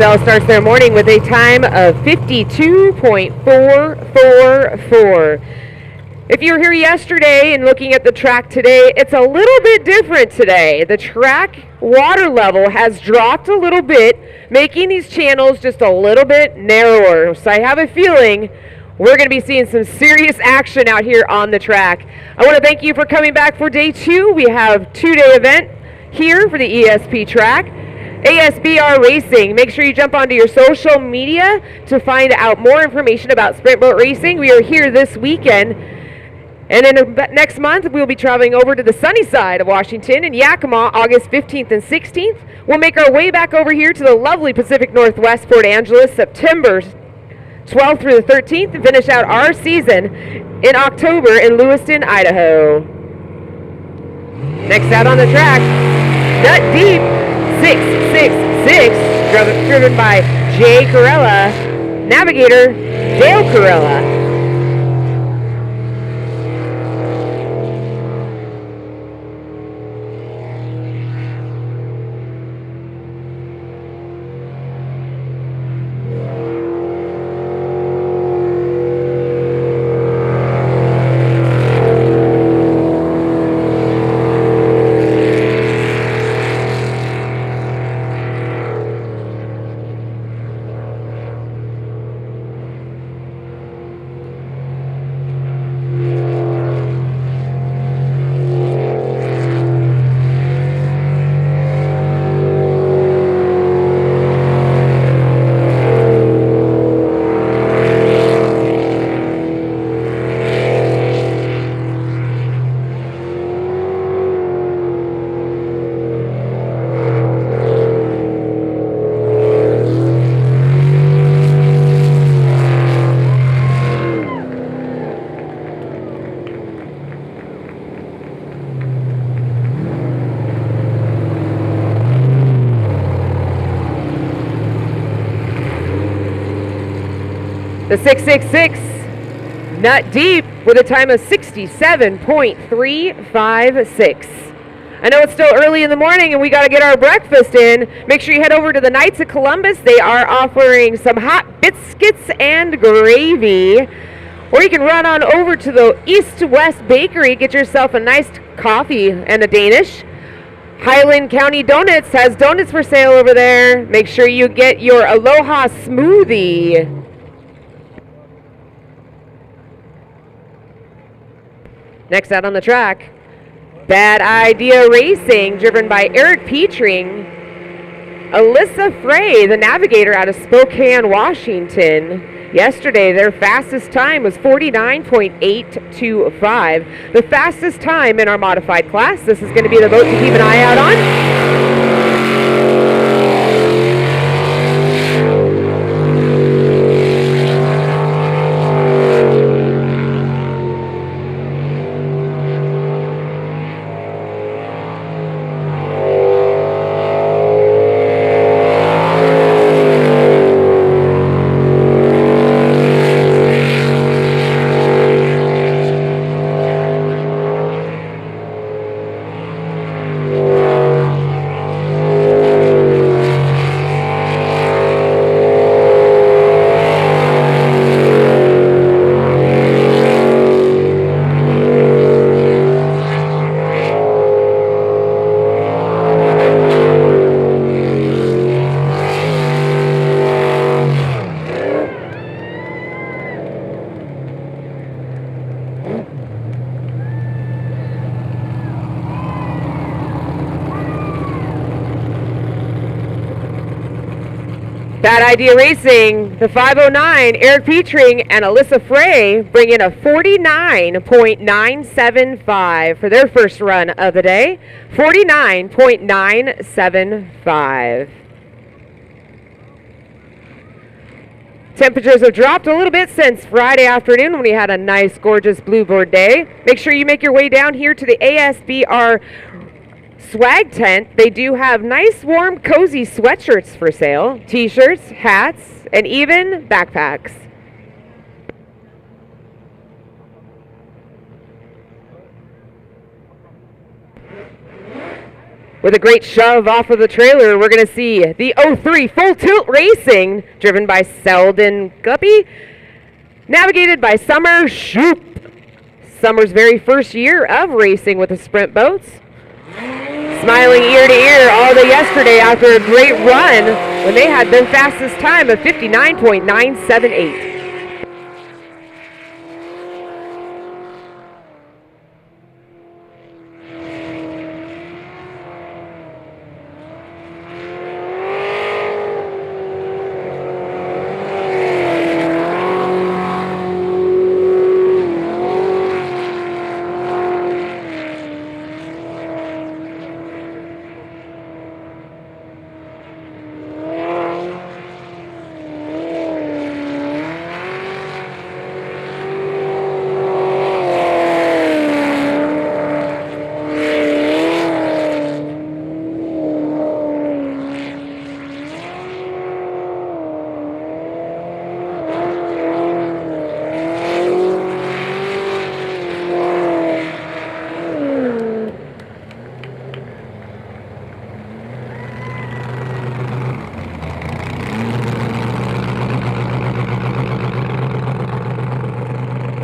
Cell starts their morning with a time of 52.444. If you were here yesterday and looking at the track today, it's a little bit different today. The track water level has dropped a little bit, making these channels just a little bit narrower. So I have a feeling we're going to be seeing some serious action out here on the track. I want to thank you for coming back for day 2. We have 2-day event here for the ESP track. ASBR Racing. Make sure you jump onto your social media to find out more information about Sprint Boat Racing. We are here this weekend. And then next month, we'll be traveling over to the sunny side of Washington in Yakima, August 15th and 16th. We'll make our way back over here to the lovely Pacific Northwest, Port Angeles, September 12th through the 13th, and finish out our season in October in Lewiston, Idaho. Next out on the track, Nut Deep 666, driven by Jay Corella, navigator Dale Corella. The 666, Nut Deep, with a time of 67.356. I know it's still early in the morning and we got to get our breakfast in. Make sure you head over to the Knights of Columbus. They are offering some hot biscuits and gravy. Or you can run on over to the East to West Bakery, get yourself a nice coffee and a Danish. Highland County Donuts has donuts for sale over there. Make sure you get your Aloha smoothie. Next out on the track, Bad Idea Racing, driven by Eric Petring. Alyssa Frey, the navigator out of Spokane, Washington. Yesterday, their fastest time was 49.825. The fastest time in our modified class. This is going to be the boat to keep an eye out on. Bad Idea Racing, the 509, Eric Petring and Alyssa Frey bring in a 49.975 for their first run of the day. 49.975. Temperatures have dropped a little bit since Friday afternoon when we had a nice, gorgeous bluebird day. Make sure you make your way down here to the ASBR swag tent. They do have nice, warm, cozy sweatshirts for sale, t-shirts, hats, and even backpacks. With a great shove off of the trailer, we're going to see the 03 Full Tilt Racing, driven by Selden Guppy, navigated by Summer Shoop. Summer's very first year of racing with the sprint boats. Smiling ear to ear all day yesterday after a great run when they had their fastest time of 59.978.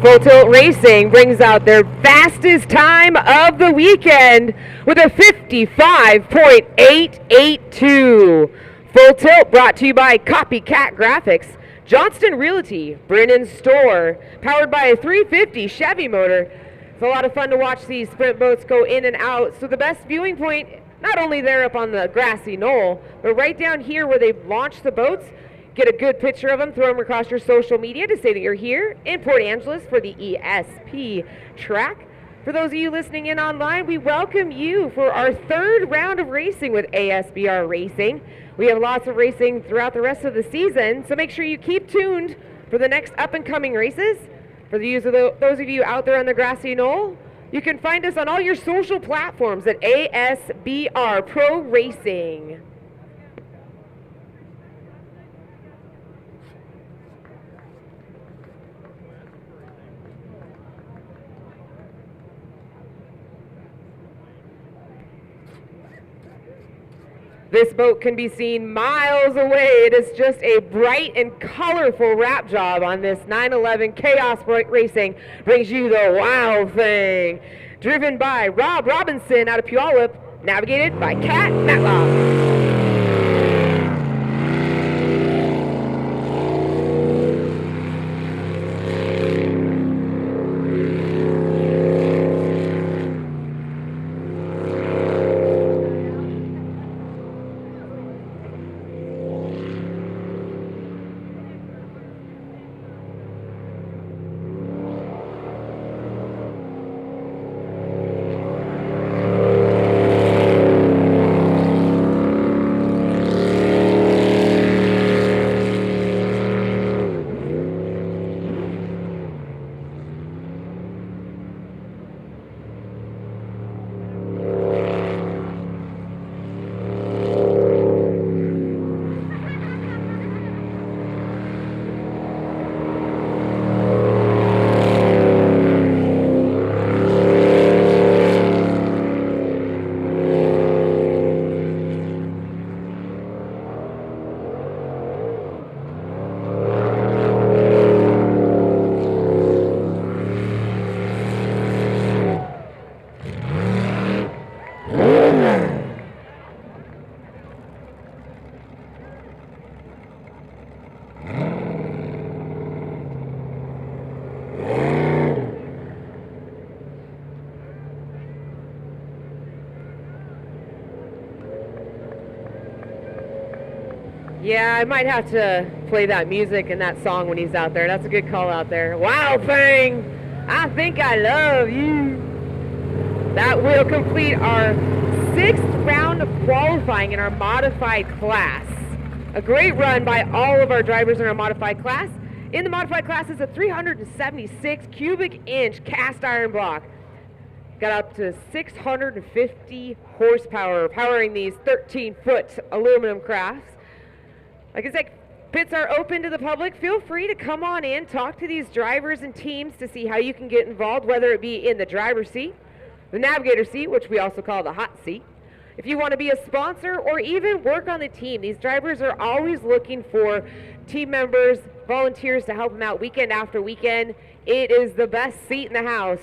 Full Tilt Racing brings out their fastest time of the weekend with a 55.882. Full Tilt brought to you by Copycat Graphics, Johnston Realty, Brennan Store, powered by a 350 Chevy motor. It's a lot of fun to watch these sprint boats go in and out. So the best viewing point, not only there up on the grassy knoll, but right down here where they launch the boats. Get a good picture of them, throw them across your social media to say that you're here in Port Angeles for the ESP track. For those of you listening in online, we welcome you for our third round of racing with ASBR Racing. We have lots of racing throughout the rest of the season, so make sure you keep tuned for the next up-and-coming races. For those of you out there on the grassy knoll, you can find us on all your social platforms at ASBR Pro Racing. This boat can be seen miles away. It is just a bright and colorful wrap job on this 911 Chaos Racing. Brings you the Wow Thing. Driven by Rob Robinson out of Puyallup, navigated by Kat Matlock. Yeah, I might have to play that music and that song when he's out there. That's a good call out there. Wow Thing, I think I love you. That will complete our 6th round of qualifying in our modified class. A great run by all of our drivers in our modified class. In the modified class is a 376 cubic inch cast iron block. Got up to 650 horsepower powering these 13-foot aluminum crafts. Like I said, pits are open to the public. Feel free to come on in, talk to these drivers and teams to see how you can get involved, whether it be in the driver's seat, the navigator seat, which we also call the hot seat, If you want to be a sponsor or even work on the team, these drivers are always looking for team members, volunteers to help them out weekend after weekend. It is the best seat in the house.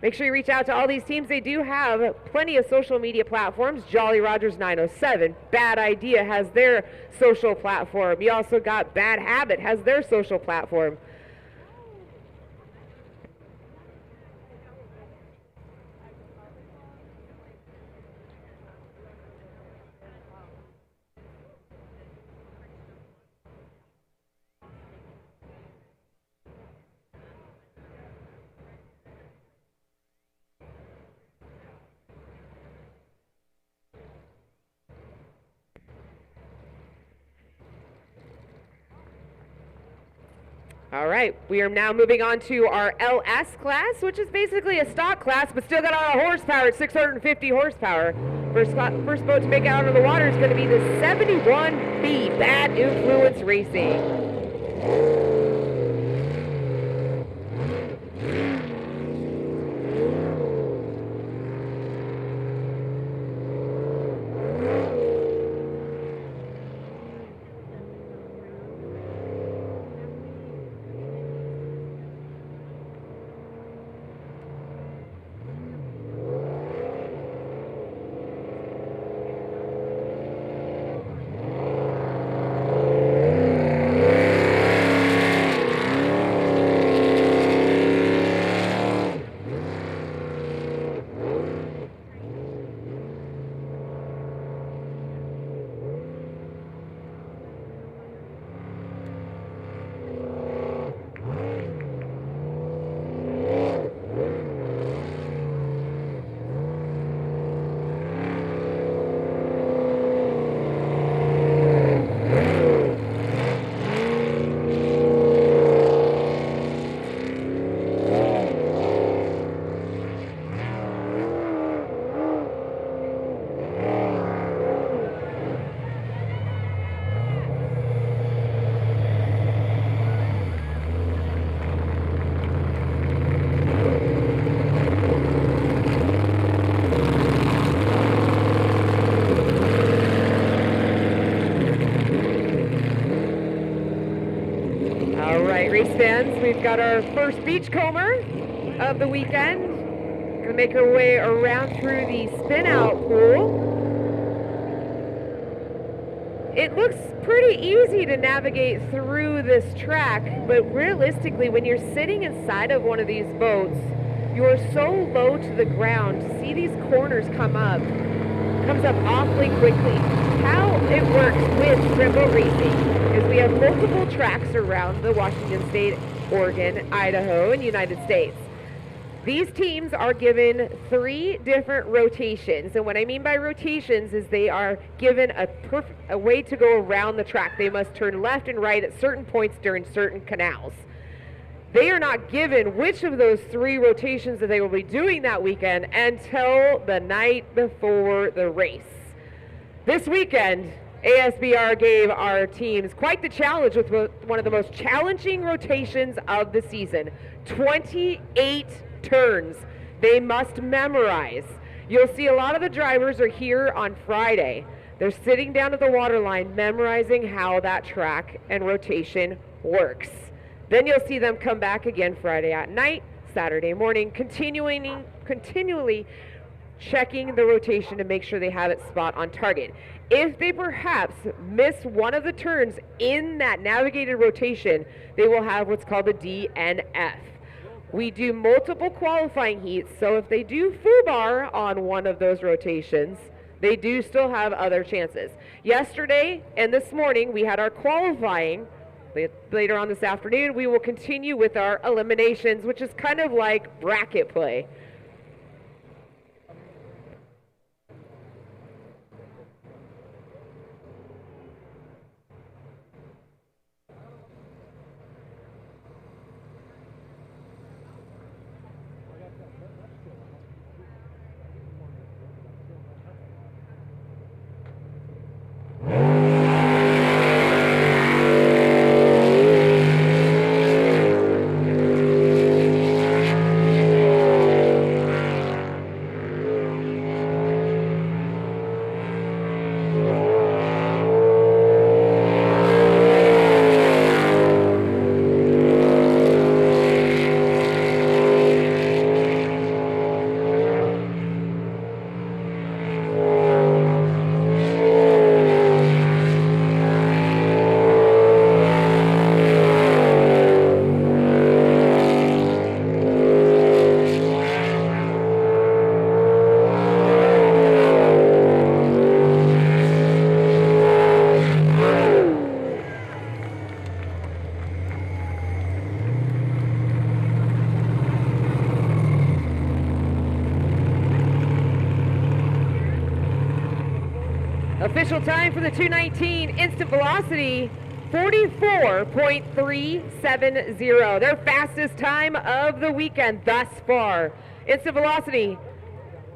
Make sure you reach out to all these teams. They do have plenty of social media platforms. Jolly Rogers 907, Bad Idea has their social platform. You also got Bad Habit has their social platform. All right, we are now moving on to our LS class, which is basically a stock class, but still got a lot of horsepower at 650 horsepower. First boat to make it out of the water is going to be the 71B, Bad Influence Racing. Race fans, we've got our first beachcomber of the weekend. Gonna make her way around through the spin out pool. It looks pretty easy to navigate through this track, but realistically, when you're sitting inside of one of these boats, you're so low to the ground. To see these corners comes up awfully quickly. How it works with Trimble Racing is we have multiple tracks around the Washington State, Oregon, Idaho, and United States. These teams are given 3 different rotations, and what I mean by rotations is they are given a way to go around the track. They must turn left and right at certain points during certain canals. They are not given which of those 3 rotations that they will be doing that weekend until the night before the race. This weekend, ASBR gave our teams quite the challenge with one of the most challenging rotations of the season. 28 turns they must memorize. You'll see a lot of the drivers are here on Friday. They're sitting down at the waterline memorizing how that track and rotation works. Then you'll see them come back again Friday at night, Saturday morning, continually checking the rotation to make sure they have it spot on target. If they perhaps miss one of the turns in that navigated rotation, they will have what's called a DNF. We do multiple qualifying heats, so if they do foobar on one of those rotations, they do still have other chances. Yesterday and this morning, we had our qualifying. Later on this afternoon, we will continue with our eliminations, which is kind of like bracket play. Official time for the 219 instant velocity, 44.370. Their fastest time of the weekend thus far. Instant velocity,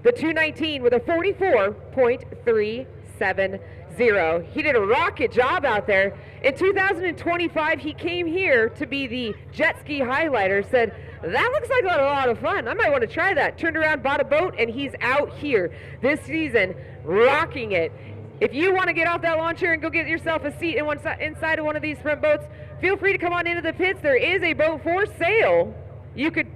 the 219 with a 44.370. He did a rocket job out there. In 2025, he came here to be the jet ski highlighter, said, that looks like a lot of fun. I might want to try that. Turned around, bought a boat, and he's out here this season rocking it. If you want to get off that lawn chair and go get yourself a seat inside of one of these sprint boats, feel free to come on into the pits. There is a boat for sale. You could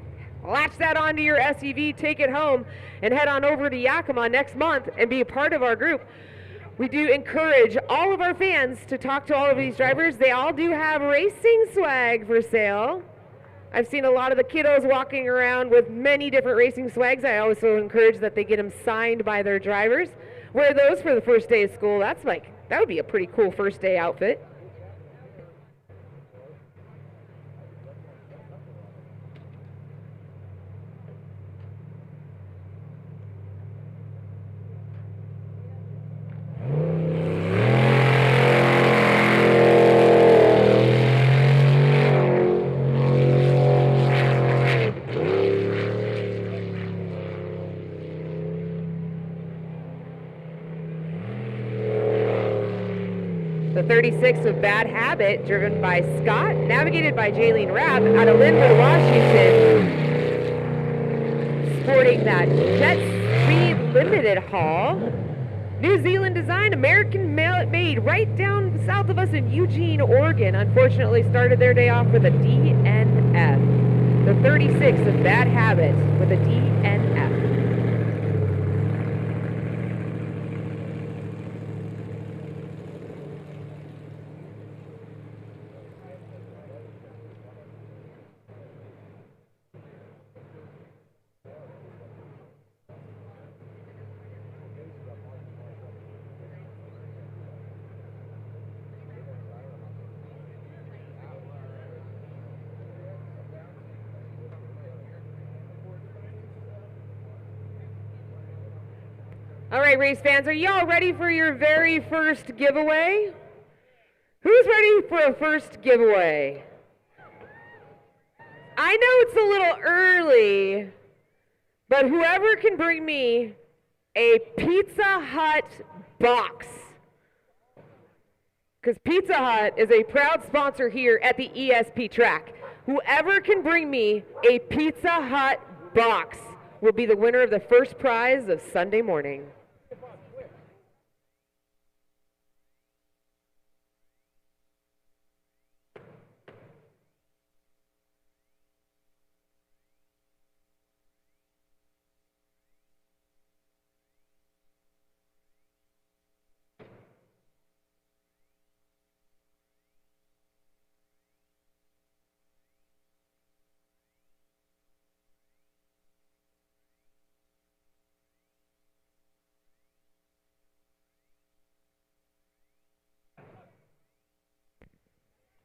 latch that onto your SUV, take it home, and head on over to Yakima next month and be a part of our group. We do encourage all of our fans to talk to all of these drivers. They all do have racing swag for sale. I've seen a lot of the kiddos walking around with many different racing swags. I also encourage that they get them signed by their drivers. Wear those for the first day of school. That would be a pretty cool first day outfit. The 36 of Bad Habit, driven by Scott, navigated by Jaylene Rapp out of Linwood, Washington. Sporting that Jet Speed Limited haul. New Zealand design, American made, right down south of us in Eugene, Oregon. Unfortunately started their day off with a DNF. The 36 of Bad Habit with a DNF. All right, race fans, are y'all ready for your very first giveaway? Who's ready for a first giveaway? I know it's a little early, but whoever can bring me a Pizza Hut box, because Pizza Hut is a proud sponsor here at the ESP track. Whoever can bring me a Pizza Hut box will be the winner of the first prize of Sunday morning.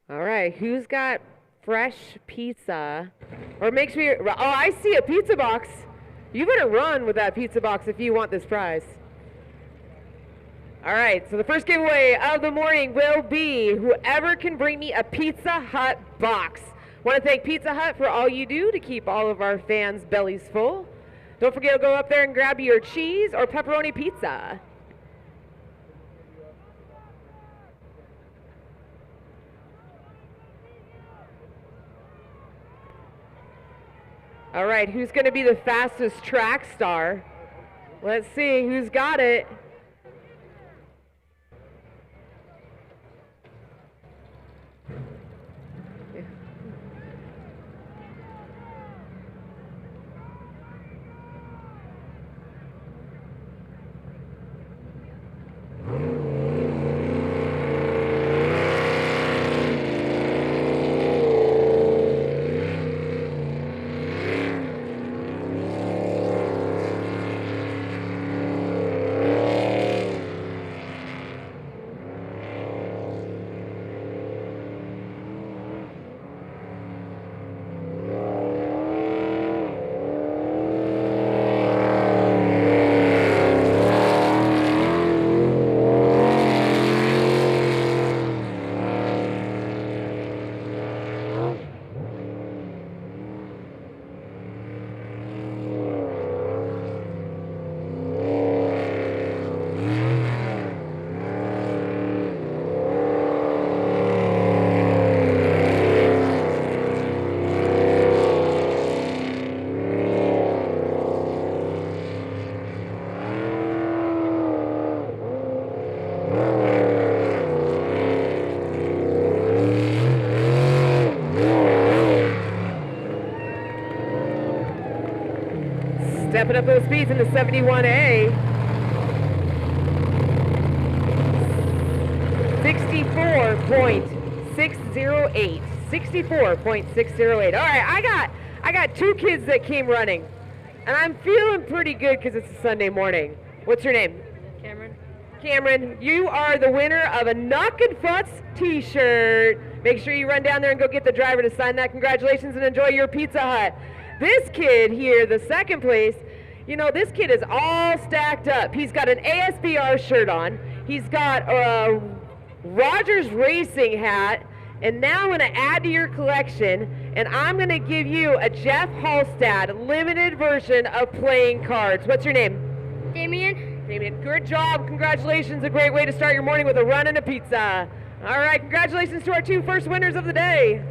All right, who's got fresh pizza? Or makes me, oh, I see a pizza box. You better run with that pizza box if you want this prize. All right, so the first giveaway of the morning will be whoever can bring me a Pizza Hut box. Want to thank Pizza Hut for all you do to keep all of our fans' bellies full. Don't forget to go up there and grab your cheese or pepperoni pizza. All right, who's going to be the fastest track star? Let's see who's got it. speeds in the 71A. 64.608. 64.608. All right, I got two kids that came running, and I'm feeling pretty good because it's a Sunday morning. What's your name? Cameron. Cameron, you are the winner of a Knockin' Futz t-shirt. Make sure you run down there and go get the driver to sign that. Congratulations and enjoy your Pizza Hut. This kid here, the second place, you know, this kid is all stacked up. He's got an ASBR shirt on. He's got a Rogers Racing hat. And now I'm going to add to your collection, and I'm going to give you a Jeff Halstad limited version of playing cards. What's your name? Damien. Damien, good job. Congratulations. A great way to start your morning with a run and a pizza. All right, congratulations to our two first winners of the day.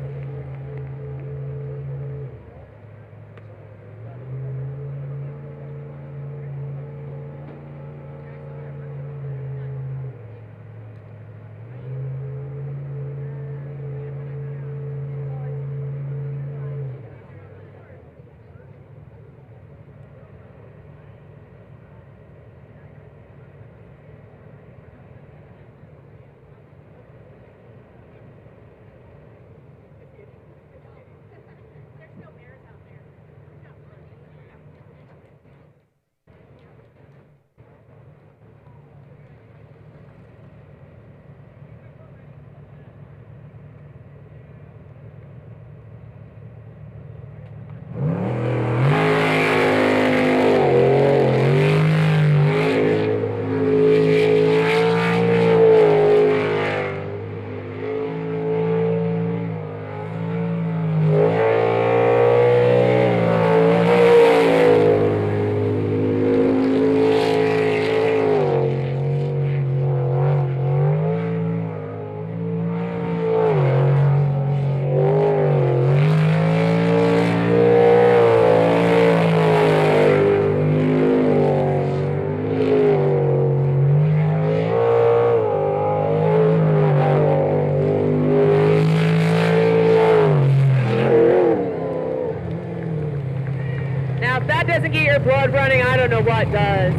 Now, if that doesn't get your blood running, I don't know what does.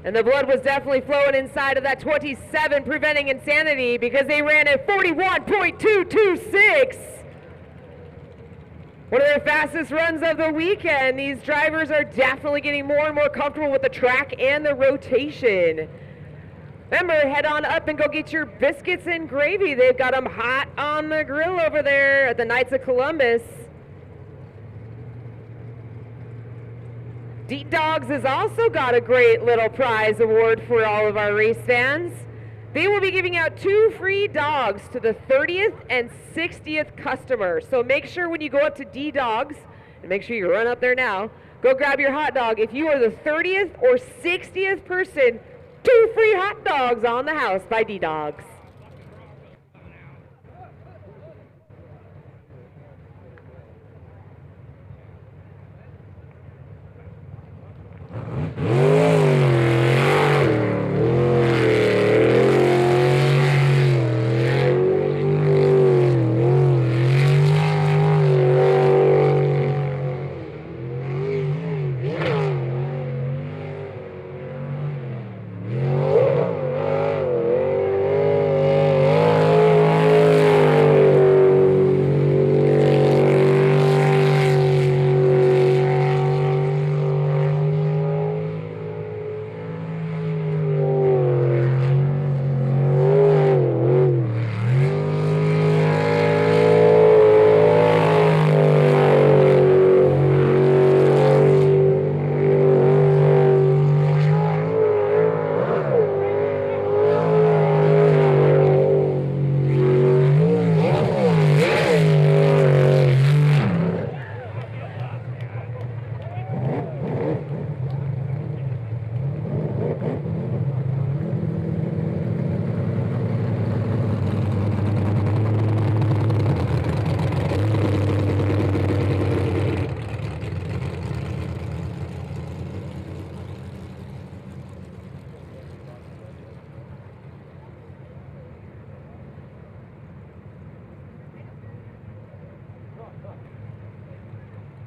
And the blood was definitely flowing inside of that 27, preventing insanity, because they ran at 41.226. One of their fastest runs of the weekend. These drivers are definitely getting more and more comfortable with the track and the rotation. Remember, head on up and go get your biscuits and gravy. They've got them hot on the grill over there at the Knights of Columbus. Deep Dogs has also got a great little prize award for all of our race fans. They will be giving out 2 free dogs to the 30th and 60th customers. So make sure when you go up to D Dogs, and make sure you run up there now, go grab your hot dog. If you are the 30th or 60th person, 2 free hot dogs on the house by D Dogs.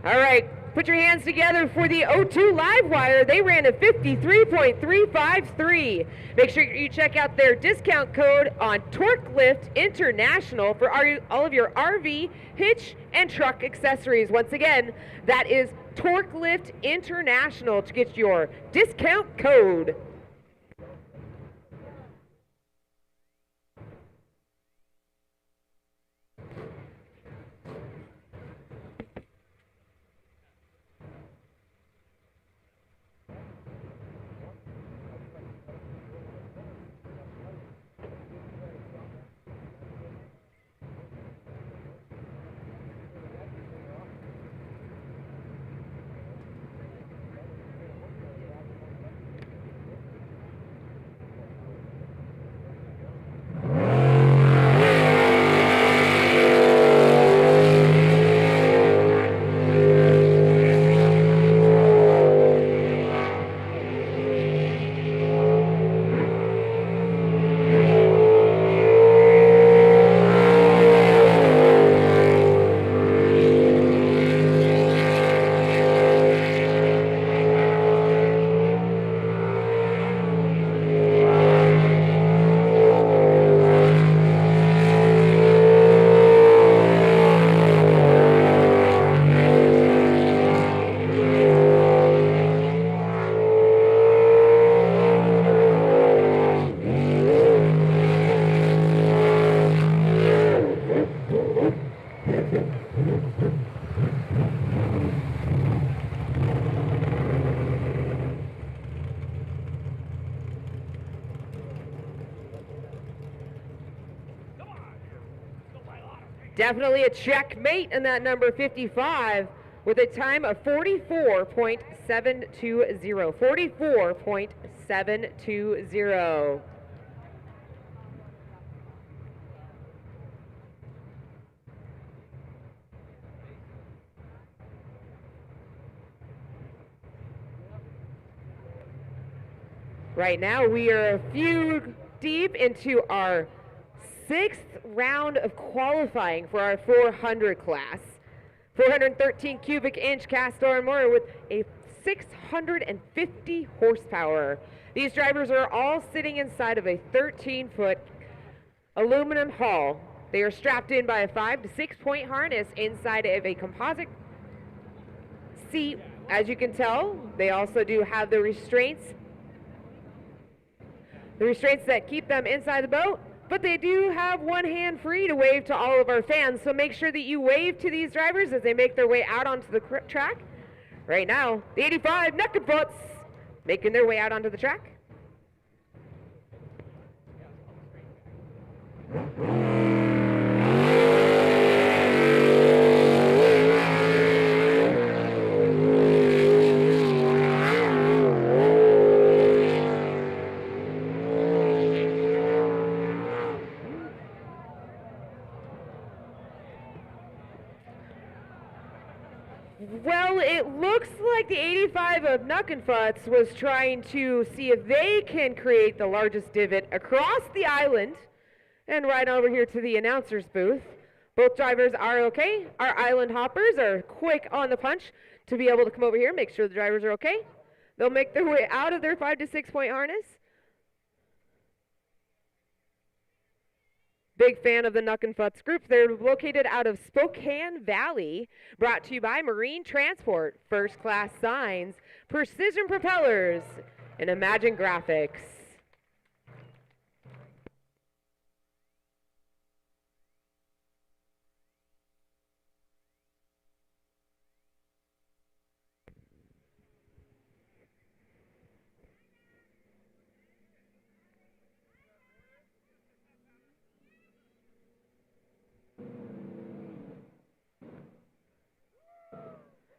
All right, put your hands together for the O2 Live Wire. They ran a 53.353. Make sure you check out their discount code on Torque Lift International for all of your RV, hitch, and truck accessories. Once again, that is Torque Lift International to get your discount code. Definitely a checkmate in that number 55 with a time of 44.720. 44.720. Right now we are a few deep into our 6th round of qualifying for our 400 class. 413 cubic inch cast iron motor with a 650 horsepower. These drivers are all sitting inside of a 13-foot aluminum hull. They are strapped in by a 5 to 6 point harness inside of a composite seat. As you can tell, they also do have the restraints that keep them inside the boat. But they do have one hand free to wave to all of our fans, so make sure that you wave to these drivers as they make their way out onto the track. Right now, the 85 Knuckin' Butts making their way out onto the track. Well, it looks like the 85 of Knuckenfutz was trying to see if they can create the largest divot across the island and right over here to the announcer's booth. Both drivers are okay. Our island hoppers are quick on the punch to be able to come over here, make sure the drivers are okay. They'll make their way out of their 5 to 6 point harness. Big fan of the Knuckenfutz group. They're located out of Spokane Valley. Brought to you by Marine Transport, First Class Signs, Precision Propellers, and Imagine Graphics.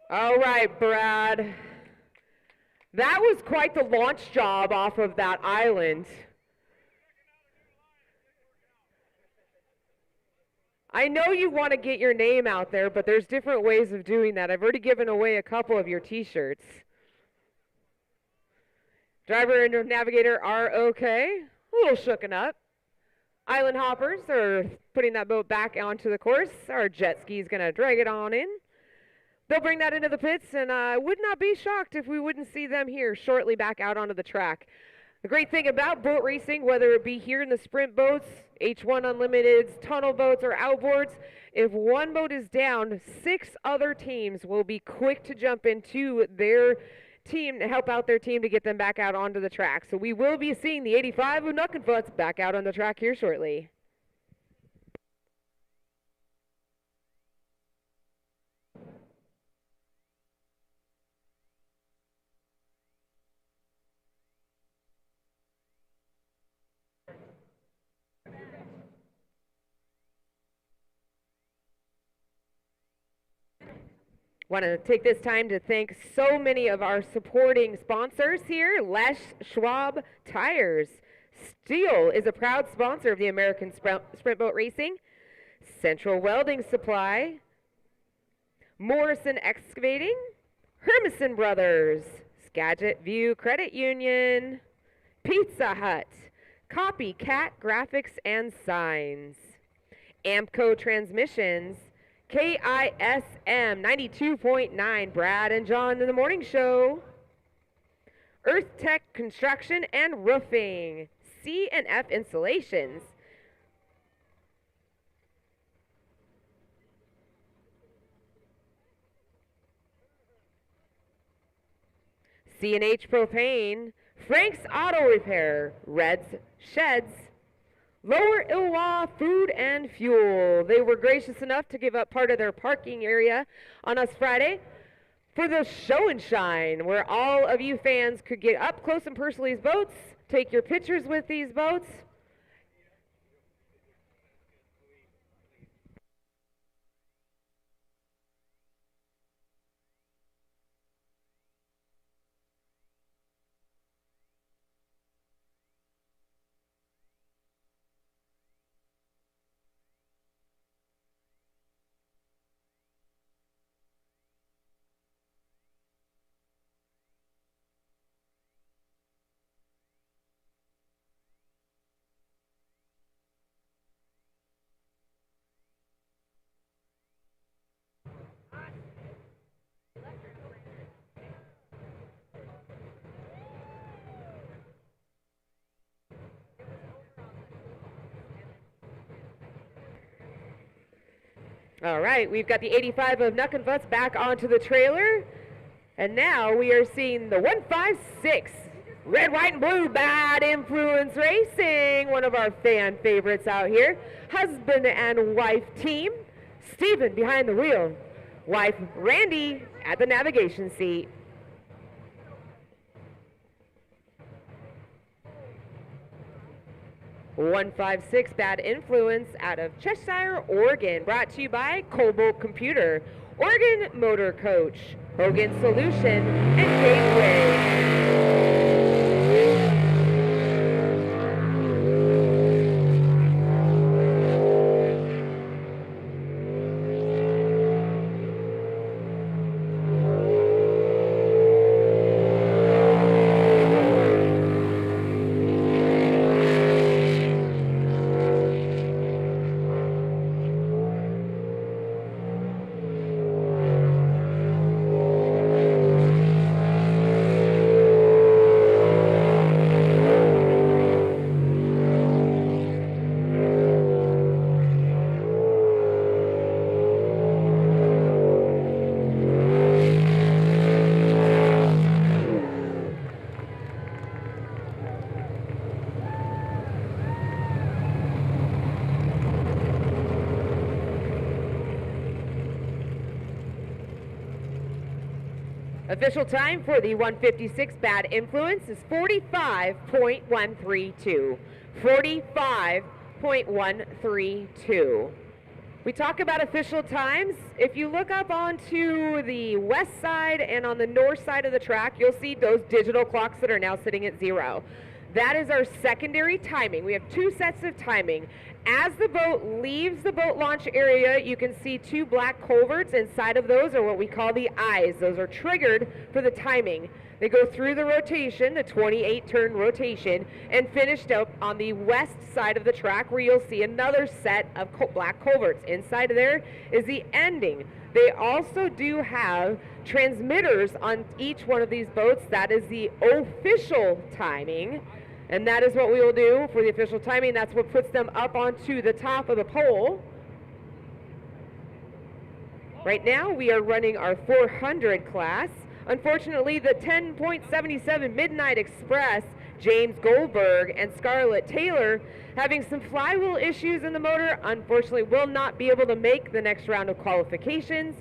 All right, Brad. That was quite the launch job off of that island. I know you want to get your name out there, but there's different ways of doing that. I've already given away a couple of your t-shirts. Driver and navigator are okay. A little shooken up. Island hoppers are putting that boat back onto the course. Our jet ski is going to drag it on in. They'll bring that into the pits, and I would not be shocked if we wouldn't see them here shortly back out onto the track. The great thing about boat racing, whether it be here in the sprint boats, H1 Unlimiteds, tunnel boats, or outboards, if one boat is down, 6 other teams will be quick to jump into their team to help out their team to get them back out onto the track. So we will be seeing the 85 of Knuckenfutz back out on the track here shortly. Want to take this time to thank so many of our supporting sponsors here. Les Schwab Tires. Steel is a proud sponsor of the American Sprint Boat Racing. Central Welding Supply. Morrison Excavating. Hermison Brothers. Skagit View Credit Union. Pizza Hut. Copycat Graphics and Signs. Amco Transmissions. KISM 92.9, Brad and John in the morning show. Earth Tech Construction and Roofing. C&F Installations. C&H Propane. Frank's Auto Repair. Red's Sheds. Lower Ilwa Food and Fuel. They were gracious enough to give up part of their parking area on us Friday for the show and shine, where all of you fans could get up close and personal these boats, take your pictures with these boats. All right, we've got the 85 of Knuckenfutz back onto the trailer. And now we are seeing the 156 Red, White, and Blue Bad Influence Racing, one of our fan favorites out here. Husband and wife team. Stephen behind the wheel. Wife Randy at the navigation seat. "156 Bad Influence" out of Cheshire, Oregon. Brought to you by Cobalt Computer, Oregon Motor Coach, Hogan Solution, and Gateway. Official time for the 156 Bad Influence is 45.132. 45.132. We talk about official times. If you look up onto the west side and on the north side of the track, you'll see those digital clocks that are now sitting at 0. That is our secondary timing. We have 2 sets of timing. As the boat leaves the boat launch area, you can see 2 black culverts. Inside of those are what we call the eyes. Those are triggered for the timing. They go through the rotation, the 28-turn rotation, and finished up on the west side of the track, where you'll see another set of black culverts. Inside of there is the ending. They also do have transmitters on each one of these boats. That is the official timing. And that is what we will do for the official timing. That's what puts them up onto the top of the pole. Right now we are running our 400 class. Unfortunately, the 10.77 Midnight Express, James Goldberg and Scarlett Taylor, having some flywheel issues in the motor, unfortunately will not be able to make the next round of qualifications.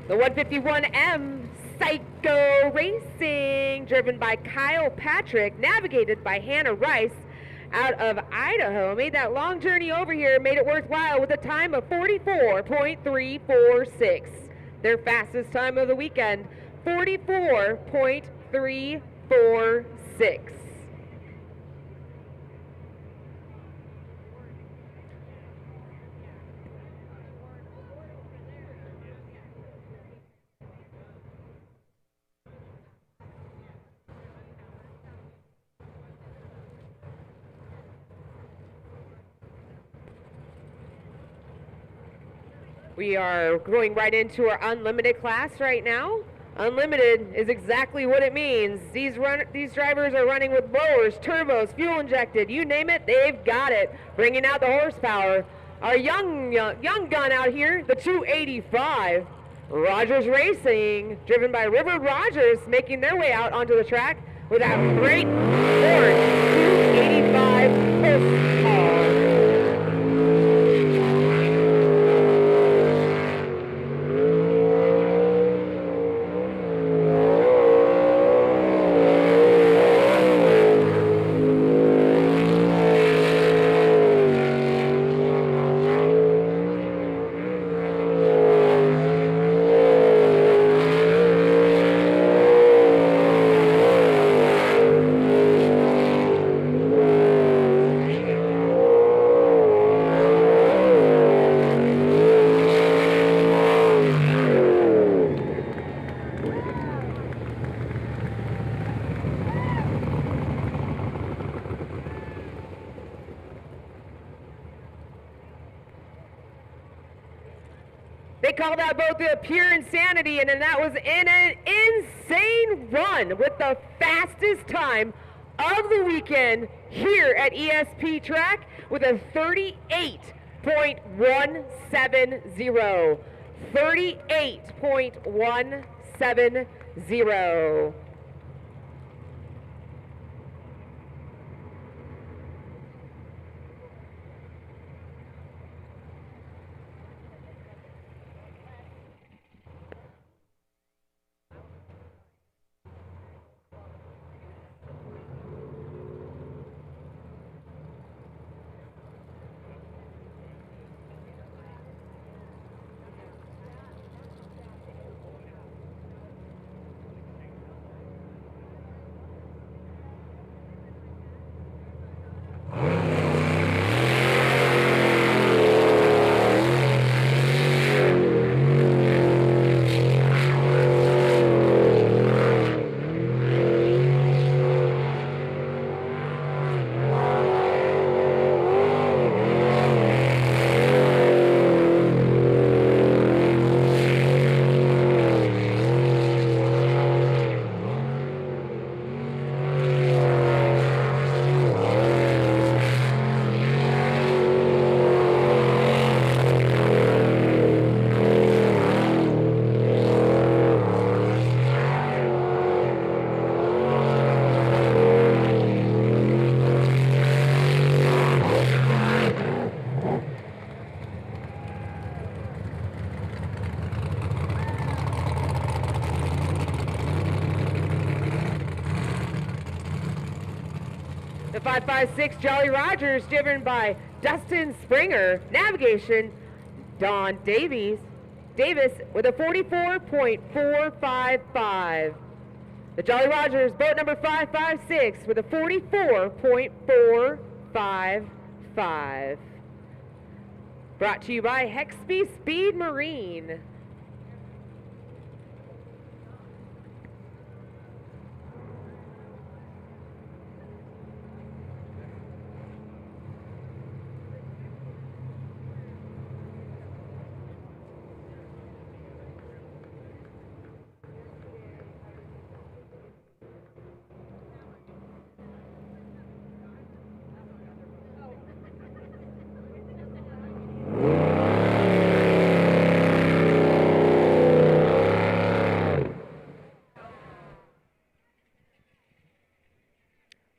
The 151M Psycho Racing, driven by Kyle Patrick, navigated by Hannah Rice out of Idaho, made that long journey over here, made it worthwhile with a time of 44.346. Their fastest time of the weekend, 44.346. We are going right into our unlimited class right now. Unlimited is exactly what it means. These drivers are running with blowers, turbos, fuel injected, you name it, they've got it. Bringing out the horsepower. Our young gun out here, the 285, Rogers Racing, driven by River Rogers, making their way out onto the track with that great Ford 285 horsepower. They call that boat the pure insanity, and then that was in an insane run with the fastest time of the weekend here at ESP track with a 38.170. 38.170. The 556 Jolly Rogers, driven by Dustin Springer. Navigation, Don Davis with a 44.455. The Jolly Rogers, boat number 556 with a 44.455. Brought to you by Hexby Speed Marine.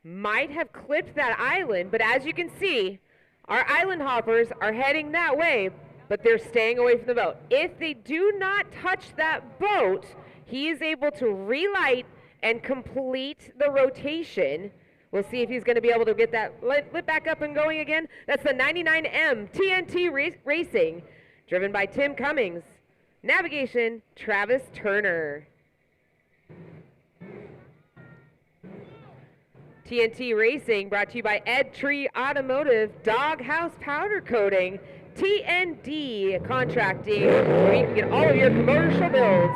Might have clipped that island, but as you can see, our island hoppers are heading that way, but they're staying away from the boat. If they do not touch that boat, he is able to relight and complete the rotation. We'll see if he's going to be able to get that lit back up and going again. That's the 99M TNT Racing, driven by Tim Cummings. Navigation, Travis Turner. TNT Racing, brought to you by Ed Tree Automotive, Doghouse Powder Coating, TND Contracting, where you can get all of your commercial builds.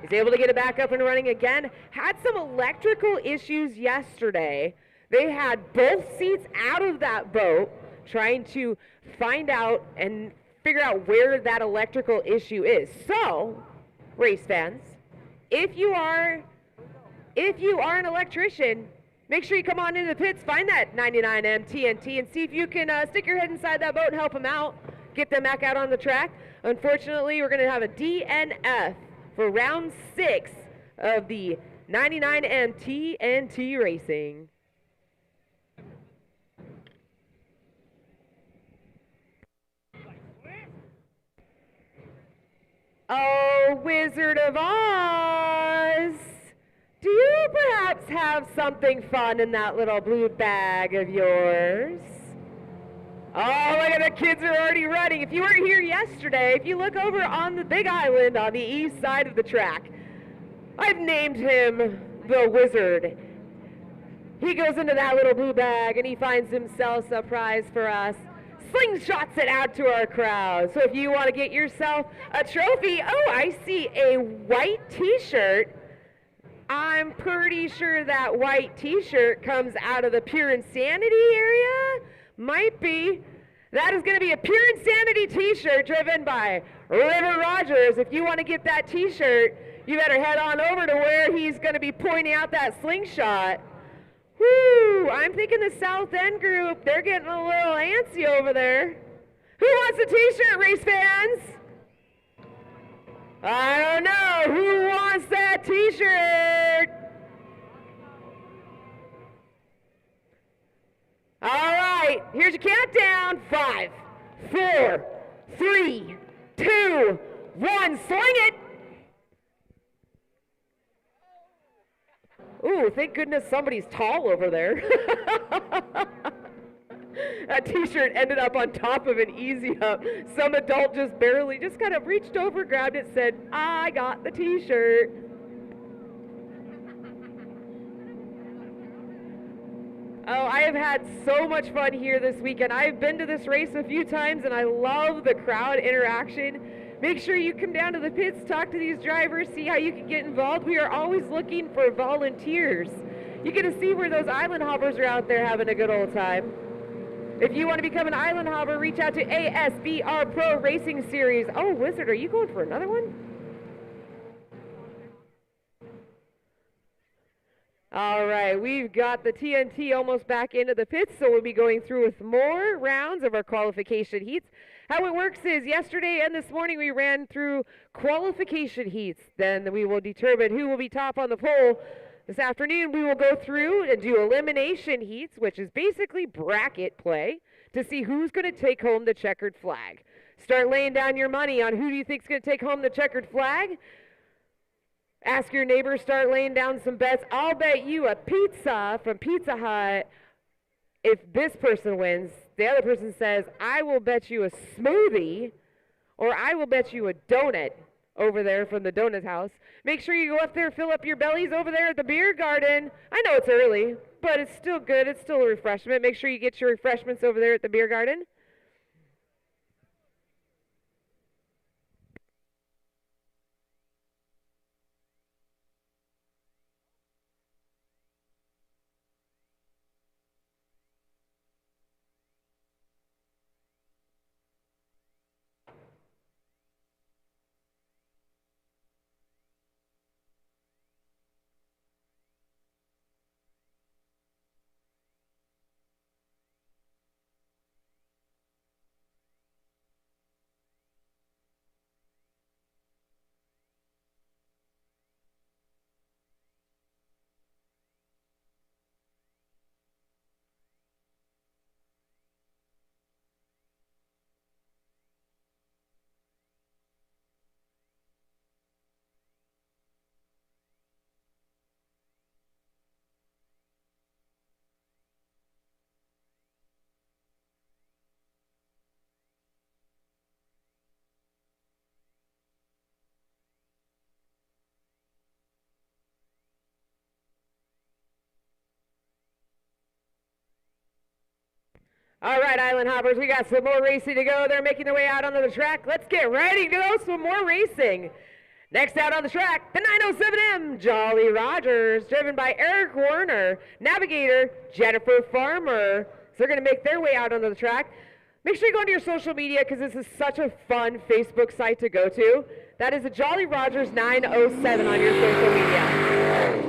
He's able to get it back up and running again. Had some electrical issues yesterday. They had both seats out of that boat, trying to find out and figure out where that electrical issue is. So, race fans, if you are an electrician, make sure you come on into the pits, find that 99M TNT, and see if you can stick your head inside that boat and help them out, get them back out on the track. Unfortunately, we're going to have a DNF for round 6 of the 99M TNT Racing. Oh, Wizard of Oz! Do you perhaps have something fun in that little blue bag of yours? Oh, look at the kids are already running. If you weren't here yesterday, if you look over on the big island on the east side of the track, I've named him the Wizard. He goes into that little blue bag and he finds himself a prize for us. Slingshots it out to our crowd. So if you want to get yourself a trophy, oh, I see a white t-shirt. I'm pretty sure that white t-shirt comes out of the Pure Insanity area. Might be. That is going to be a Pure Insanity t-shirt driven by River Rogers. If you want to get that t-shirt, you better head on over to where he's going to be pointing out that slingshot. Whoo! I'm thinking the South End group, they're getting a little antsy over there. Who wants a t-shirt, race fans? I don't know. Who wants that t-shirt? All right, here's your countdown. 5, 4, 3, 2, 1. Sling it. Ooh, thank goodness somebody's tall over there. That t-shirt ended up on top of an easy up. Some adult just barely, just kind of reached over, grabbed it, said, I got the t-shirt. Oh, I have had so much fun here this weekend. I've been to this race a few times and I love the crowd interaction. Make sure you come down to the pits, talk to these drivers, see how you can get involved. We are always looking for volunteers. You get to see where those island hoppers are out there having a good old time. If you want to become an island hopper, reach out to ASBR Pro Racing Series. Oh, Wizard, are you going for another one? All right, we've got the TNT almost back into the pits, so we'll be going through with more rounds of our qualification heats. How it works is yesterday and this morning we ran through qualification heats. Then we will determine who will be top on the pole. This afternoon we will go through and do elimination heats, which is basically bracket play, to see who's going to take home the checkered flag. Start laying down your money on who do you think is going to take home the checkered flag. Ask your neighbor, start laying down some bets. I'll bet you a pizza from Pizza Hut if this person wins, the other person says, I will bet you a smoothie or I will bet you a donut over there from the donut house. Make sure you go up there, fill up your bellies over there at the beer garden. I know it's early, but it's still good. It's still a refreshment. Make sure you get your refreshments over there at the beer garden. All right, Island Hoppers, we got some more racing to go. They're making their way out onto the track. Let's get ready to go. Some more racing. Next out on the track, the 907M Jolly Rogers, driven by Eric Warner, navigator Jennifer Farmer. So they're going to make their way out onto the track. Make sure you go onto your social media because this is such a fun Facebook site to go to. That is a Jolly Rogers 907 on your social media.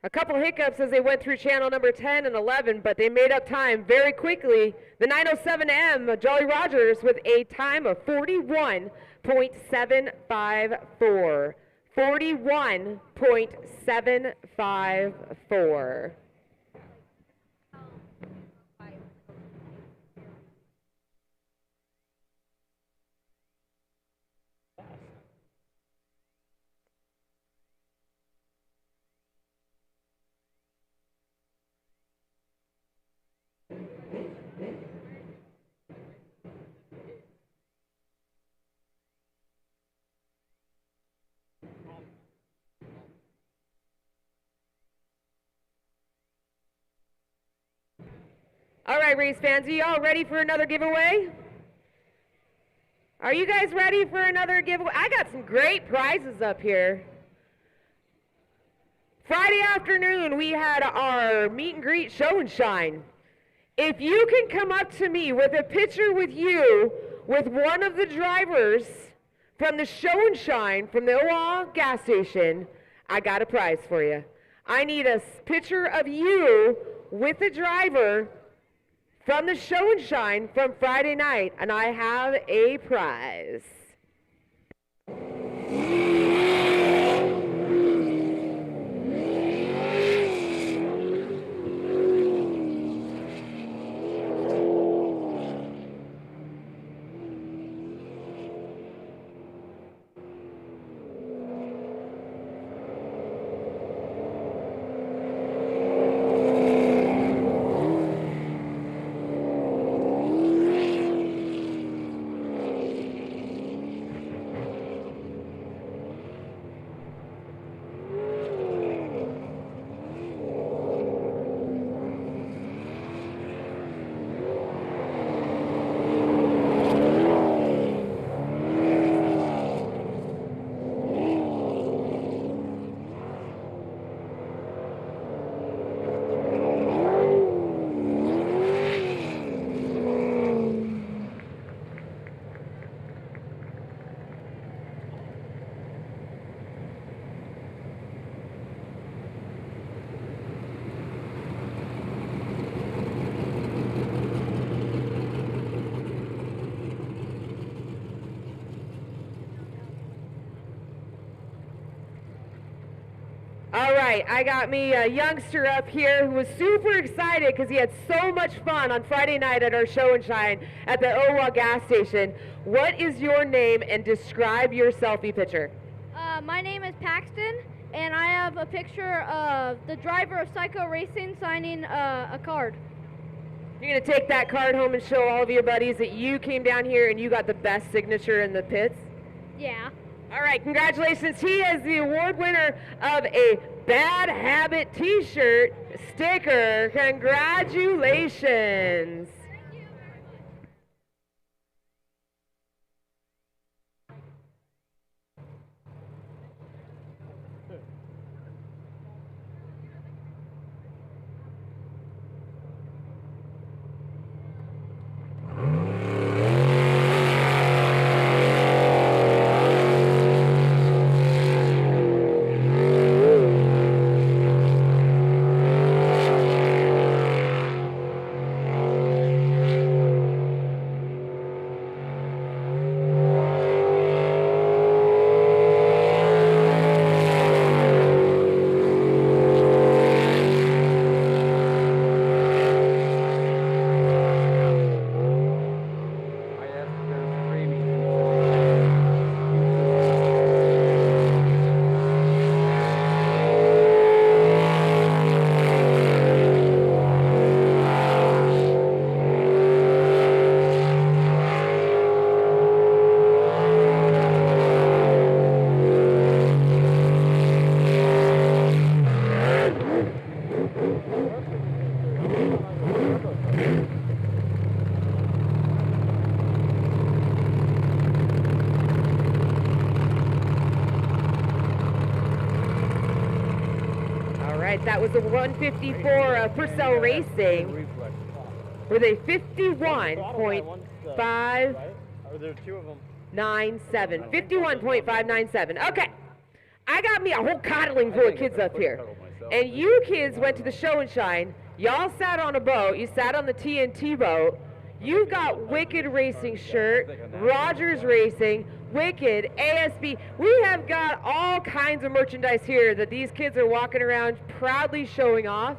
A couple hiccups as they went through channel number 10 and 11, but they made up time very quickly. The 907M Jolly Rogers with a time of 41.754. 41.754. All right, race fans, are you all ready for another giveaway? Are you guys ready for another giveaway? I got some great prizes up here. Friday afternoon, we had our meet and greet show and shine. If you can come up to me with a picture with you with one of the drivers from the show and shine from the Oahu gas station, I got a prize for you. I need a picture of you with the driver from the show and shine from Friday night, and I have a prize. right, I got me a youngster up here who was super excited because he had so much fun on Friday night at our show and shine at the Owa gas station. What is your name and describe your selfie picture? My name is Paxton, and I have a picture of the driver of Psycho Racing signing a card. You're going to take that card home and show all of your buddies that you came down here and you got the best signature in the pits? Yeah. All right, congratulations. He is the award winner of a Bad Habit t-shirt sticker. Congratulations. Thank you very much. That was a 154 Purcell Racing with a 51.597. 51.597. Okay. I got me a whole coddling full of kids up here. And you kids went to the show and shine. Y'all sat on a boat. You sat on the TNT boat. You've got Wicked Racing shirt, Rogers Racing, Wicked, ASB. We have got all kinds of merchandise here that these kids are walking around proudly showing off.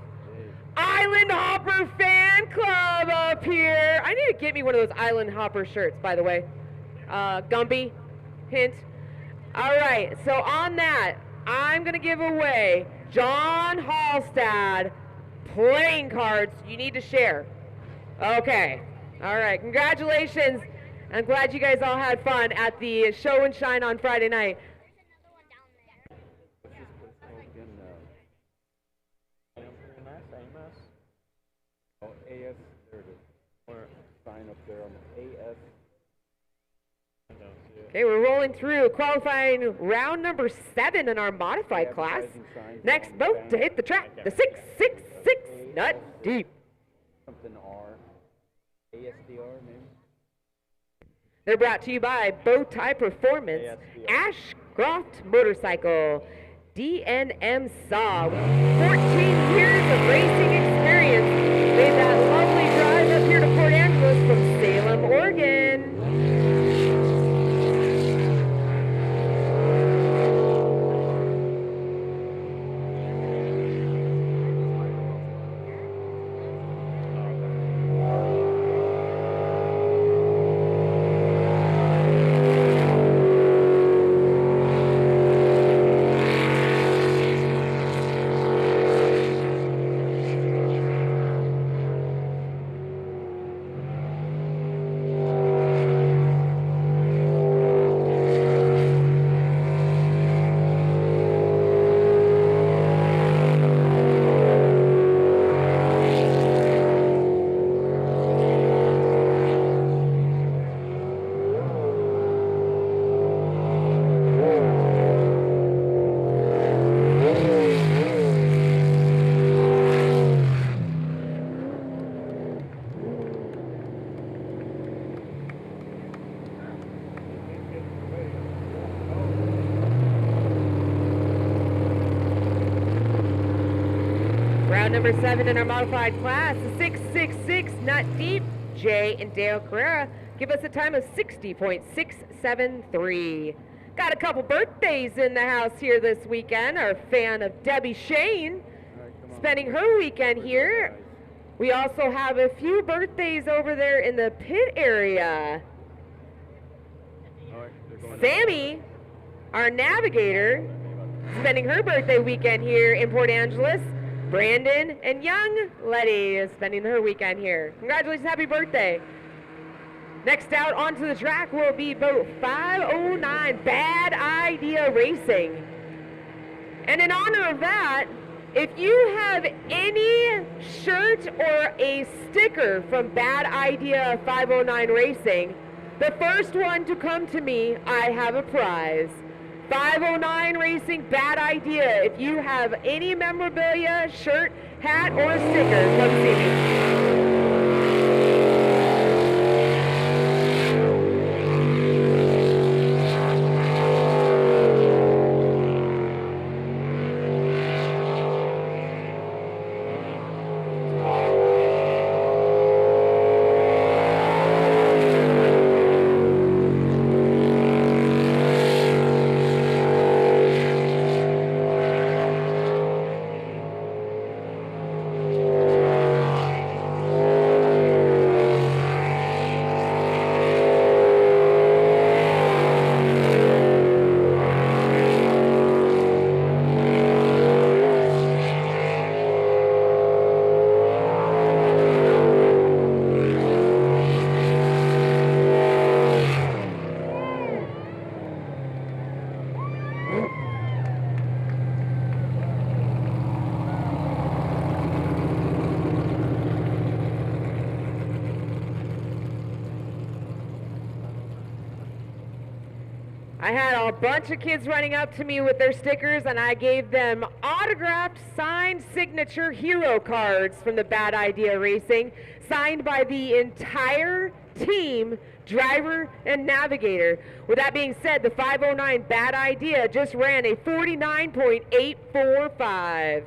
Island Hopper Fan Club up here. I need to get me one of those Island Hopper shirts, by the way. Gumby, hint. All right, so on that, I'm going to give away John Hallstad playing cards you need to share. Okay. All right, congratulations. I'm glad you guys all had fun at the show and shine on Friday night. There's another one down there. Oh, AS, there it is. Or sign up there on the AS. I don't see it. Okay, we're rolling through qualifying round number 7 in our modified class. Next boat to hit the track, the 666 Nut Deep. Something R. ASBR maybe? They're brought to you by Bowtie Performance, ASBR. Ashcroft Motorcycle, DNM Saw. 14 years of racing experience. Made that lovely drive up here to Port Angeles from Salem, Oregon. Round number 7 in our modified class, the 666 Nut Deep. Jay and Dale Carrera give us a time of 60.673. Got a couple birthdays in the house here this weekend. Our fan of Debbie Shane All right, come on. spending her weekend Where's here. our guys? We also have a few birthdays over there in the pit area. All right, they're going Sammy, our navigator, spending her birthday weekend here in Port Angeles. Brandon and young Letty is spending her weekend here. Congratulations, happy birthday. Next out onto the track will be boat 509 Bad Idea Racing. And in honor of that, if you have any shirt or a sticker from Bad Idea 509 Racing, the first one to come to me, I have a prize. 509 Racing, Bad Idea. If you have any memorabilia, shirt, hat, or sticker, come see me. I had a bunch of kids running up to me with their stickers, and I gave them autographed, signed signature hero cards from the Bad Idea Racing, signed by the entire team, driver and navigator. With that being said, the 509 Bad Idea just ran a 49.845.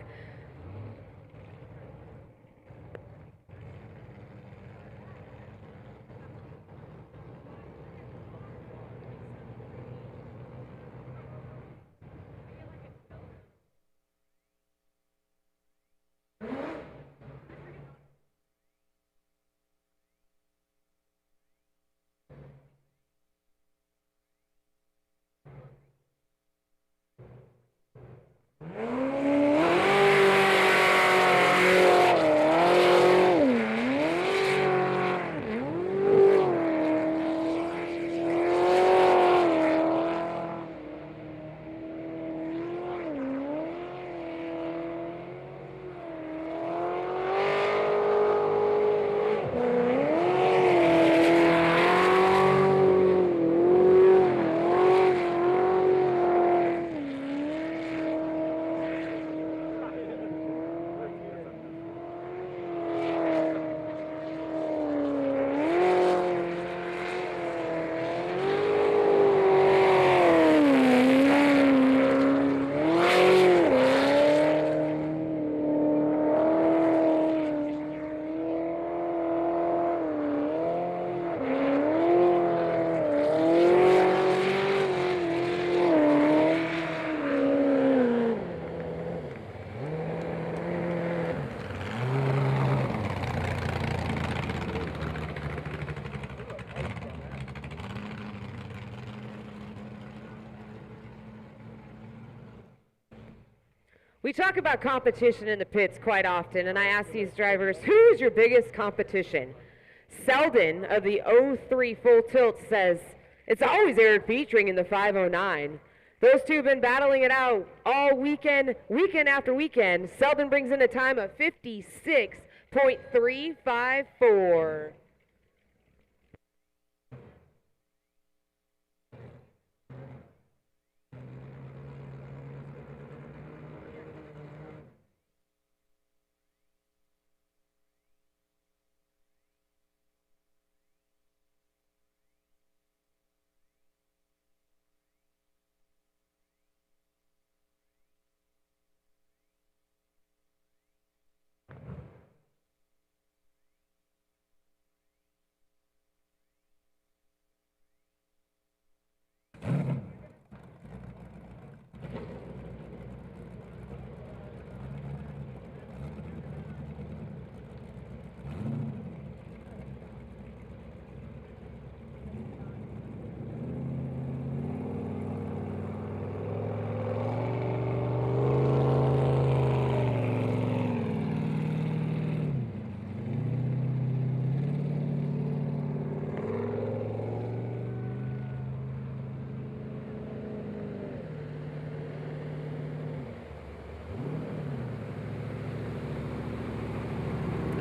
We talk about competition in the pits quite often, and I ask these drivers, who is your biggest competition? Selden of the 03 Full Tilt says, it's always Eric Beechring in the 509. Those two have been battling it out all weekend, weekend after weekend. Selden brings in a time of 56.354.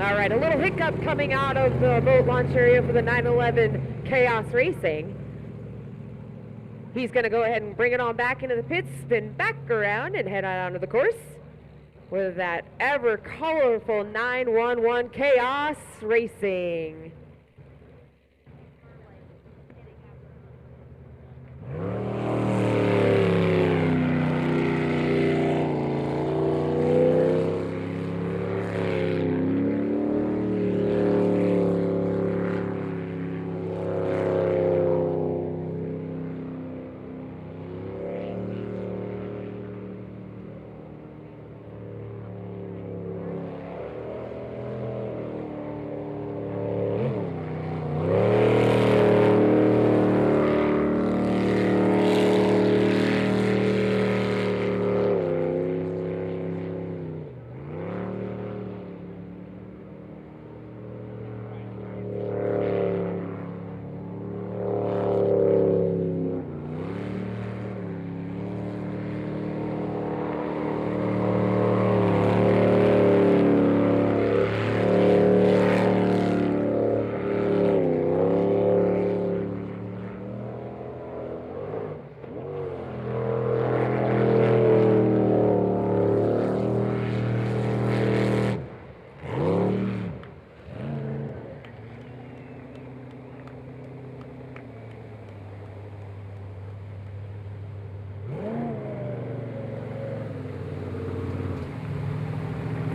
All right, a little hiccup coming out of the boat launch area for the 911 Chaos Racing. He's going to go ahead and bring it on back into the pits, spin back around, and head on onto the course with that ever colorful 911 Chaos Racing.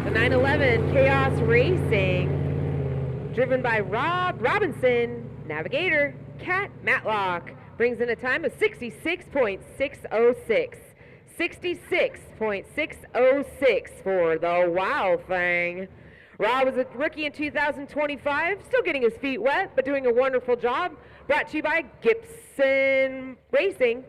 The 911 Chaos Racing, driven by Rob Robinson, navigator Kat Matlock, brings in a time of 66.606. 66.606 for the Wild Thing. Rob was a rookie in 2025, still getting his feet wet, but doing a wonderful job. Brought to you by Gibson Racing.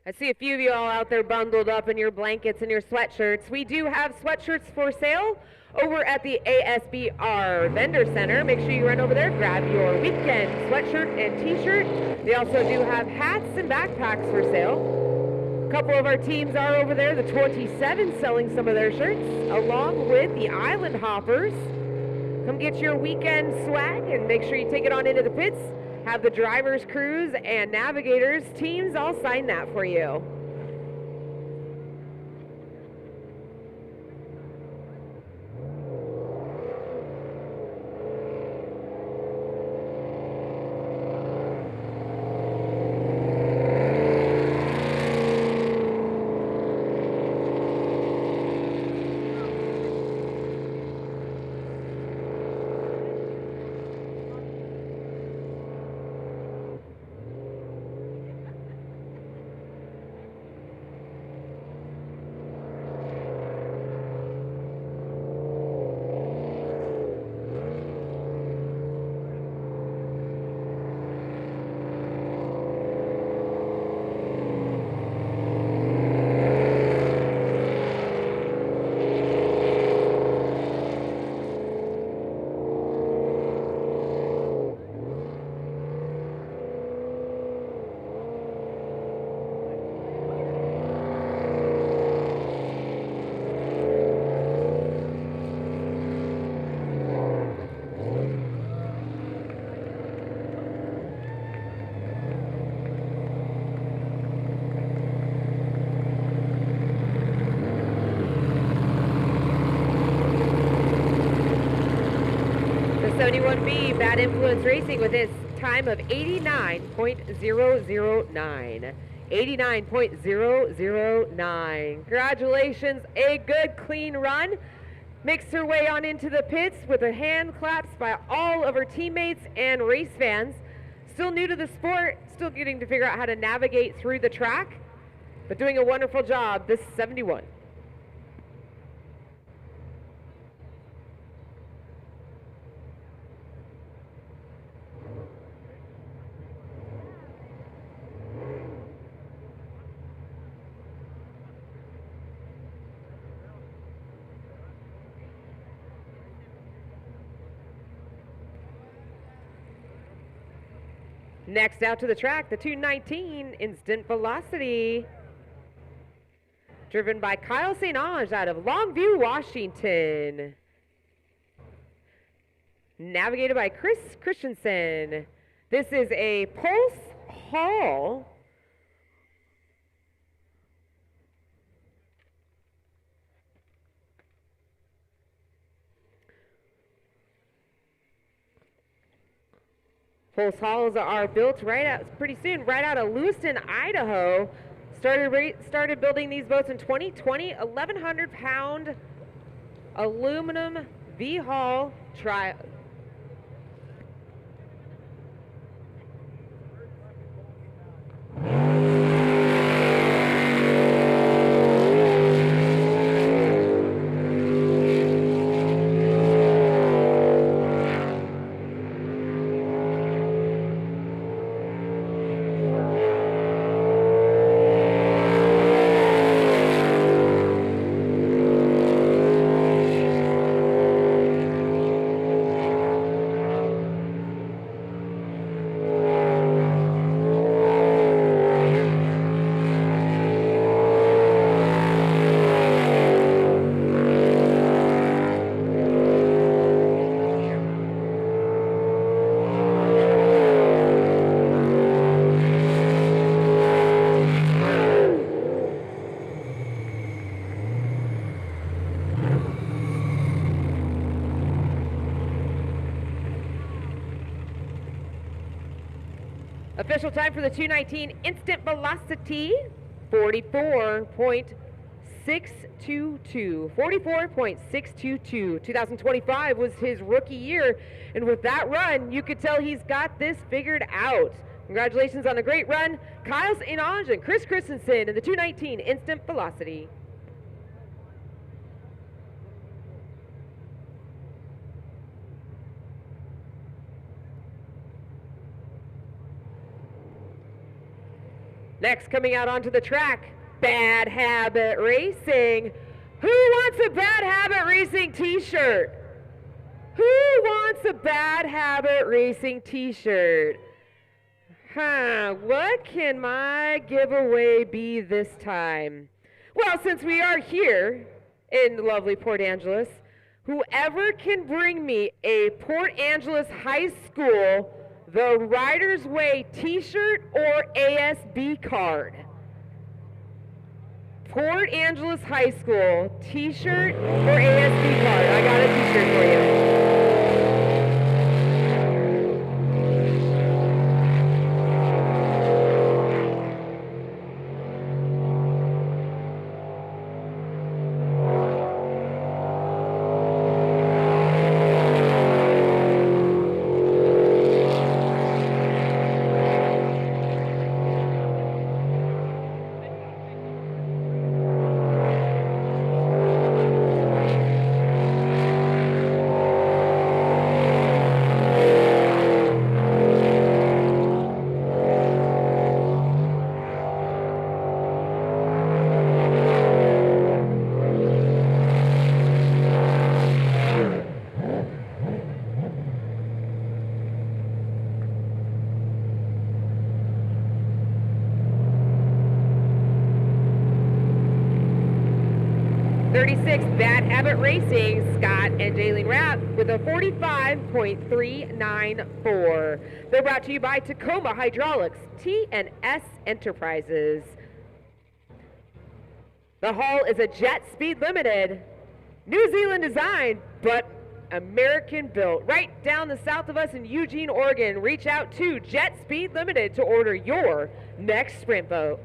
I see a few of you all out there bundled up in your blankets and your sweatshirts. We do have sweatshirts for sale over at the ASBR Vendor Center. Make sure you run over there, grab your weekend sweatshirt and t-shirt. They also do have hats and backpacks for sale. A couple of our teams are over there, the 27 selling some of their shirts, along with the Island Hoppers. Come get your weekend swag and make sure you take it on into the pits. Have the drivers, crews, and navigators teams all sign that for you. The 71B Bad Influence Racing with its time of 89.009. 89.009. Congratulations, a good clean run. Makes her way on into the pits with a hand claps by all of her teammates and race fans. Still new to the sport, still getting to figure out how to navigate through the track. but doing a wonderful job. This is 71. Next out to the track, the 219 Instant Velocity. Driven by Kyle St. Ange out of Longview, Washington. Navigated by Chris Christensen. This is a Pulse Hall. Pulse Halls are built pretty soon, right out of Lewiston, Idaho. Started building these boats in 2020. 1,100-pound aluminum V-hull Official time for the 219 Instant Velocity, 44.622. 44.622. 2025 was his rookie year, and with that run, you could tell he's got this figured out. Congratulations on a great run, Kyle St. Ange and Chris Christensen in the 219 Instant Velocity. Next, coming out onto the track, Bad Habit Racing. Who wants a Bad Habit Racing t-shirt? Who wants a Bad Habit Racing t-shirt? What can my giveaway be this time? Well, since we are here in lovely Port Angeles, whoever can bring me a Port Angeles High School The Rider's Way t-shirt or ASB card. Port Angeles High School t-shirt or ASB card. I got a t-shirt for you. Bad Habit Racing, Scott and Jaylene Rapp with a 45.394. They're brought to you by Tacoma Hydraulics, T&S Enterprises. The hull is a Jet Speed Limited, New Zealand designed, but American built. Right down the south of us in Eugene, Oregon. Reach out to Jet Speed Limited to order your next sprint boat.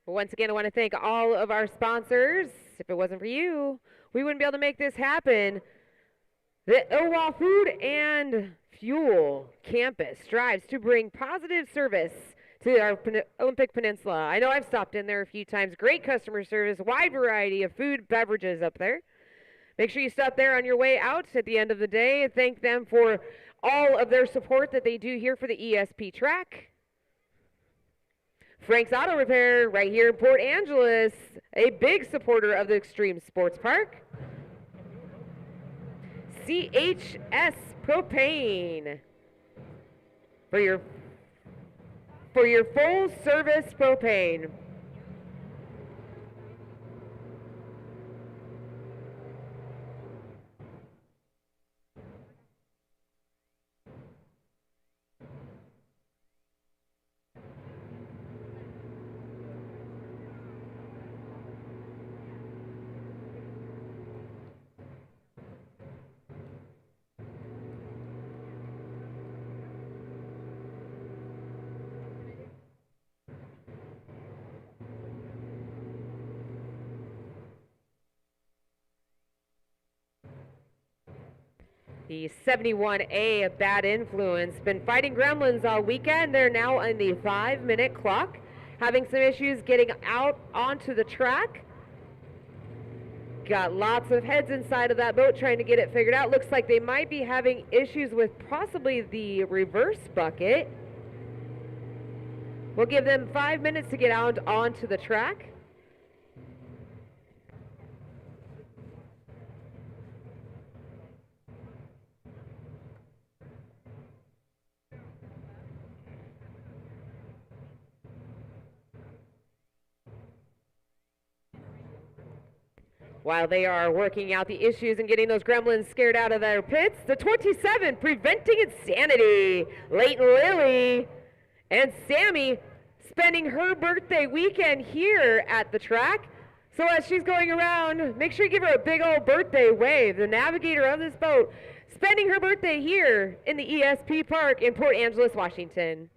Once again, I want to thank all of our sponsors. If it wasn't for you, we wouldn't be able to make this happen. The Ilwa Food and Fuel Campus strives to bring positive service to our Olympic Peninsula. I know I've stopped in there a few times. Great customer service, wide variety of food, beverages up there. Make sure you stop there on your way out at the end of the day. Thank them for all of their support that they do here for the ESP track. Frank's Auto Repair right here in Port Angeles, a big supporter of the Extreme Sports Park. CHS Propane for your full service propane. The 71A Bad Influence been fighting gremlins all weekend. They're now on the 5-minute clock, having some issues getting out onto the track. Got lots of heads inside of that boat trying to get it figured out. Looks like they might be having issues with possibly the reverse bucket. We'll give them 5 minutes to get out onto the track. While they are working out the issues and getting those gremlins scared out of their pits, the 27 Preventing Insanity, Leighton Lily and Sammy spending her birthday weekend here at the track. So as she's going around, make sure you give her a big old birthday wave. The navigator of this boat spending her birthday here in the ESP Park in Port Angeles, Washington.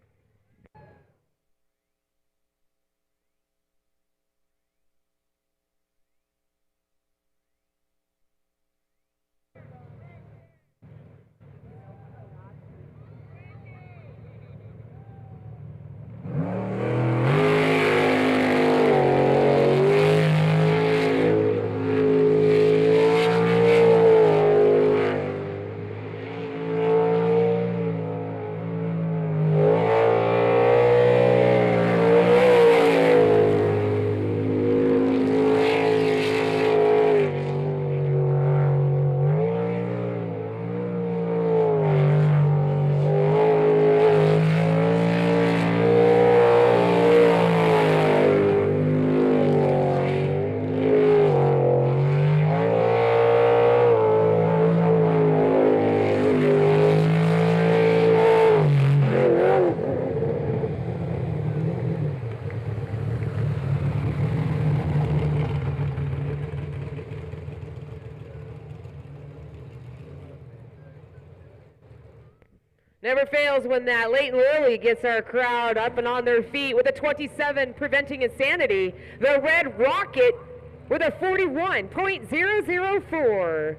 Never fails when that Leighton Lily gets our crowd up and on their feet with a 27 Preventing Insanity. The Red Rocket with a 41.004.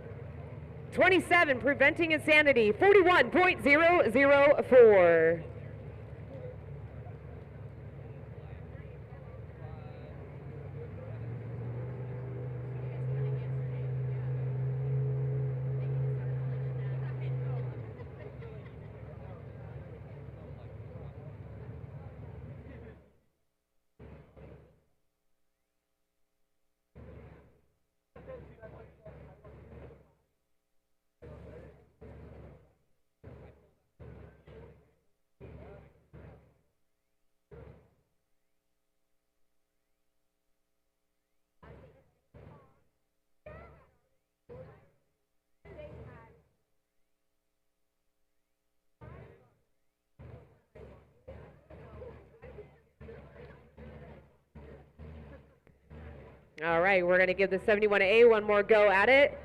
27 Preventing Insanity, 41.004. All right, we're going to give the 71A one more go at it.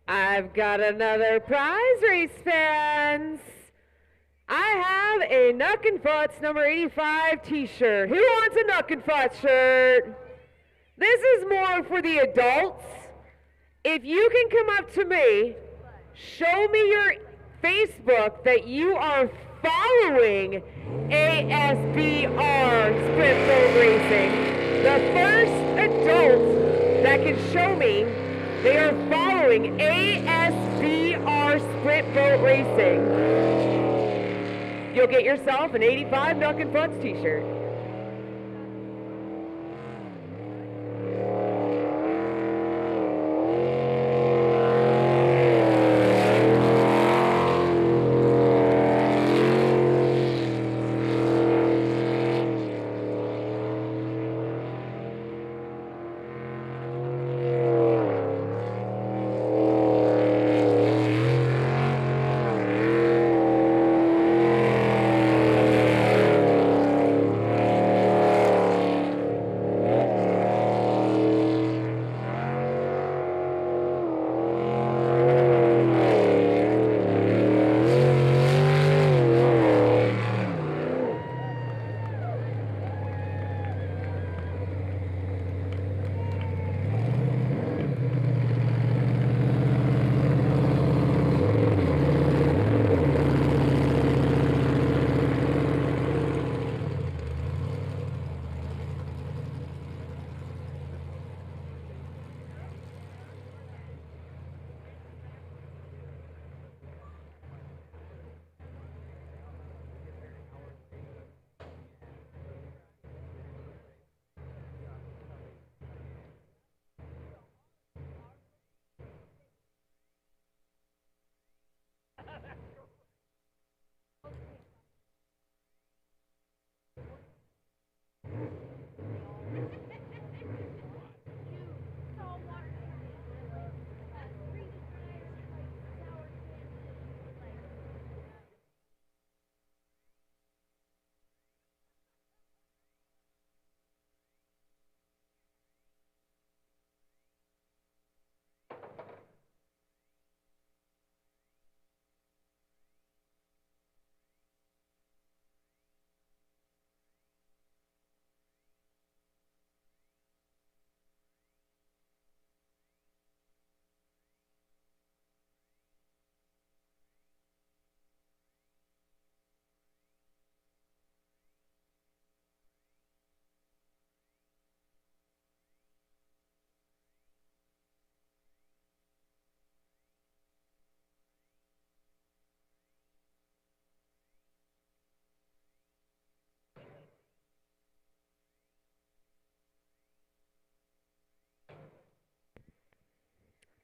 I've got another prize, race fans. I have a Nuck and Futz number 85 t-shirt. Who wants a Nuck and Futz shirt? This is more for the adults. If you can come up to me, show me your Facebook that you are following ASBR Sprint Boat Racing. The first adult that can show me they are following ASBR Sprint Boat Racing, you'll get yourself an 85 Nuck and Futz t-shirt.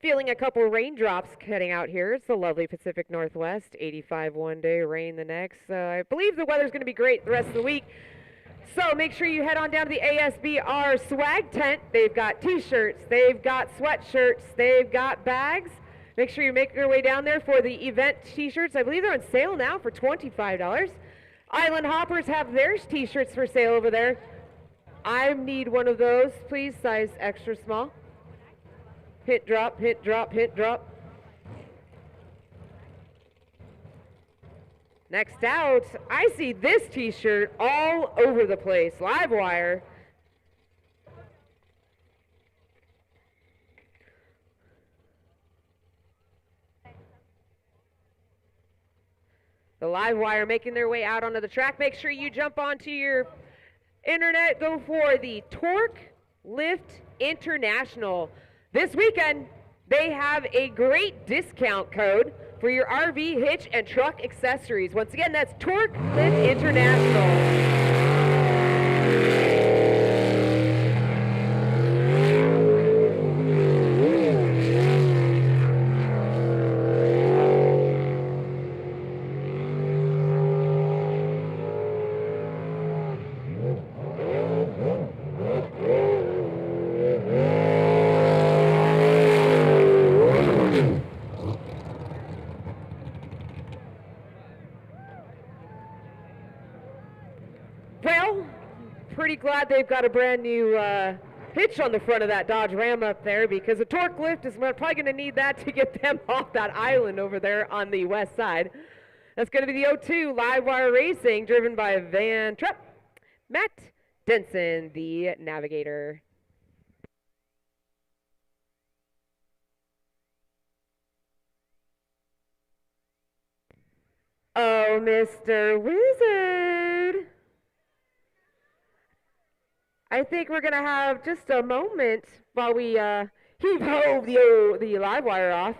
Feeling a couple raindrops cutting out here. It's the lovely Pacific Northwest. 85 one day, rain the next. I believe the weather's going to be great the rest of the week. So make sure you head on down to the ASBR swag tent. They've got t-shirts, they've got sweatshirts, they've got bags. Make sure you make your way down there for the event t-shirts. I believe they're on sale now for $25. Island Hoppers have their t-shirts for sale over there. I need one of those, please, size extra small. Hit drop, hit drop, hit drop. Next out, I see this t-shirt all over the place. Livewire. The Livewire making their way out onto the track. Make sure you jump onto your internet. Go for the Torque Lift International. This weekend, they have a great discount code for your RV, hitch, and truck accessories. Once again, that's Torque Lift International. Well, pretty glad they've got a brand new hitch on the front of that Dodge Ram up there, because a torque lift is probably going to need that to get them off that island over there on the west side. That's going to be the 02 Live Wire Racing, driven by Van Trupp. Matt Denson, the navigator. Oh, Mr. Wizard. I think we're going to have just a moment while we heave-ho the live wire off.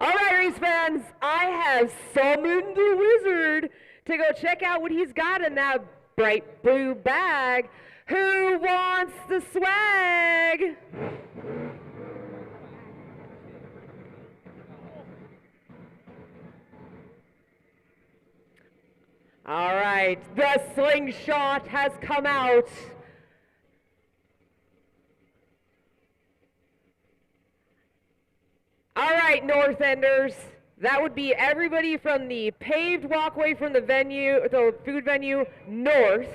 All right, race fans, I have summoned the wizard to go check out what he's got in that bright blue bag. Who wants the swag? All right, the slingshot has come out. All right, North Enders. That would be everybody from the paved walkway from the venue, the food venue, north.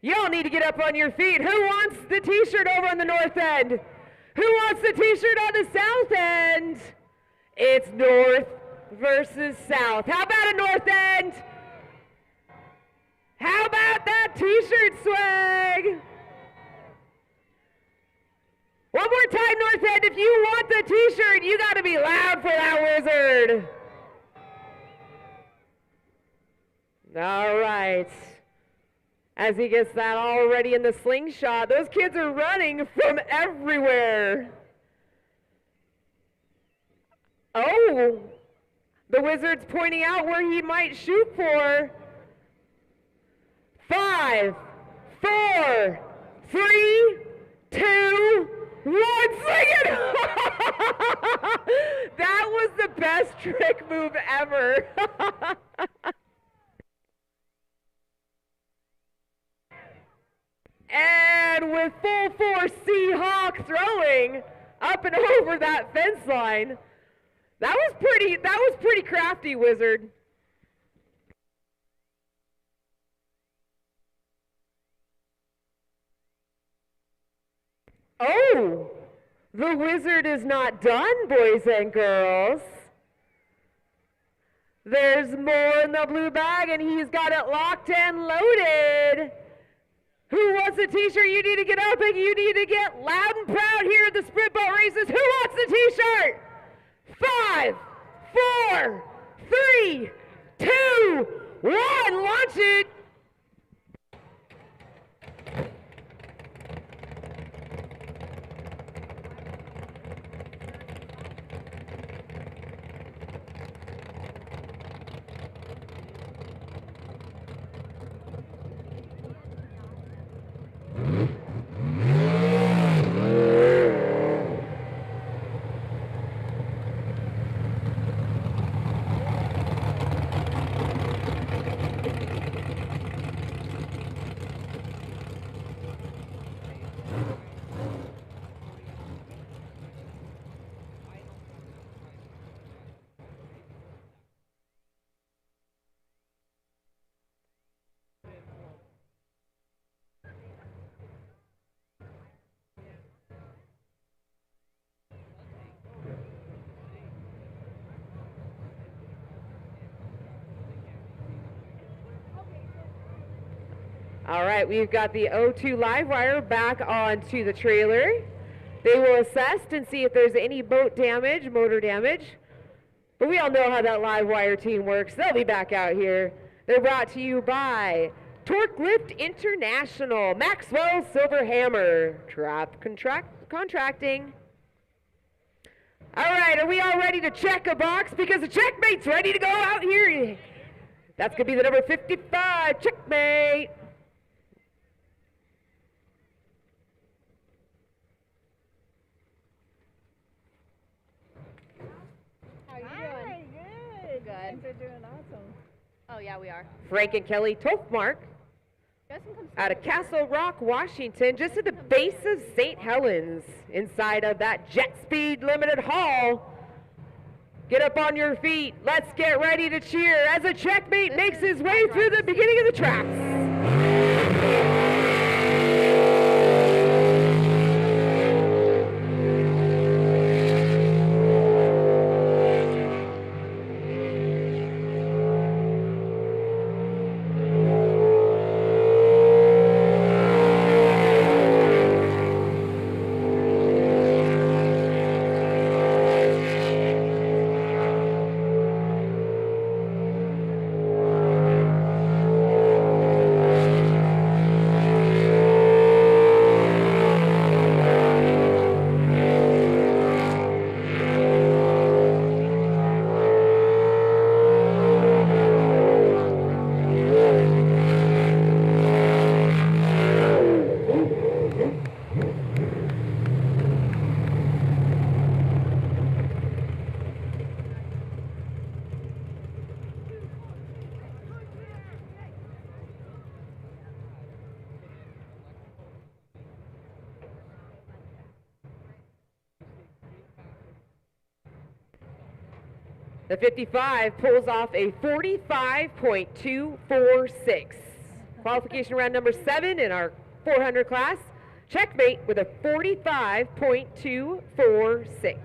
Y'all need to get up on your feet. Who wants the t-shirt over on the north end? Who wants the t-shirt on the south end? It's north versus south. How about a north end? How about that t-shirt swag? One more time, North End, if you want the t-shirt, you got to be loud for that wizard. All right. As he gets that already in the slingshot, those kids are running from everywhere. Oh, the wizard's pointing out where he might shoot for. 5, 4, 3, 2, 1, sing it! That was the best trick move ever. And with full force Seahawk throwing up and over that fence line. That was pretty crafty, wizard. Oh, the wizard is not done, boys and girls. There's more in the blue bag, and he's got it locked and loaded. Who wants a t-shirt? You need to get up and you need to get loud and proud here at the sprint boat races. Who wants the t-shirt? 5, 4, 3, 2, 1, launch it. All right, we've got the O2 live wire back onto the trailer. They will assess and see if there's any boat damage, motor damage. But we all know how that live wire team works. They'll be back out here. They're brought to you by Torque Lift International, Maxwell Silver Hammer, Trap Contracting. All right, are we all ready to check a box? Because the checkmate's ready to go out here. That's going to be the number 55, checkmate. How are you doing? Good. Good. They're doing awesome. Oh, yeah, we are. Frank and Kelly Tofmark out of Castle Rock, Washington, just at the base of St. Helens, inside of that Jet Speed Limited Hall. Get up on your feet. Let's get ready to cheer as a checkmate makes his way through the beginning of the traps. The 55 pulls off a 45.246. Qualification round number 7 in our 400 class. Checkmate with a 45.246.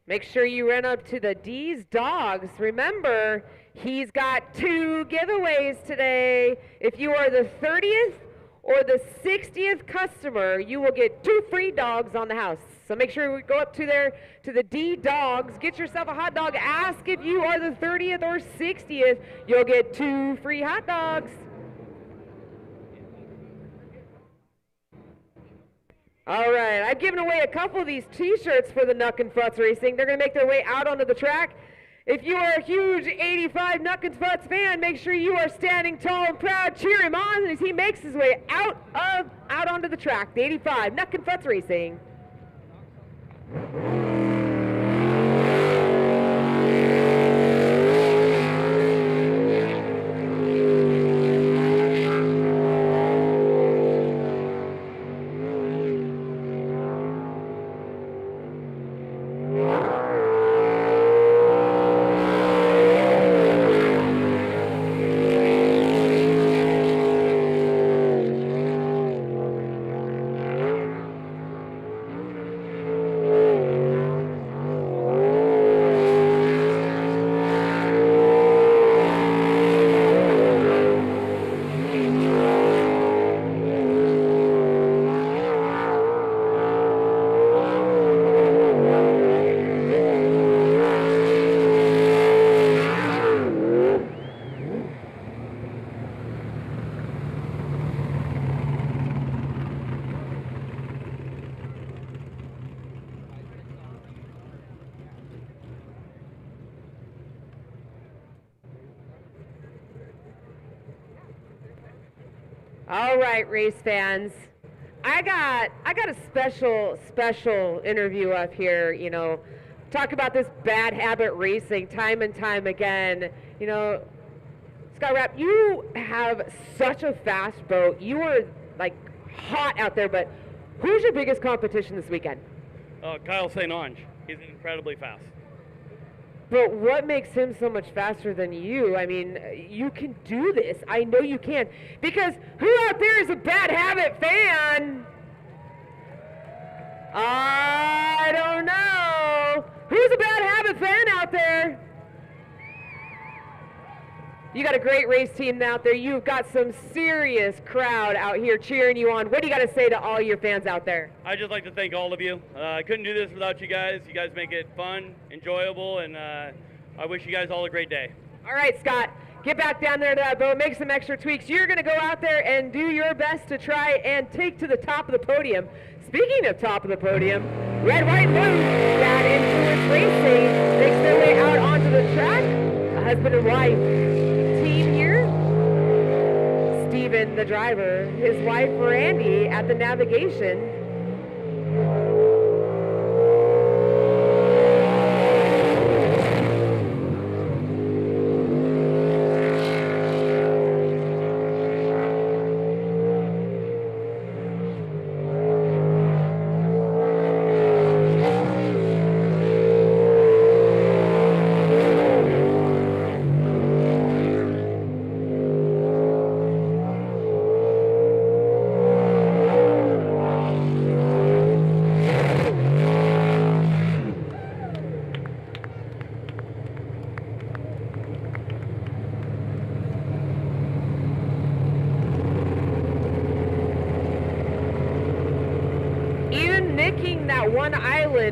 Make sure you run up to the D's Dogs. Remember, he's got 2 giveaways today. If you are the 30th or the 60th customer, you will get 2 free dogs on the house. So make sure we go up to there to the D Dogs, get yourself a hot dog. Ask if you are the 30th or 60th. You'll get 2 free hot dogs. All right, I've given away a couple of these t-shirts for the Nuck and Futz Racing. They're going to make their way out onto the track. If you are a huge 85 Nuck and Futz fan, make sure you are standing tall and proud. Cheer him on as he makes his way out onto the track. The 85 Nuck and Futz Racing. All right, race fans. I got a special interview up here, you know. Talk about this bad habit racing time and time again. You know, Scott Rapp, you have such a fast boat. You are like hot out there, but who's your biggest competition this weekend? Kyle St. Ange. He's incredibly fast. But what makes him so much faster than you? I mean, you can do this. I know you can. Because who out there is a bad habit fan? I don't know. Who's a bad habit fan out there? You got a great race team out there. You've got some serious crowd out here cheering you on. What do you got to say to all your fans out there? I'd just like to thank all of you. I couldn't do this without you guys. You guys make it fun, enjoyable, and I wish you guys all a great day. All right, Scott, get back down there to that boat, make some extra tweaks. You're going to go out there and do your best to try and take to the top of the podium. Speaking of top of the podium, red, white, blue, that Influence Racing makes their way out onto the track. A husband and wife team here. Steven, the driver, his wife, Randy, at the navigation.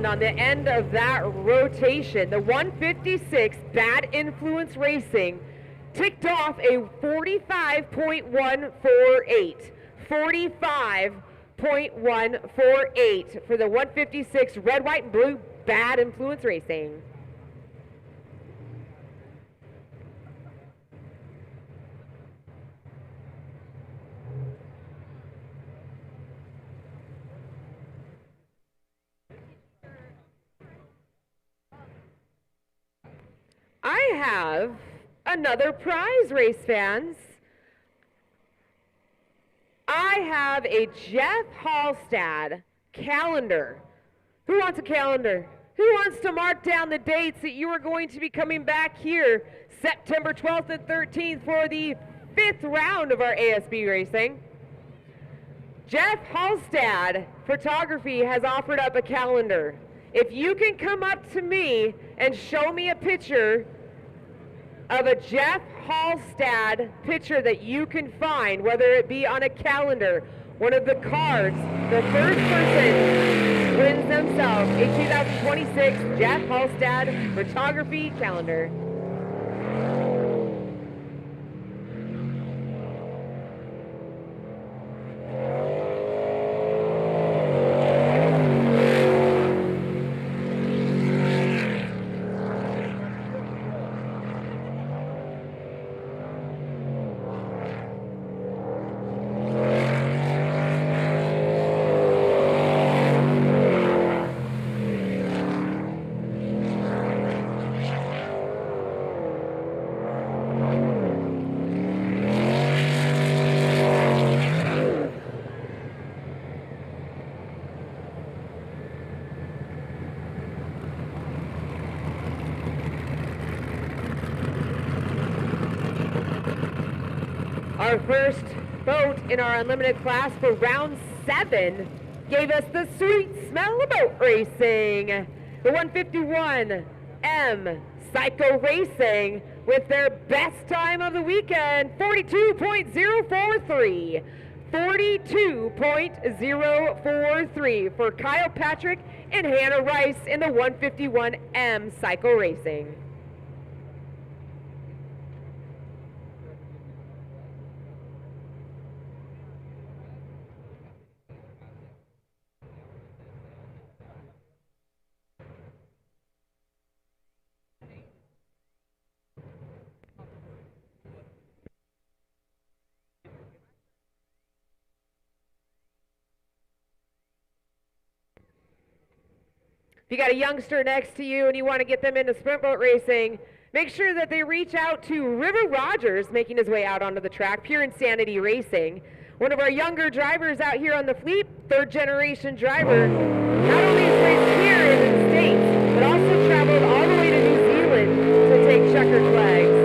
On the end of that rotation, the 156 Bad Influence Racing ticked off a 45.148. 45.148 for the 156 Red, White, and Blue Bad Influence Racing. I have another prize, race fans. I have a Jeff Hallstad calendar. Who wants a calendar? Who wants to mark down the dates that you are going to be coming back here September 12th and 13th for the 5th round of our ASB racing? Jeff Hallstad Photography has offered up a calendar. If you can come up to me and show me a picture of a Jeff Hallstad picture that you can find, whether it be on a calendar, one of the cards, the first person wins themselves a 2026 Jeff Hallstad Photography calendar. Our first boat in our unlimited class for round 7 gave us the sweet smell of boat racing. The 151M Psycho Racing with their best time of the weekend, 42.043. 42.043 for Kyle Patrick and Hannah Rice in the 151M Psycho Racing. If you got a youngster next to you and you want to get them into sprint boat racing, make sure that they reach out to River Rogers, making his way out onto the track, Pure Insanity Racing. One of our younger drivers out here on the fleet, 3rd generation driver, not only has raced here in the States, but also traveled all the way to New Zealand to take checkered flags.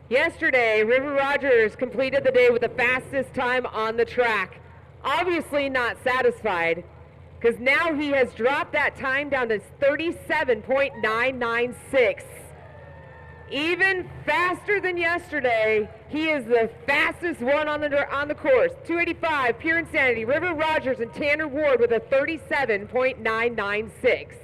Yesterday, River Rogers completed the day with the fastest time on the track. Obviously not satisfied, because now he has dropped that time down to 37.996. Even faster than yesterday, he is the fastest one on the course. 285, Pure Insanity, River Rogers and Tanner Ward with a 37.996.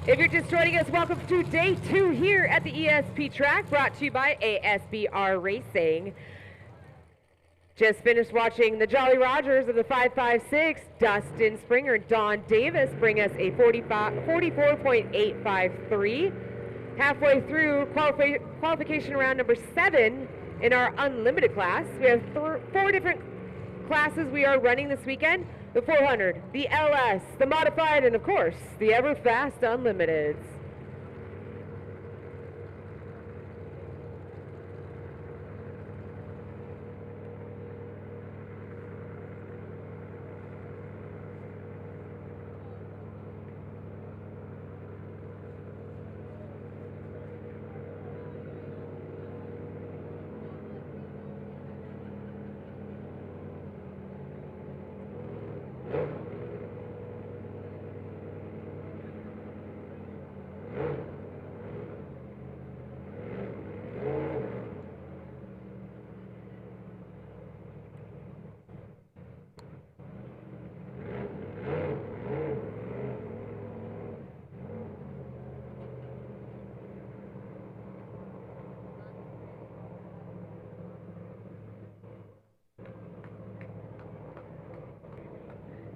If you're just joining us, welcome to day 2 here at the ESP track, brought to you by ASBR Racing. Just finished watching the Jolly Rogers of the 556, Dustin Springer, Don Davis bring us a 44.853. Halfway through qualification round number 7 in our unlimited class. We have 4 different classes we are running this weekend: the 400, the LS, the modified, and of course, the ever fast unlimiteds.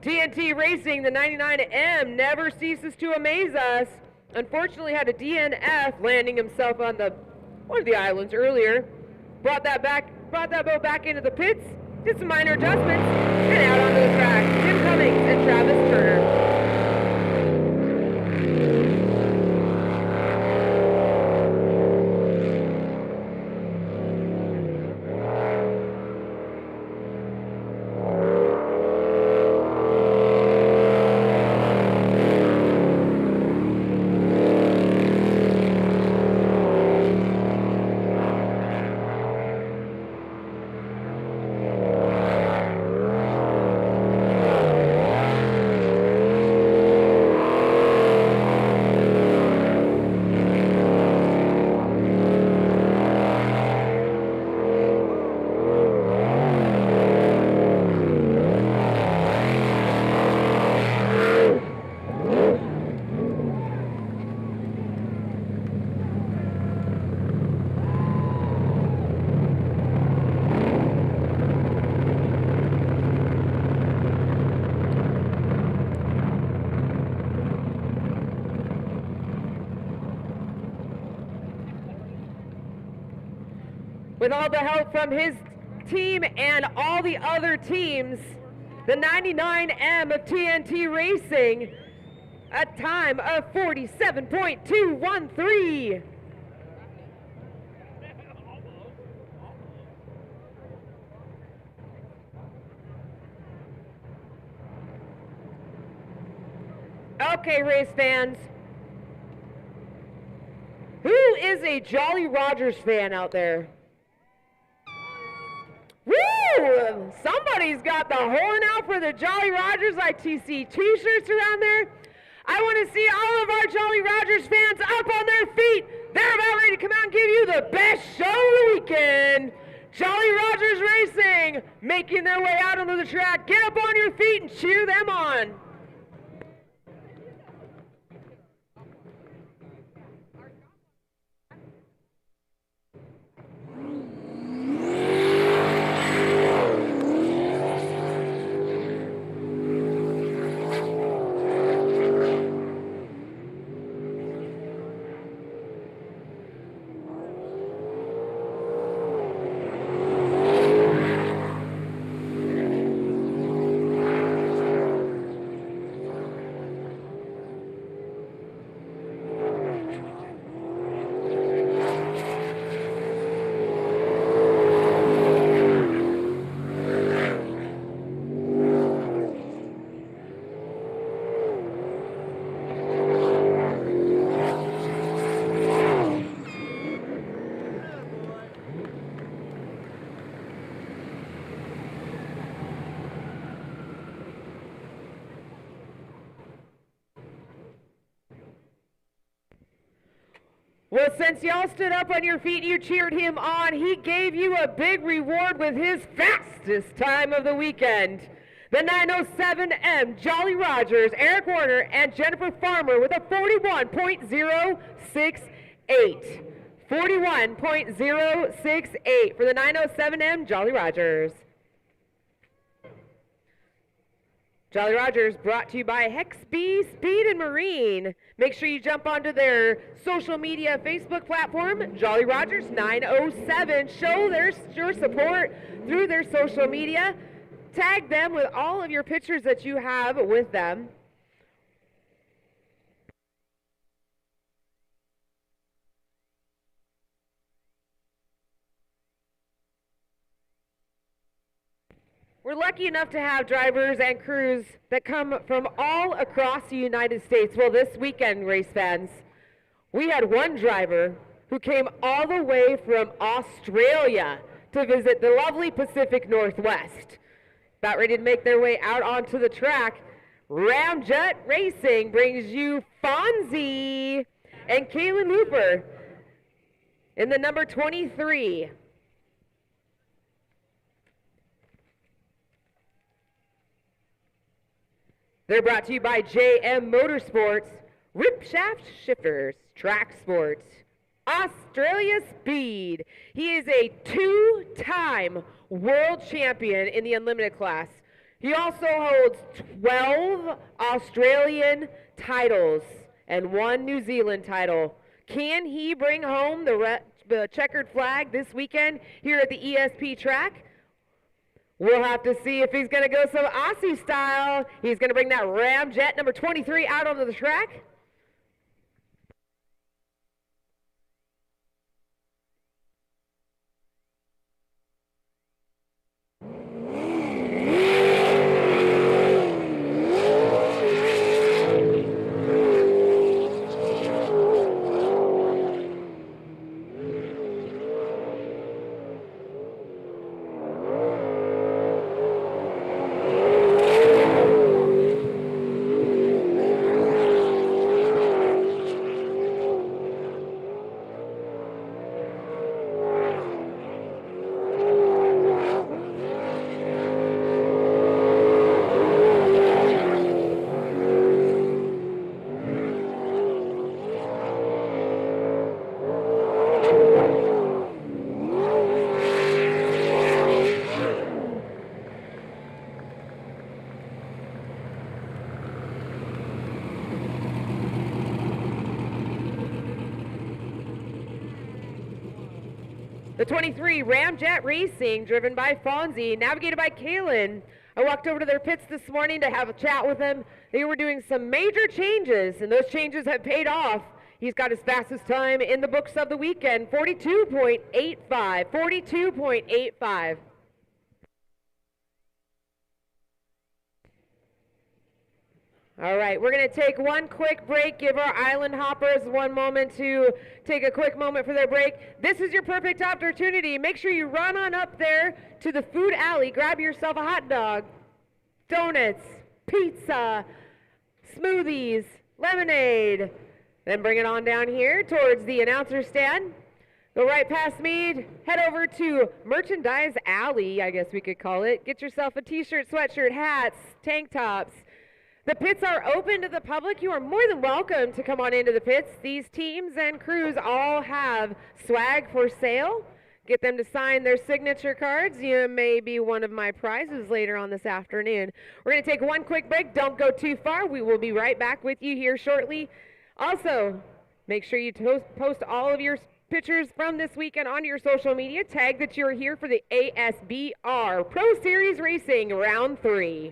TNT Racing, the 99M, never ceases to amaze us. Unfortunately, had a DNF landing himself on one of the islands earlier. Brought that boat back into the pits, did some minor adjustments, and out onto the track. Tim Cummings and Travis Turner. With all the help from his team and all the other teams, the 99M of TNT Racing, a time of 47.213. Okay, race fans. Who is a Jolly Rogers fan out there? Woo! Somebody's got the horn out for the Jolly Rogers ITC t-shirts around there. I want to see all of our Jolly Rogers fans up on their feet. They're about ready to come out and give you the best show of the weekend. Jolly Rogers Racing making their way out onto the track. Get up on your feet and cheer them on. Well, since y'all stood up on your feet and you cheered him on, he gave you a big reward with his fastest time of the weekend. The 907M Jolly Rogers, Eric Warner, and Jennifer Farmer with a 41.068. 41.068 for the 907M Jolly Rogers. Jolly Rogers brought to you by Hexbee Speed and Marine. Make sure you jump onto their social media Facebook platform, Jolly Rogers 907. Show your support through their social media. Tag them with all of your pictures that you have with them. We're lucky enough to have drivers and crews that come from all across the United States. Well, this weekend, race fans, we had one driver who came all the way from Australia to visit the lovely Pacific Northwest. About ready to make their way out onto the track. Ramjet Racing brings you Fonzie and Kaylin Looper in the number 23. They're brought to you by JM Motorsports, Rip Shaft Shifters, Track Sports, Australia Speed. He is a two-time world champion in the Unlimited class. He also holds 12 Australian titles and 1 New Zealand title. Can he bring home the checkered flag this weekend here at the ESP track? We'll have to see if he's going to go some Aussie style. He's going to bring that Ramjet number 23 out onto the track. The 23 Ramjet Racing, driven by Fonzie, navigated by Kaylin. I walked over to their pits this morning to have a chat with them. They were doing some major changes, and those changes have paid off. He's got his fastest time in the books of the weekend, 42.85, 42.85. All right, we're going to take one quick break, give our island hoppers one moment to take a quick moment for their break. This is your perfect opportunity. Make sure you run on up there to the food alley, grab yourself a hot dog, donuts, pizza, smoothies, lemonade, then bring it on down here towards the announcer stand. Go right past me, head over to Merchandise Alley, I guess we could call it. Get yourself a t-shirt, sweatshirt, hats, tank tops. The pits are open to the public. You are more than welcome to come on into the pits. These teams and crews all have swag for sale. Get them to sign their signature cards. You may be one of my prizes later on this afternoon. We're going to take one quick break. Don't go too far. We will be right back with you here shortly. Also, make sure you post all of your pictures from this weekend onto your social media. Tag that you're here for the ASBR Pro Series Racing Round 3.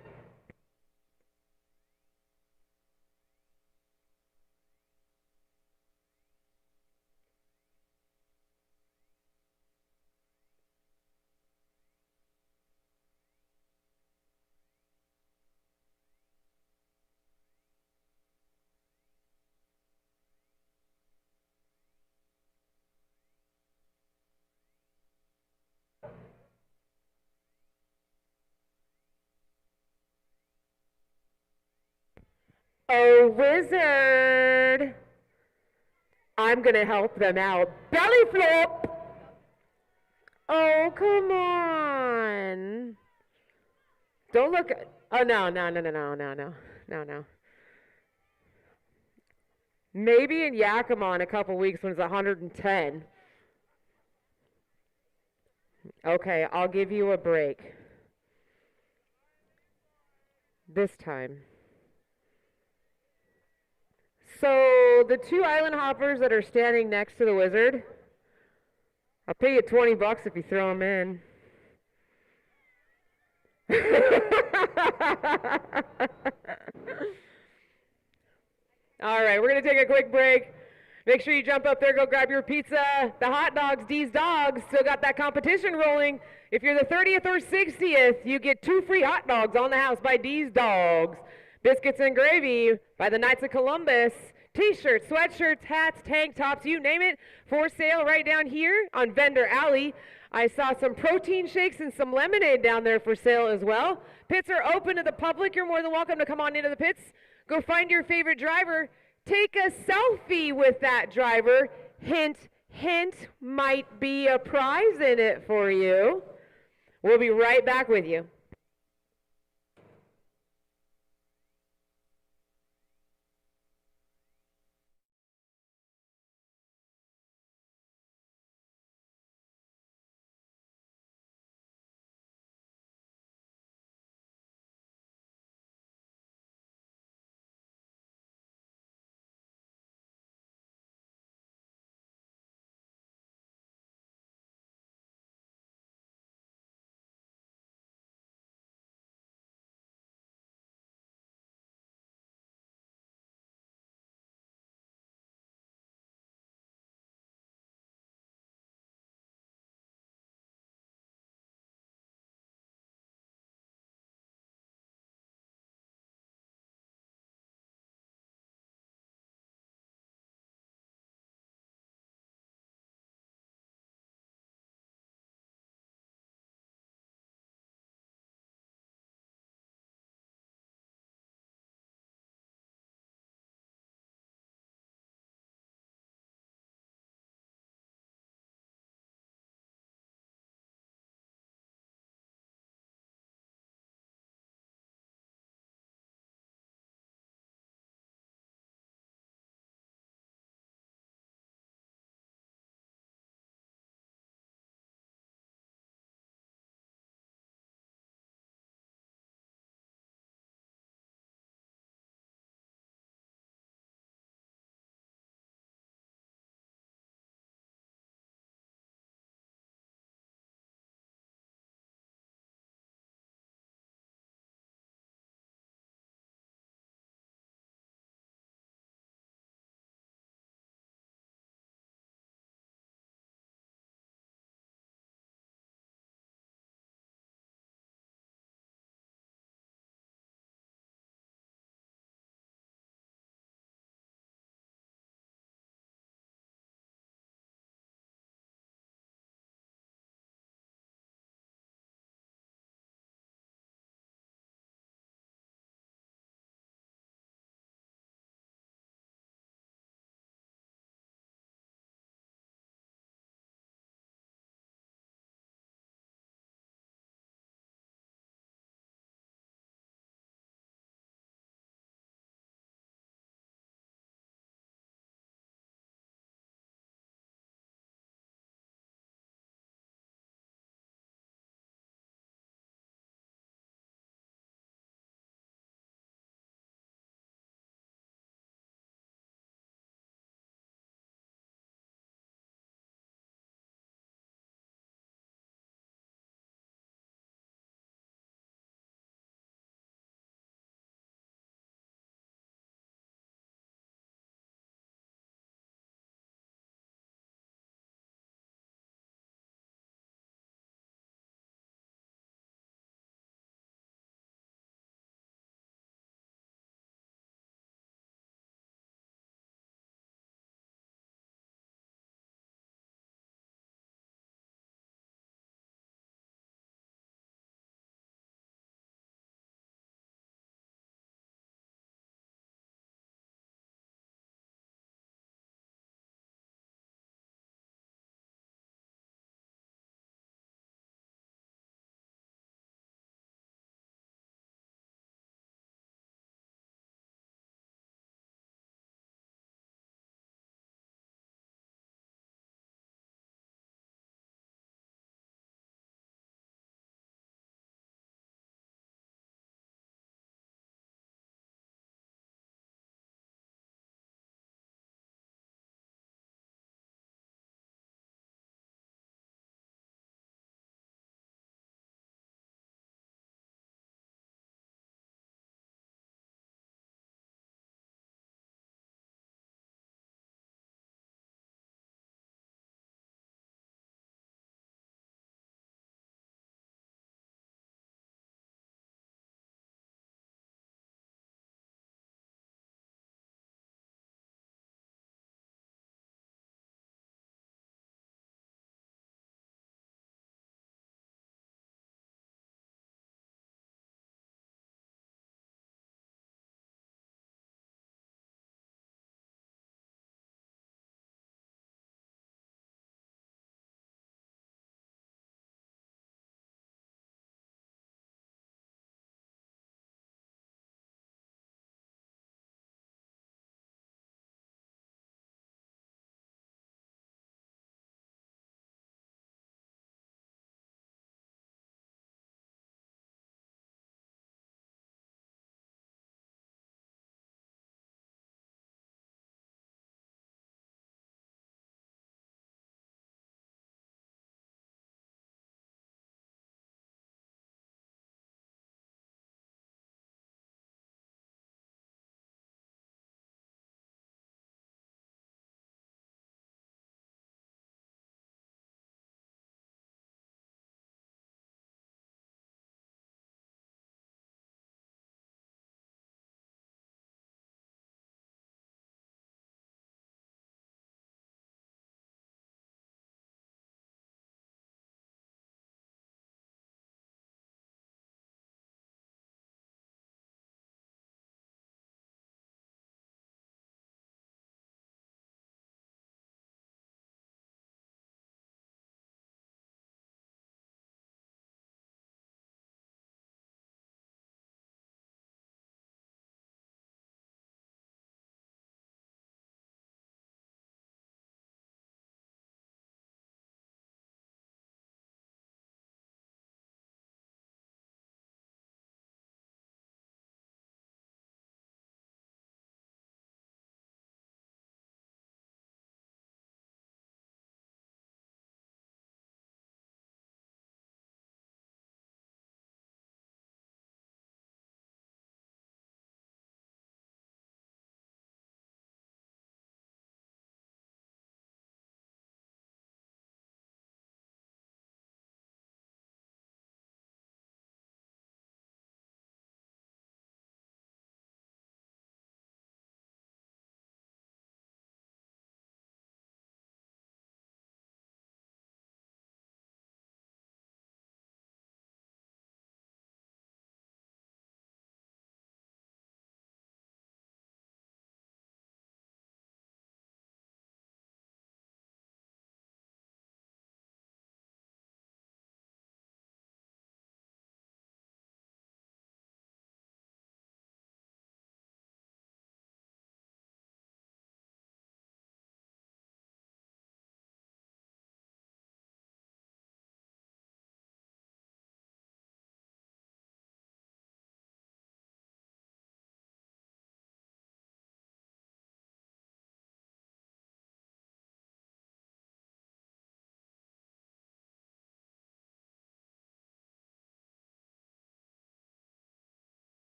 Oh, wizard. I'm going to help them out. Belly flip. Oh, come on. Don't look. Oh, no, no, no, no, no, no, no, no, no. Maybe in Yakima in a couple weeks when it's 110. Okay, I'll give you a break. This time. So the two island hoppers that are standing next to the wizard, I'll pay you 20 bucks if you throw them in. All right, we're going to take a quick break. Make sure you jump up there, go grab your pizza. The hot dogs, D's Dogs, still got that competition rolling. If you're the 30th or 60th, you get 2 free hot dogs on the house by D's Dogs. Biscuits and gravy by the Knights of Columbus. T-shirts, sweatshirts, hats, tank tops, you name it, for sale right down here on Vendor Alley. I saw some protein shakes and some lemonade down there for sale as well. Pits are open to the public. You're more than welcome to come on into the pits. Go find your favorite driver. Take a selfie with that driver. Hint, hint, might be a prize in it for you. We'll be right back with you.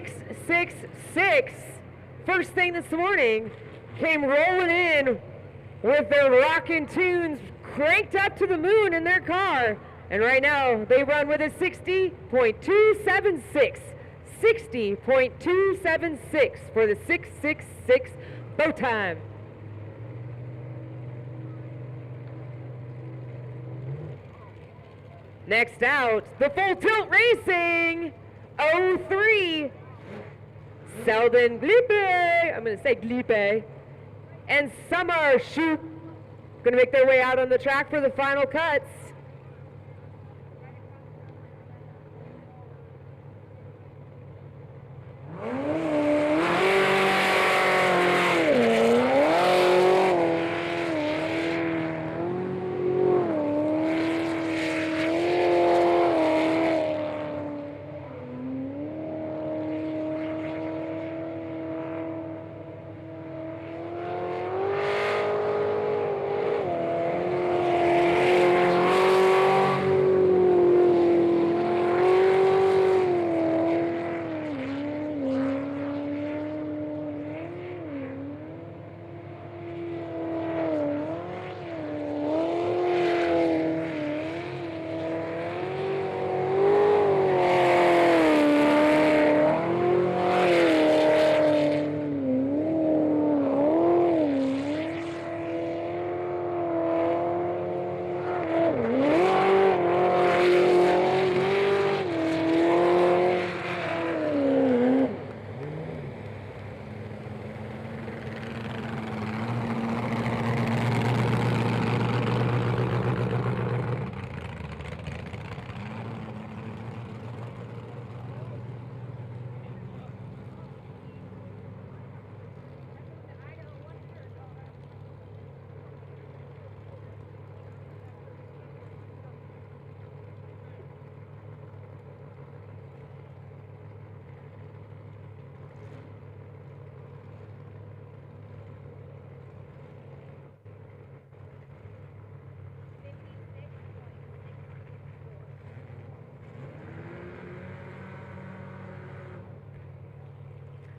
666. First thing this morning, came rolling in with their rockin' tunes cranked up to the moon in their car. And right now, they run with a 60.276. 60.276 for the 666 bow time. Next out, the Full Tilt Racing 03. Selden Glipe, I'm going to say Glipe, and Summer Shoot going to make their way out on the track for the final cuts.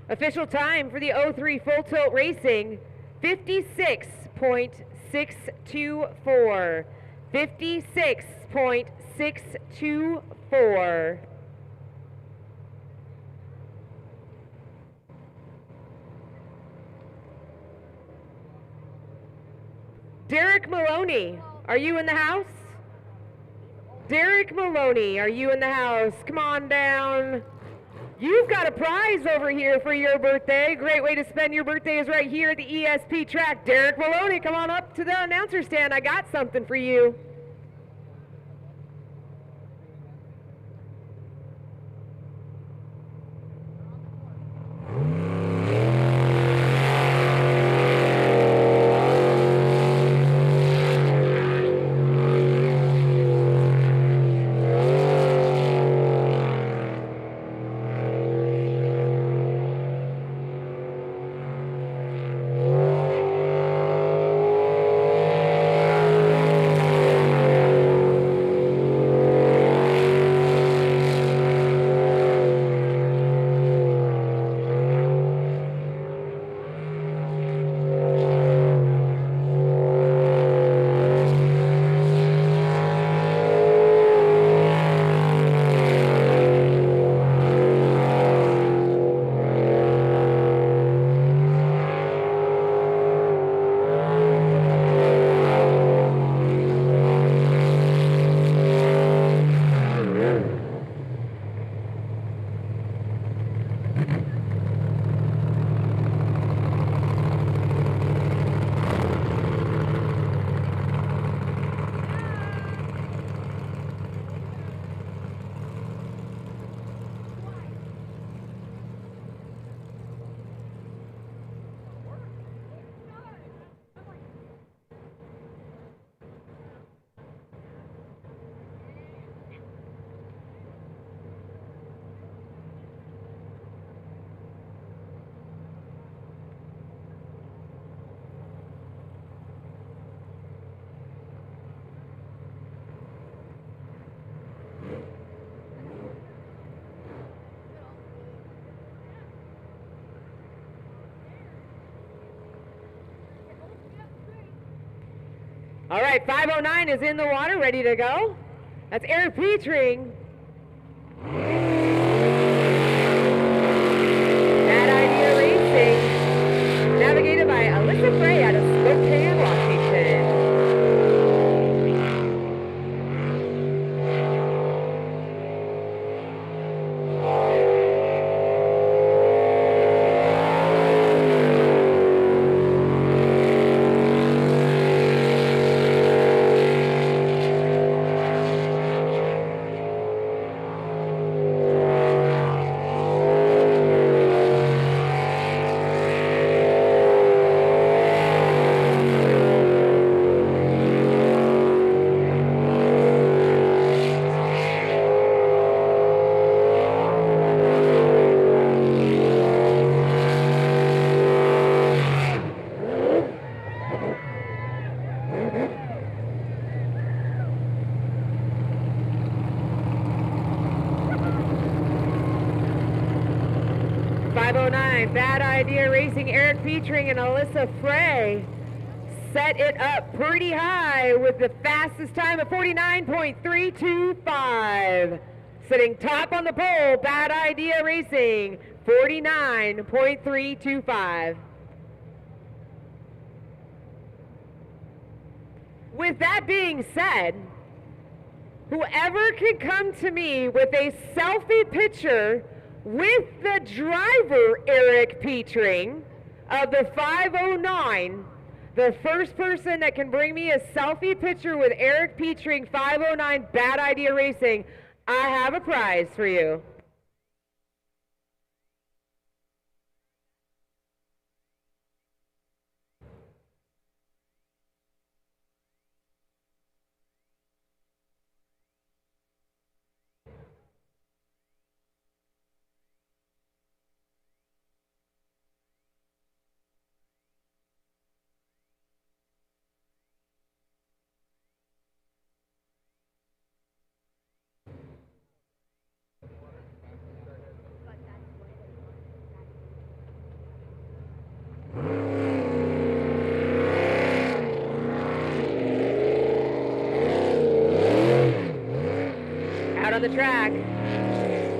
Official time for the 03 Full Tilt Racing, 56.624. 56.624. Derek Maloney, are you in the house? Derek Maloney, are you in the house? Come on down. You've got a prize over here for your birthday. Great way to spend your birthday is right here at the ESP track. Derek Maloney, come on up to the announcer stand. I got something for you. All right, 509 is in the water, ready to go. That's Eric Petring. Bad Idea Racing, navigated by Alyssa Frey out of Spokane, Washington. Bad Idea Racing, Eric Petring and Alyssa Frey set it up pretty high with the fastest time of 49.325. Sitting top on the pole, Bad Idea Racing, 49.325. With that being said, whoever can come to me with a selfie picture with the driver, Eric Petring, of the 509, the first person that can bring me a selfie picture with Eric Petring, 509 Bad Idea Racing, I have a prize for you. On the track,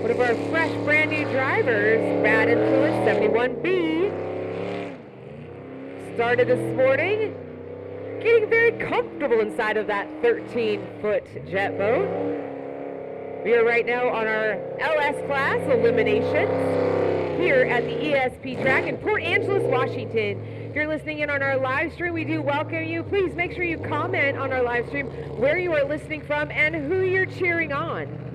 one of our fresh brand new drivers, Bad Influence 71B, started this morning getting very comfortable inside of that 13-foot jet boat. We are right now on our LS class eliminations here at the ESP track in Port Angeles, Washington. If you're listening in on our live stream, we do welcome you. Please make sure you comment on our live stream where you are listening from and who you're cheering on.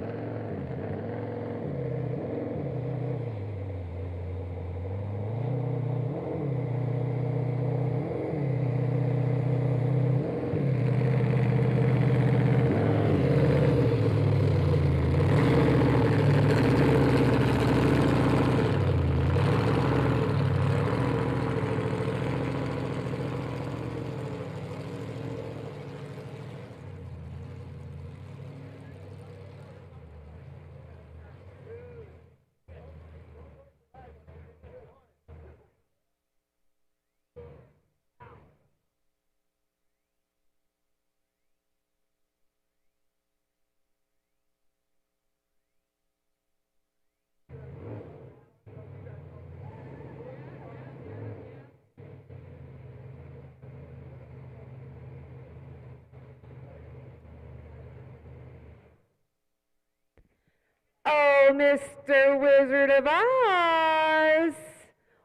Oh, Mr. Wizard of Oz,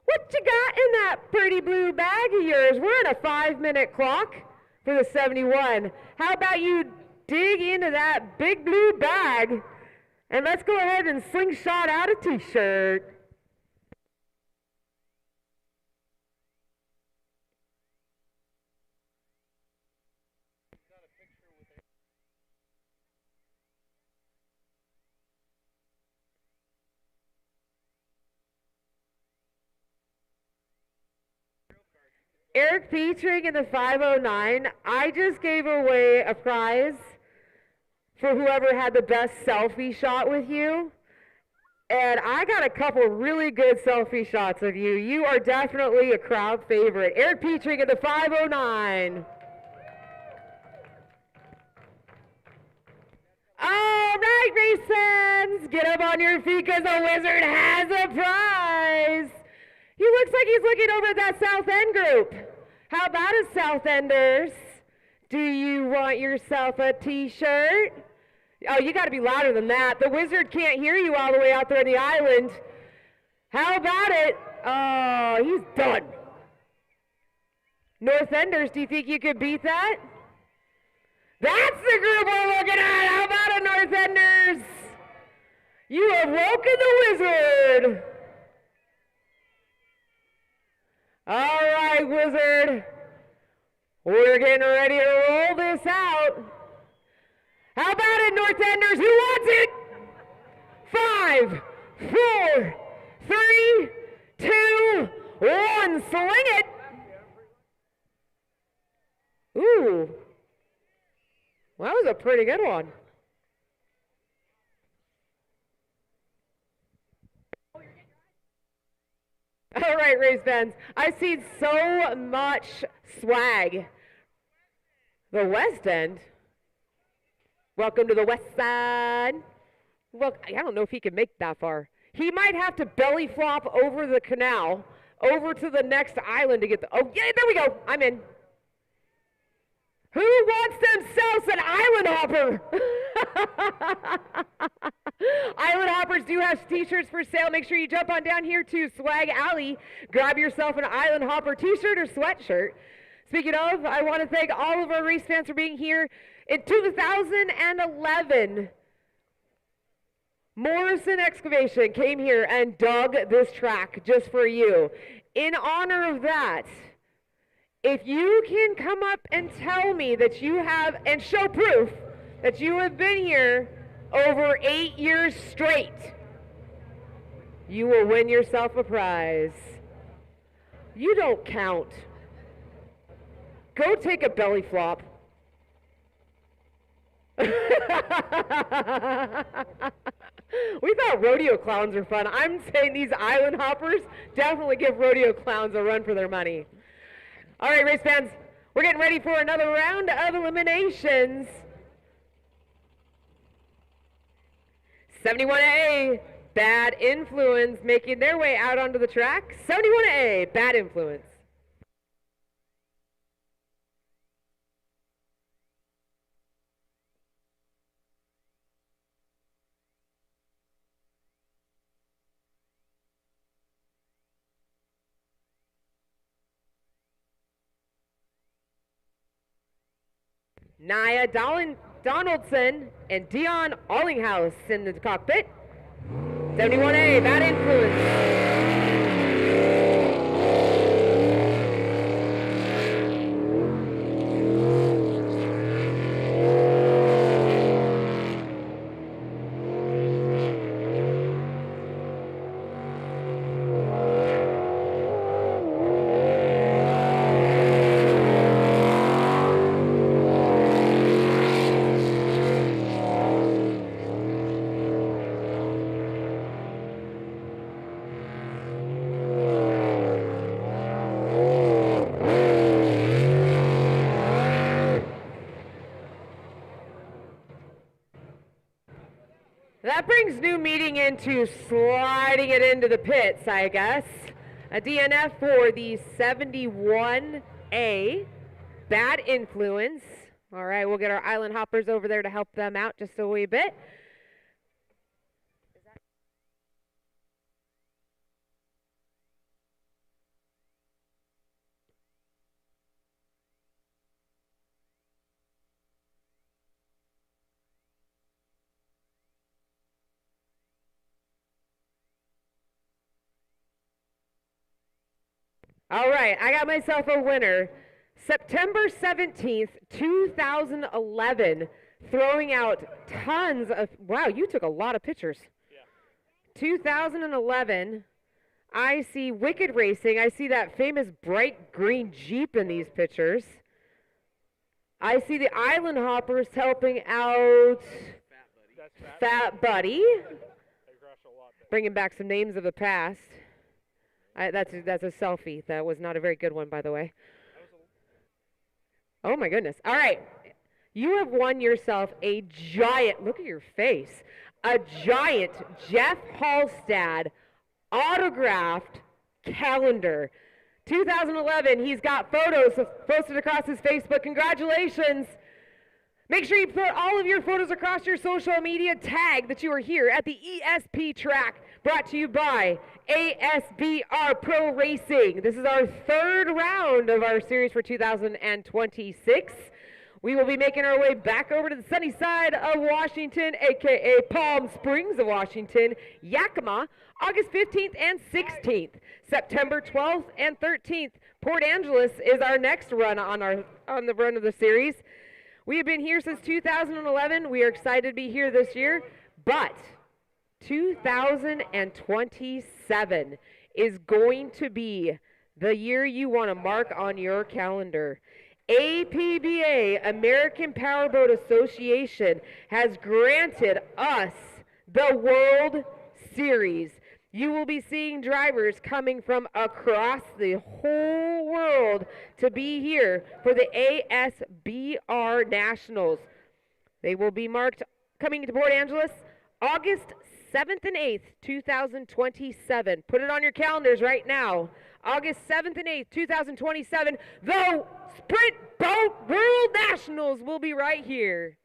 what you got in that pretty blue bag of yours? We're on a 5-minute clock for the 71. How about you dig into that big blue bag and let's go ahead and slingshot out a t-shirt. Eric Petring in the 509, I just gave away a prize for whoever had the best selfie shot with you. And I got a couple really good selfie shots of you. You are definitely a crowd favorite. Eric Petring in the 509. All right, race fans, get up on your feet because the wizard has a prize. He looks like he's looking over at that South End group. How about it, South Enders? Do you want yourself a t-shirt? Oh, you got to be louder than that. The wizard can't hear you all the way out there on the island. How about it? Oh, he's done. North Enders, do you think you could beat that? That's the group we're looking at. How about it, North Enders? You have woken the wizard. All right, wizard. We're getting ready to roll this out. How about it, North Enders? Who wants it? 5, 4, 3, 2, 1. Sling it. Ooh. Well, that was a pretty good one. All right, race fans. I see so much swag. The West End. Welcome to the West Side. Well, I don't know if he can make that far. He might have to belly flop over the canal, over to the next island to get the. Oh, yeah, there we go. I'm in. Who wants themselves an island hopper? Island hoppers do have t-shirts for sale. Make sure you jump on down here to Swag Alley. Grab yourself an island hopper t-shirt or sweatshirt. Speaking of, I want to thank all of our race fans for being here. In 2011, Morrison Excavation came here and dug this track just for you. In honor of that, if you can come up and tell me that you have, and show proof that you have been here over 8 years straight, you will win yourself a prize. You don't count. Go take a belly flop. We thought rodeo clowns were fun. I'm saying these island hoppers definitely give rodeo clowns a run for their money. All right, race fans, we're getting ready for another round of eliminations. 71A, Bad Influence, making their way out onto the track. 71A, Bad Influence. Nia Donaldson and Dion Allinghouse in the cockpit. 71A, Bad Influence. That brings new meaning into sliding it into the pits, I guess. A DNF for the 71A, Bad Influence. All right, we'll get our island hoppers over there to help them out just a wee bit. All right, I got myself a winner. September 17th, 2011, throwing out tons of, wow, you took a lot of pictures. Yeah. 2011, I see Wicked Racing. I see that famous bright green Jeep in these pictures. I see the Island Hoppers helping out Fat Buddy. Bringing back some names of the past. That's a selfie. That was not a very good one, by the way. Oh, my goodness. All right. you have won yourself a giant, look at your face, a giant Jeff Hallstad autographed calendar. 2011, he's got photos posted across his Facebook. Congratulations. Make sure you put all of your photos across your social media, tag that you are here at the ESP track, brought to you by ASBR Pro Racing. This is our third round of our series for 2026. We will be making our way back over to the sunny side of Washington, aka Palm Springs of Washington, Yakima, August 15th and 16th, September 12th and 13th. Port Angeles is our next run on the run of the series. We have been here since 2011. We are excited to be here this year, but 2027 is going to be the year you want to mark on your calendar. APBA, American Powerboat Association, has granted us the World Series. You will be seeing drivers coming from across the whole world to be here for the ASBR Nationals. They will be marked coming to Port Angeles August 7th and 8th, 2027. Put it on your calendars right now. August 7th and 8th, 2027. The Sprint Boat World Nationals will be right here.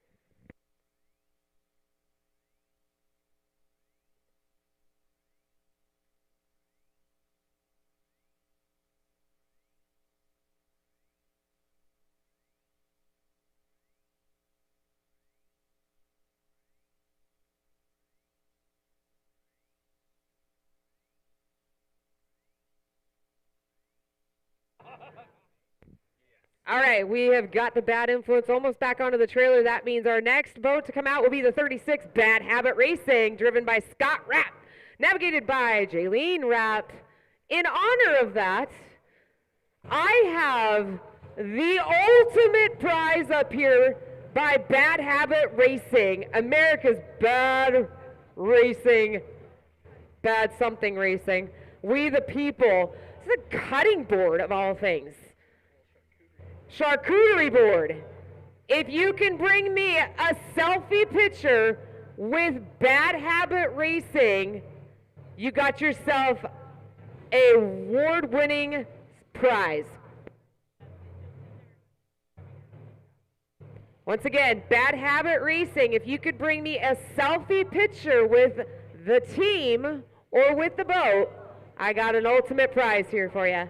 All right, we have got the Bad Influence almost back onto the trailer. That means our next boat to come out will be the 36 Bad Habit Racing, driven by Scott Rapp, navigated by Jaylene Rapp. In honor of that, I have the ultimate prize up here by Bad Habit Racing, America's Bad Racing, Bad Something Racing. We the People. This is a cutting board of all things. Charcuterie board. If you can bring me a selfie picture with Bad Habit Racing, you got yourself a award-winning prize. Once again, Bad Habit Racing, if you could bring me a selfie picture with the team or with the boat, I got an ultimate prize here for you.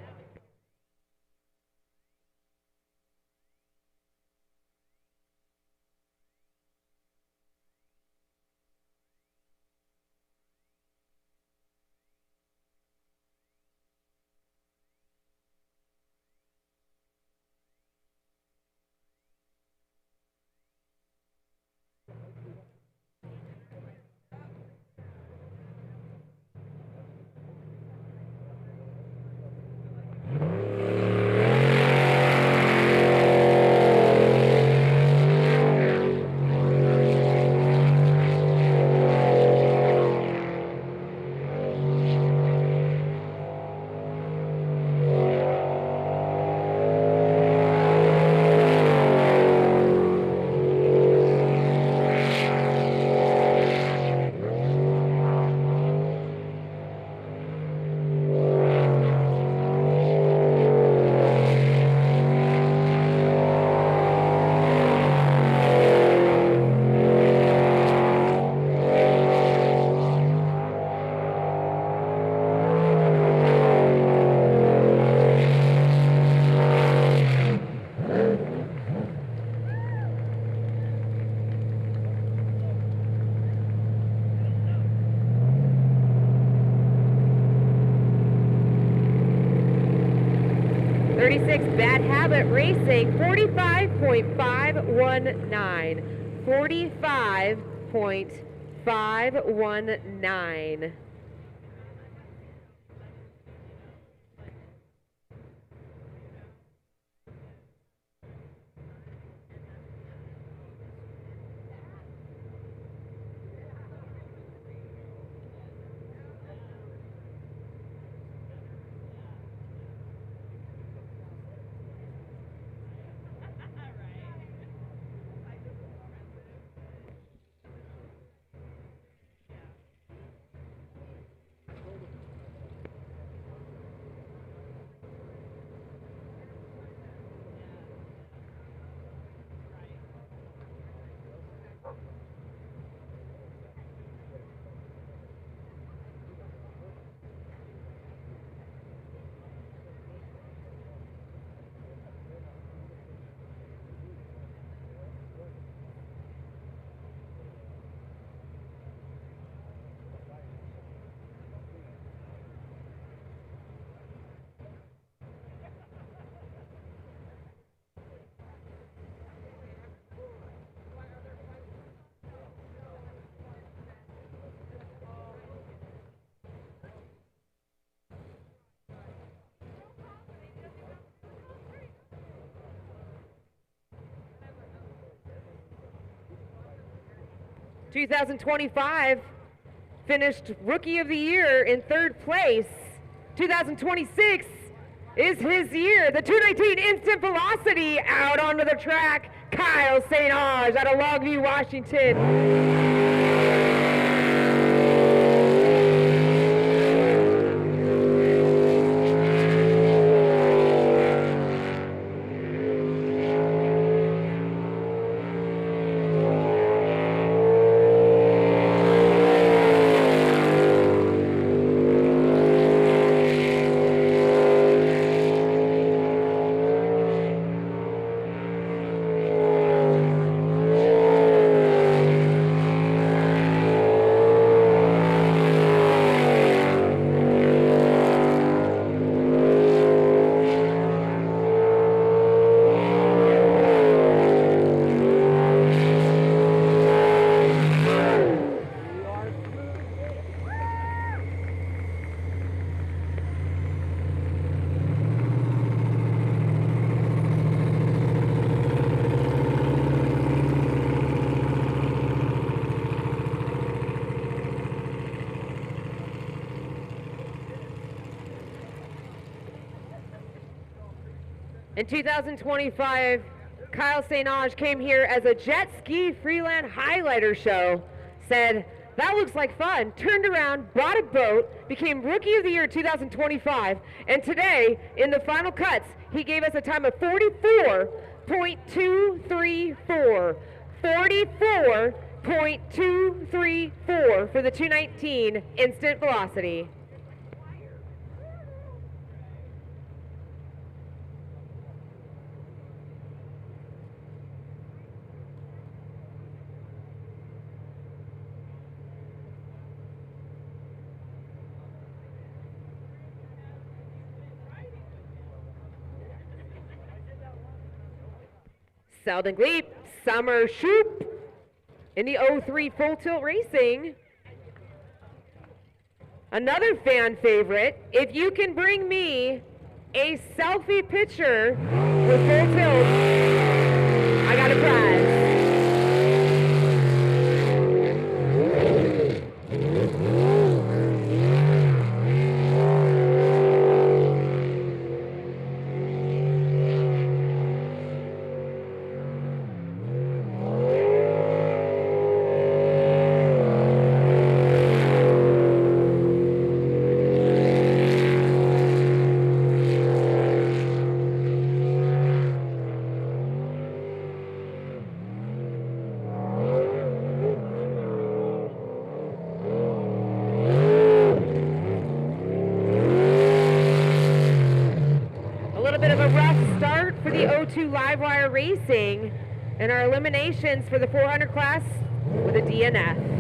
Bad Habit Racing, 45.519. 45.519. 2025 finished Rookie of the Year in 3rd place. 2026 is his year. The 219 Instant Velocity out onto the track. Kyle St. Ange out of Longview, Washington. In 2025, Kyle St. Ange came here as a jet ski freeland highlighter show, said, that looks like fun, turned around, bought a boat, became Rookie of the Year 2025, and today, in the final cuts, he gave us a time of 44.234. 44.234 for the 219 Instant Velocity. Selden Gleep, Summer Shoop in the 03 Full Tilt Racing. Another fan favorite, if you can bring me a selfie picture with Full Tilt, I got a prize. Livewire Racing and our eliminations for the 400 class with a DNF.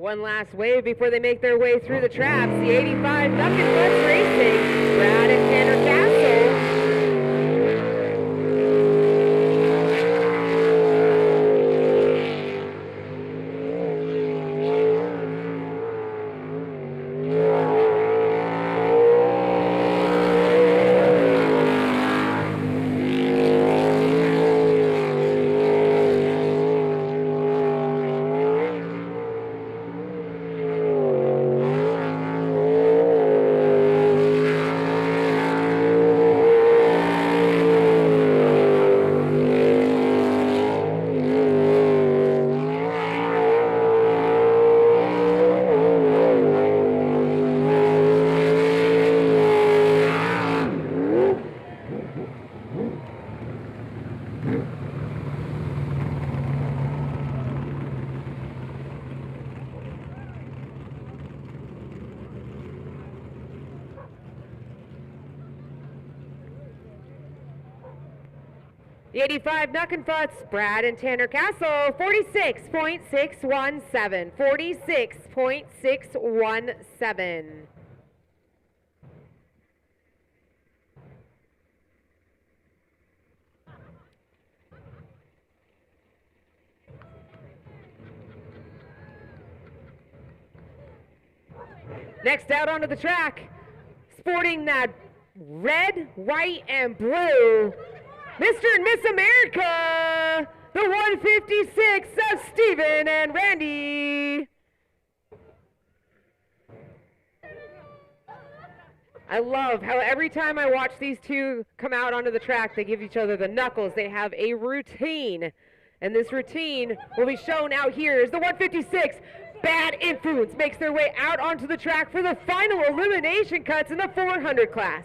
One last wave before they make their way through the traps. The 85 Duck and Butts Racing, Brad and Tanner Castle. The 85 Knuckenfuts, Brad and Tanner Castle, 46.617, 46.617. Next out onto the track, sporting that red, white, and blue, Mr. and Miss America, the 156 of Steven and Randy. I love how every time I watch these two come out onto the track, they give each other the knuckles. They have a routine, and this routine will be shown out here as the 156 Bad Influence makes their way out onto the track for the final elimination cuts in the 400 class.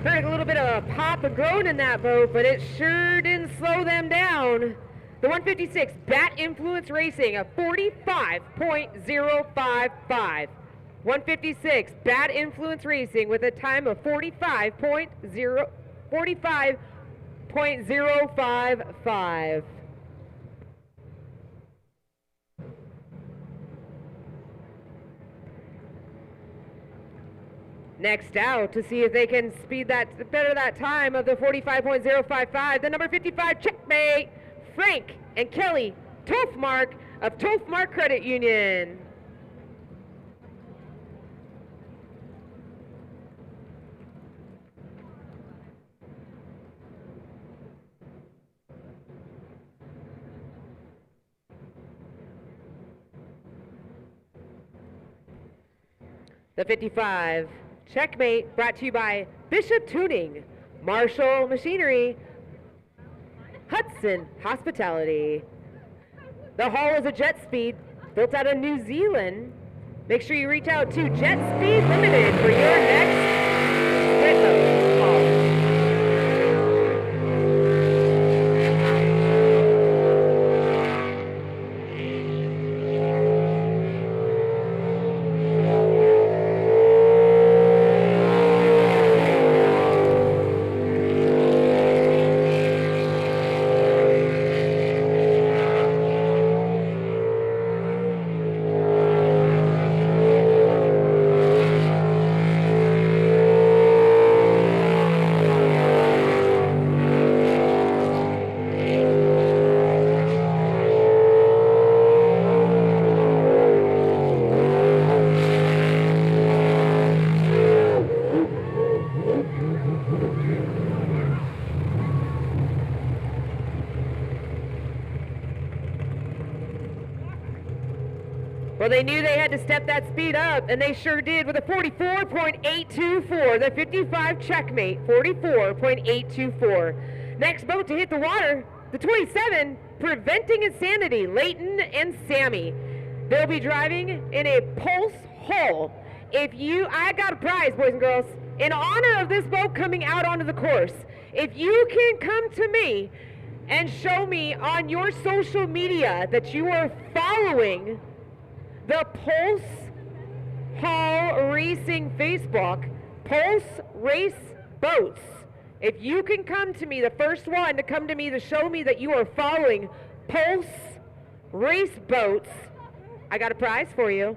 Heard a little bit of a pop and groan in that boat, but it sure didn't slow them down. The 156 Bat Influence Racing, a 45.055. 156 Bat Influence Racing with a time of 45.055. Next out to see if they can speed that better that time of the 45.055, the number 55 Checkmate, Frank and Kelly Tofmark of Tofmark Credit Union. The 55 Checkmate, brought to you by Bishop Tuning, Marshall Machinery, Hudson Hospitality. The hull is a jet speed built out of New Zealand. Make sure you reach out to Jet Speed Limited for your next pit hull. Well, they knew they had to step that speed up, and they sure did with a 44.824. The 55 checkmate, 44.824. Next boat to hit the water, the 27, Preventing Insanity, Leighton and Sammy. They'll be driving in a pulse hull. I got a prize, boys and girls, in honor of this boat coming out onto the course. If you can come to me and show me on your social media that you are following the Pulse Hull Racing Facebook, Pulse Race Boats. If you can come to me, the first one to come to me to show me that you are following Pulse Race Boats, I got a prize for you.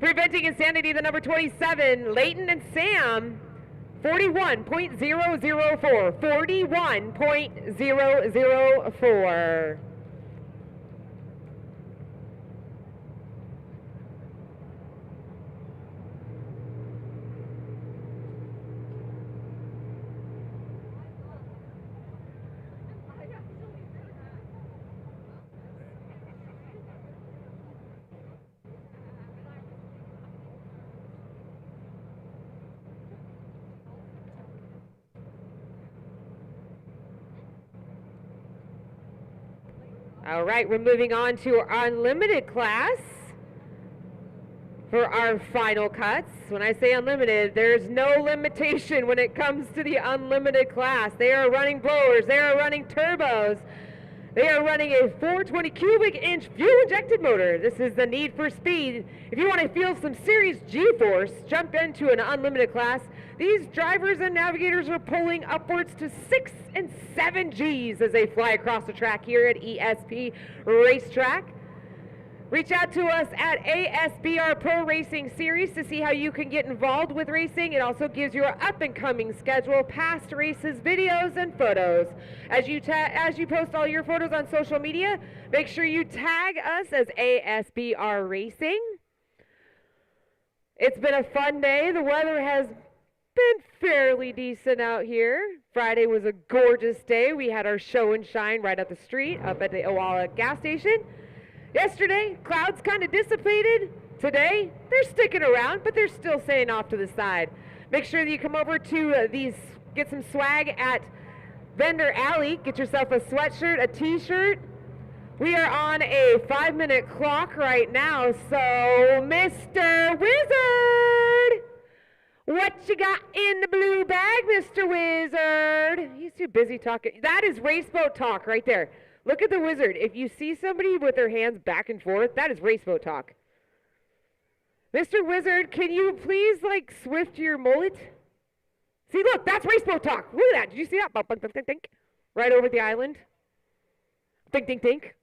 Preventing Insanity, the number 27, Leighton and Sam, 41.004, 41.004. All right, we're moving on to our unlimited class for our final cuts. When I say unlimited, there's no limitation when it comes to the unlimited class. They are running blowers, they are running turbos, they are running a 420 cubic inch fuel-injected motor. This is the Need for Speed. If you want to feel some serious G-force, jump into an unlimited class. These drivers and navigators are pulling upwards to 6 and 7 Gs as they fly across the track here at ESP Racetrack. Reach out to us at ASBR Pro Racing Series to see how you can get involved with racing. It also gives you an up-and-coming schedule, past races, videos, and photos. As you post all your photos on social media, make sure you tag us as ASBR Racing. It's been a fun day. The weather has been fairly decent out here. Friday was a gorgeous day. We had our show and shine right up the street, up at the Owala gas station. Yesterday, clouds kind of dissipated. Today, they're sticking around, but they're still staying off to the side. Make sure that you come over to get some swag at Vendor Alley. Get yourself a sweatshirt, a t-shirt. We are on a 5-minute clock right now, so Mr. Wizard, what you got in the blue bag, Mr. Wizard? He's too busy talking. That is raceboat talk right there. Look at the Wizard. If you see somebody with their hands back and forth, that is raceboat talk. Mr. Wizard, can you please, swift your mullet? See, look, that's raceboat talk. Look at that. Did you see that? Bump, bump, bump, think, think. Right over the island. Think, think, think.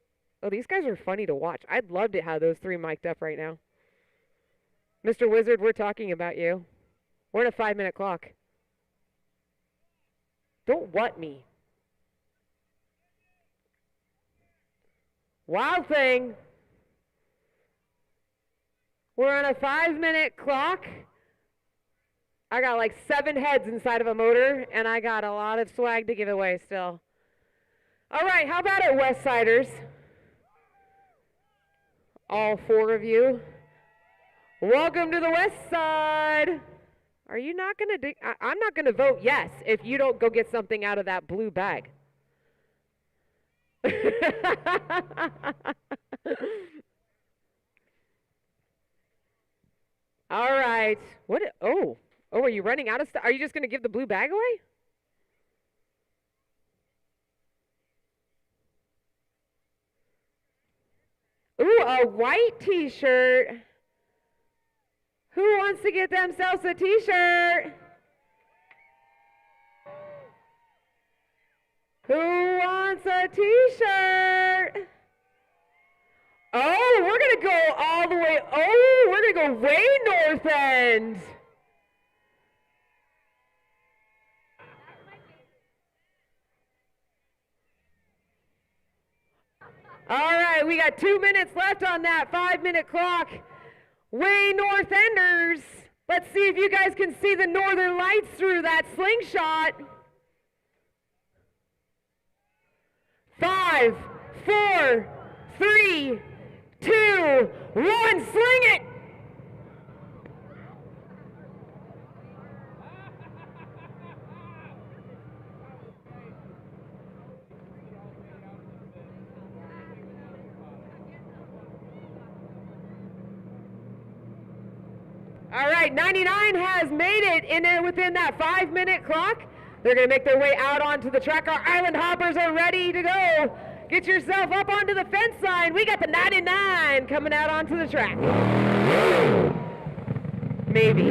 Oh, these guys are funny to watch. I'd love to have those three mic'd up right now. Mr. Wizard, we're talking about you. We're at a 5-minute clock. Don't what me. Wild thing. We're on a 5-minute clock. I got like 7 heads inside of a motor, and I got a lot of swag to give away still. All right, how about it, West Siders? All 4 of you. Welcome to the West Side. Are you not going to I'm not going to vote yes if you don't go get something out of that blue bag. All right. What? Oh, are you running out of stuff? Are you just going to give the blue bag away? Ooh, a white t-shirt. Who wants to get themselves a t-shirt? Who wants a t-shirt? Oh, we're going to go all the way. Oh, we're going to go way north end. All right, we got 2 minutes left on that 5-minute clock. Way north enders. Let's see if you guys can see the northern lights through that slingshot. 5, 4, 3, 2, 1, sling it! All right, 99 has made it in there within that 5-minute clock. They're going to make their way out onto the track. Our Island Hoppers are ready to go. Get yourself up onto the fence line. We got the 99 coming out onto the track. Maybe.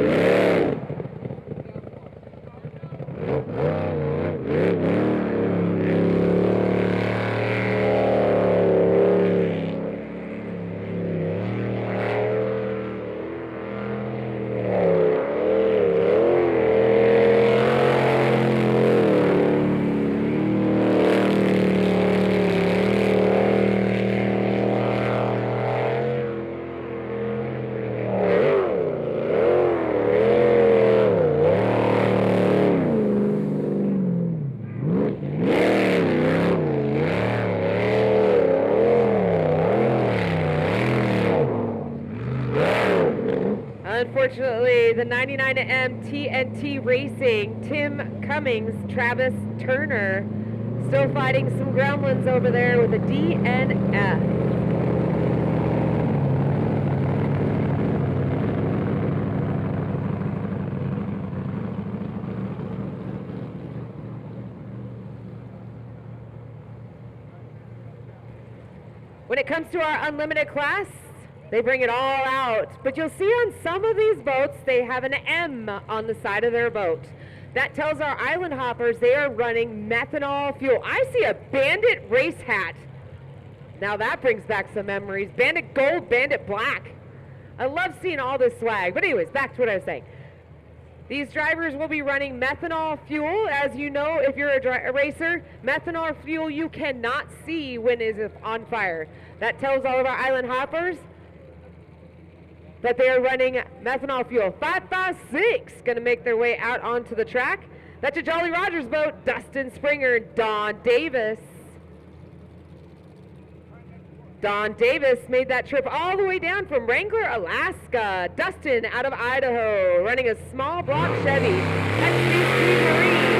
Unfortunately, the 99M TNT Racing, Tim Cummings, Travis Turner, still fighting some gremlins over there with a DNF. When it comes to our unlimited class, they bring it all out. But you'll see on some of these boats, they have an M on the side of their boat. That tells our Island Hoppers they are running methanol fuel. I see a Bandit race hat. Now that brings back some memories. Bandit gold, Bandit black. I love seeing all this swag. But anyways, back to what I was saying. These drivers will be running methanol fuel. As you know, if you're a racer, methanol fuel you cannot see when it is on fire. That tells all of our Island Hoppers that they are running methanol fuel. 556 going to make their way out onto the track. That's a Jolly Rogers boat. Dustin Springer, Don Davis. Don Davis made that trip all the way down from Wrangler, Alaska. Dustin out of Idaho, running a small block Chevy. XBC Marine.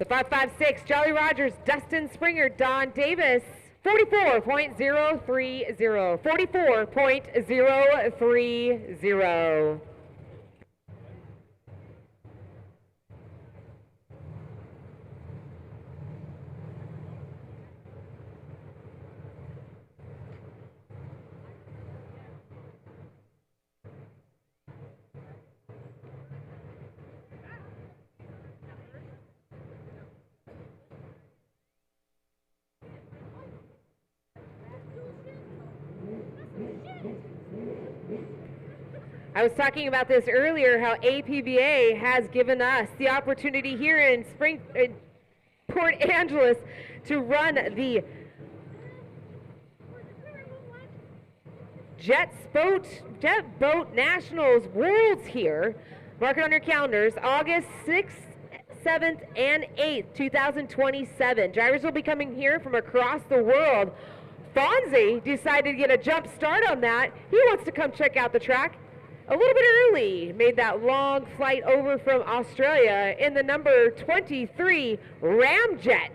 The 556, Jolly Rogers, Dustin Springer, Don Davis, 44.030, 44.030. I was talking about this earlier, how APBA has given us the opportunity here in Port Angeles to run the Jet Boat Nationals Worlds here. Mark it on your calendars, August 6th, 7th, and 8th, 2027. Drivers will be coming here from across the world. Fonzie decided to get a jump start on that. He wants to come check out the track a little bit early. Made that long flight over from Australia in the number 23 Ramjet.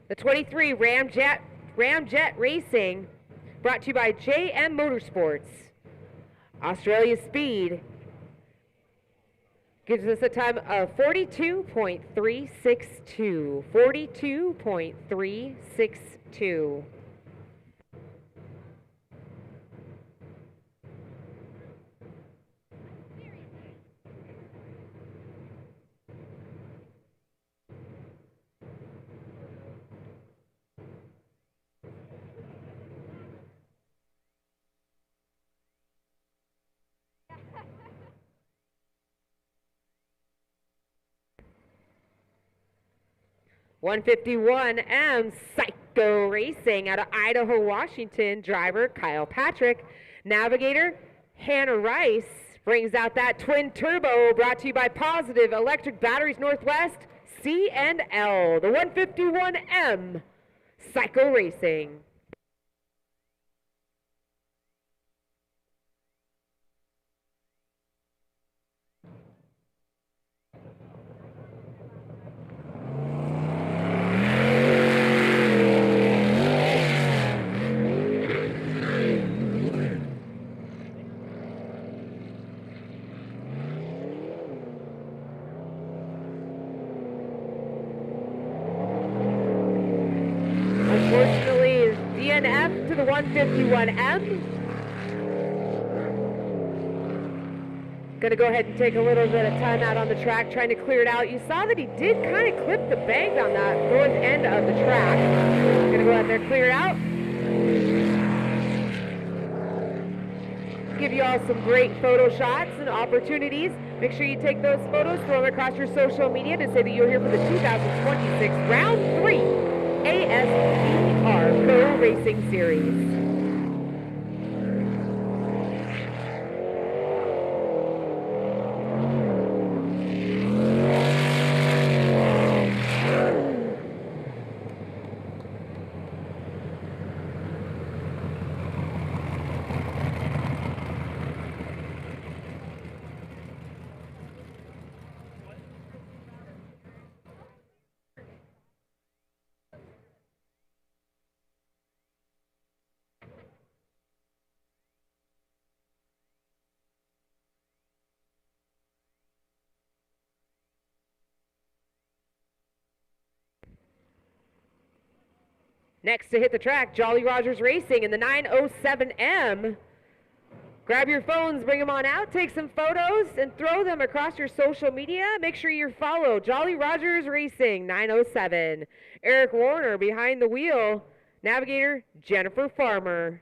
The 23 Ramjet Racing, brought to you by JM Motorsports. Australia Speed gives us a time of 42.362. 42.362. $151M Psycho Racing out of Idaho, Washington. Driver Kyle Patrick. Navigator Hannah Rice brings out that twin turbo, brought to you by Positive Electric Batteries Northwest, C&L. The 151M Psycho Racing. Unfortunately, DNF to the 151M. Going to go ahead and take a little bit of time out on the track, trying to clear it out. You saw that he did kind of clip the bank on that north end of the track. Going to go out there, clear it out. Give you all some great photo shots and opportunities. Make sure you take those photos, throw them across your social media to say that you're here for the 2026 Round 3 ASBR Pro Racing Series. Next to hit the track, Jolly Rogers Racing in the 907M. Grab your phones, bring them on out, take some photos, and throw them across your social media. Make sure you follow Jolly Rogers Racing 907. Eric Warner behind the wheel. Navigator Jennifer Farmer.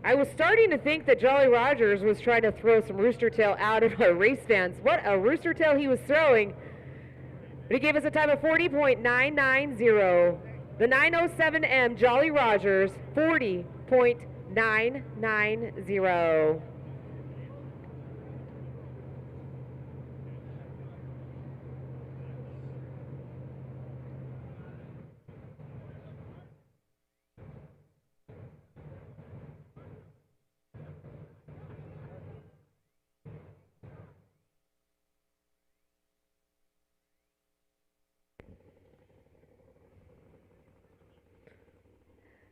I was starting to think that Jolly Rogers was trying to throw some rooster tail out of our race fans. What a rooster tail he was throwing. But he gave us a time of 40.990. The 907M Jolly Rogers, 40.990.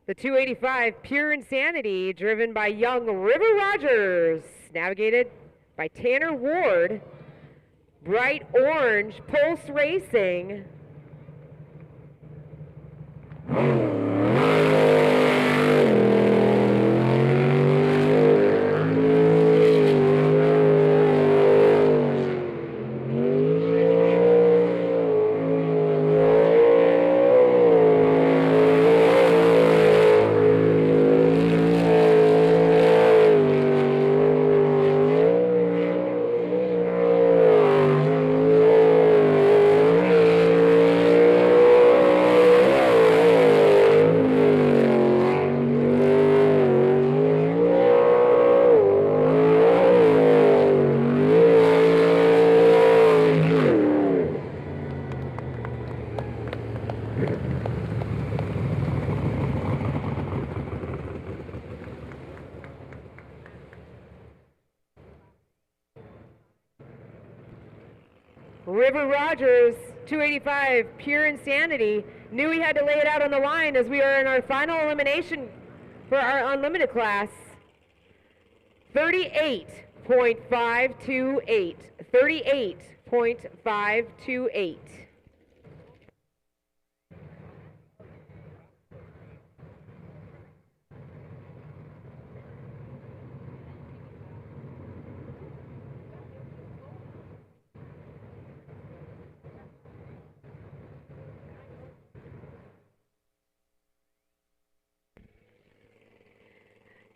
The 285 Pure Insanity, driven by young River Rogers, navigated by Tanner Ward. Bright Orange Pulse Racing. River Rogers, 285, Pure Insanity, knew he had to lay it out on the line as we are in our final elimination for our unlimited class. 38.528. 38.528.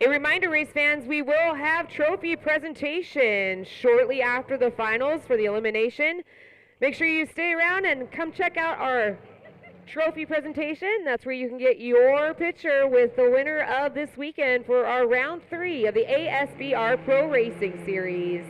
A reminder, race fans, we will have trophy presentation shortly after the finals for the elimination. Make sure you stay around and come check out our trophy presentation. That's where you can get your picture with the winner of this weekend for our round 3 of the ASBR Pro Racing Series.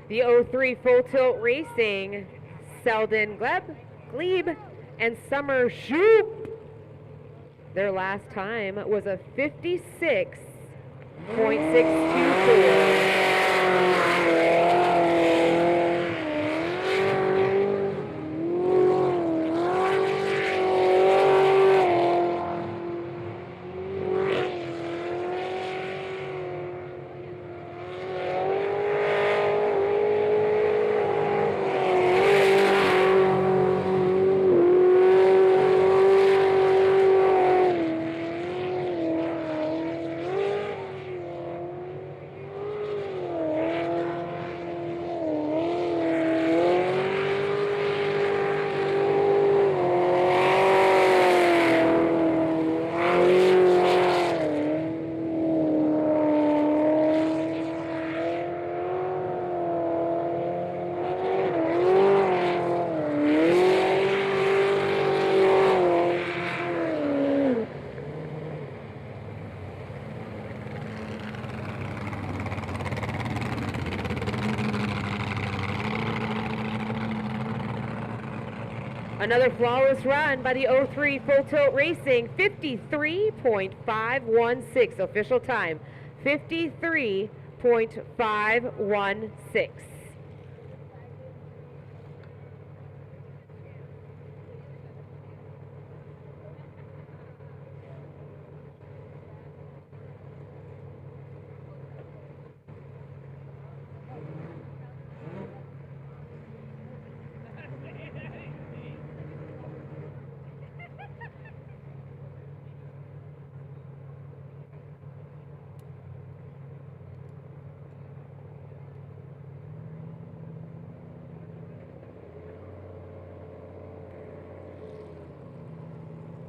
The 03 Full Tilt Racing, Selden Glebe, and Summer Shoop. Their last time was a 56.624. Another flawless run by the 03 Full Tilt Racing, 53.516 official time, 53.516.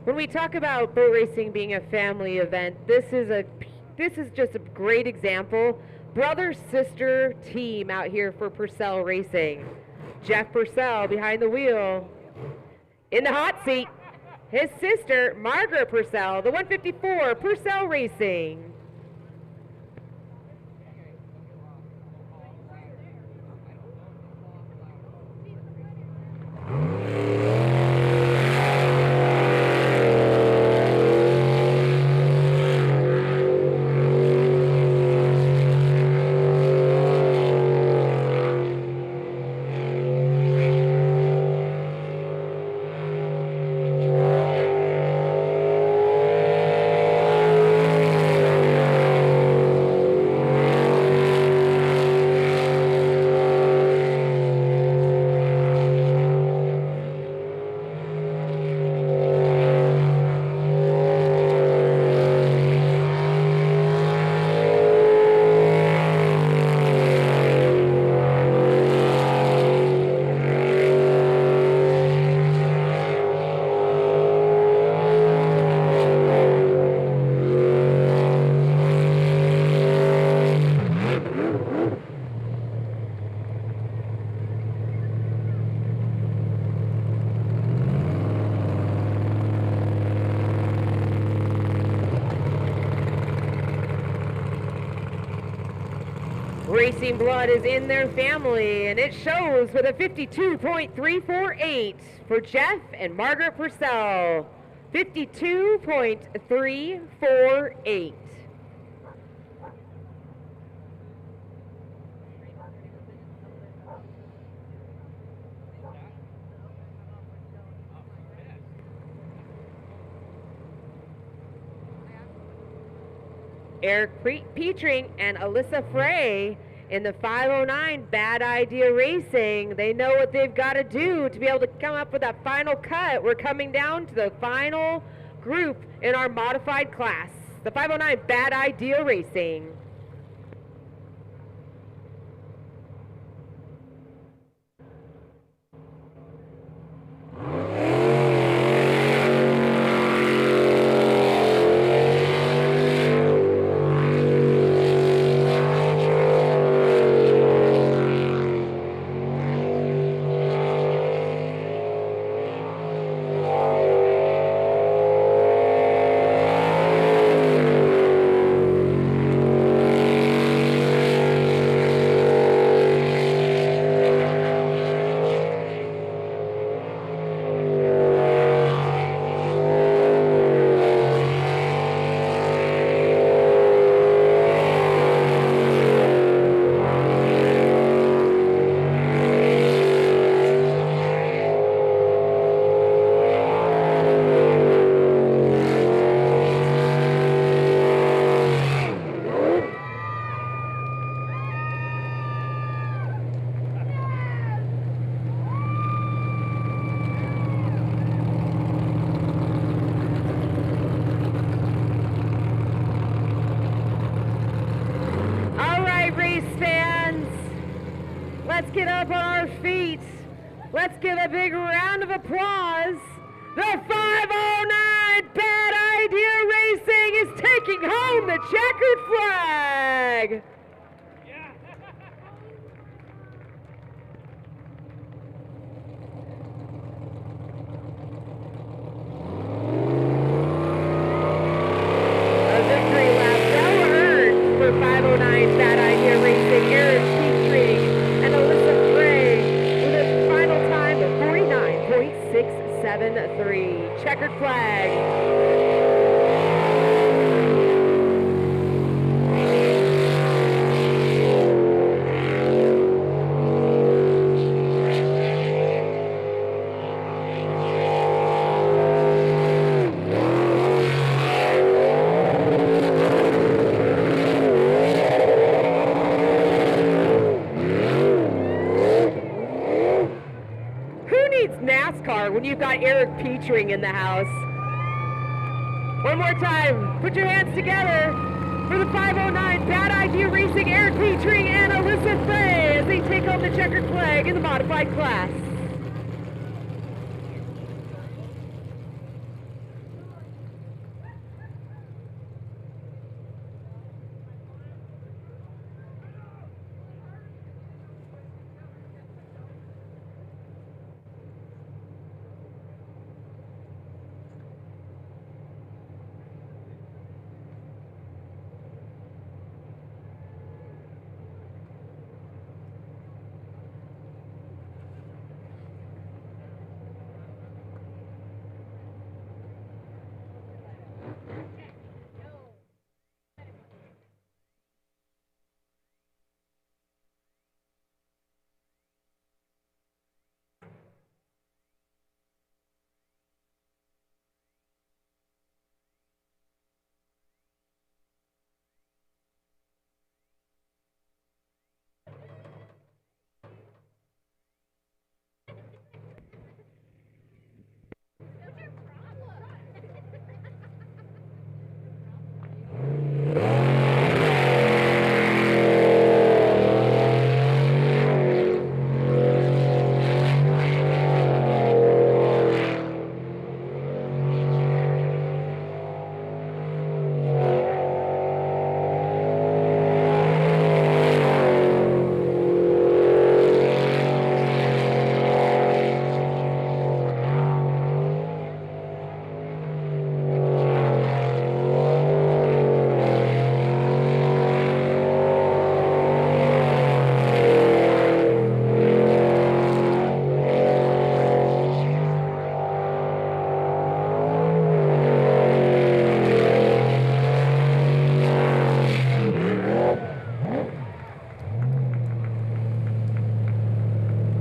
When we talk about boat racing being a family event, this is just a great example. Brother-sister team out here for Purcell Racing. Jeff Purcell behind the wheel. In the hot seat, his sister, Margaret Purcell, the 154 Purcell Racing. Racing blood is in their family, and it shows with a 52.348 for Jeff and Margaret Purcell. 52.348. Eric Petring and Alyssa Frey in the 509 Bad Idea Racing. They know what they've got to do to be able to come up with that final cut. We're coming down to the final group in our modified class, the 509 Bad Idea Racing. feet. Let's give a big round of applause. The 509 Bad Idea Racing is taking home the checkered flag. A victory lap well earned for 509 Bad Idea Racing, Eric Petrie and Alyssa Frey with a final time of 49.673. Checkered flag. NASCAR when you've got Eric Petrie in the house. One more time, put your hands together for the 509 Bad Idea Racing, Eric Petrie and Alyssa Frey as they take home the checkered flag in the modified class.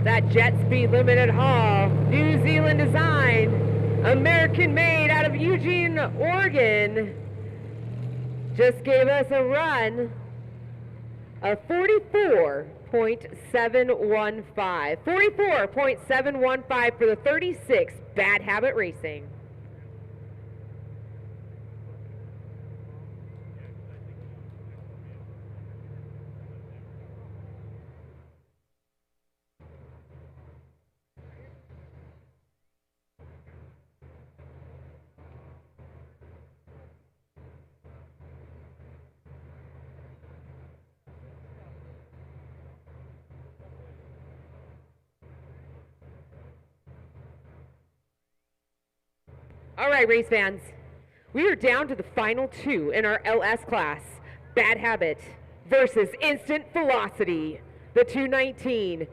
That jet speed limited haul, New Zealand design, American made out of Eugene, Oregon, just gave us a run of 44.715. 44.715 for the 36 Bad Habit Racing. All right, race fans, we are down to the final two in our LS class, Bad Habit versus Instant Velocity, the 219.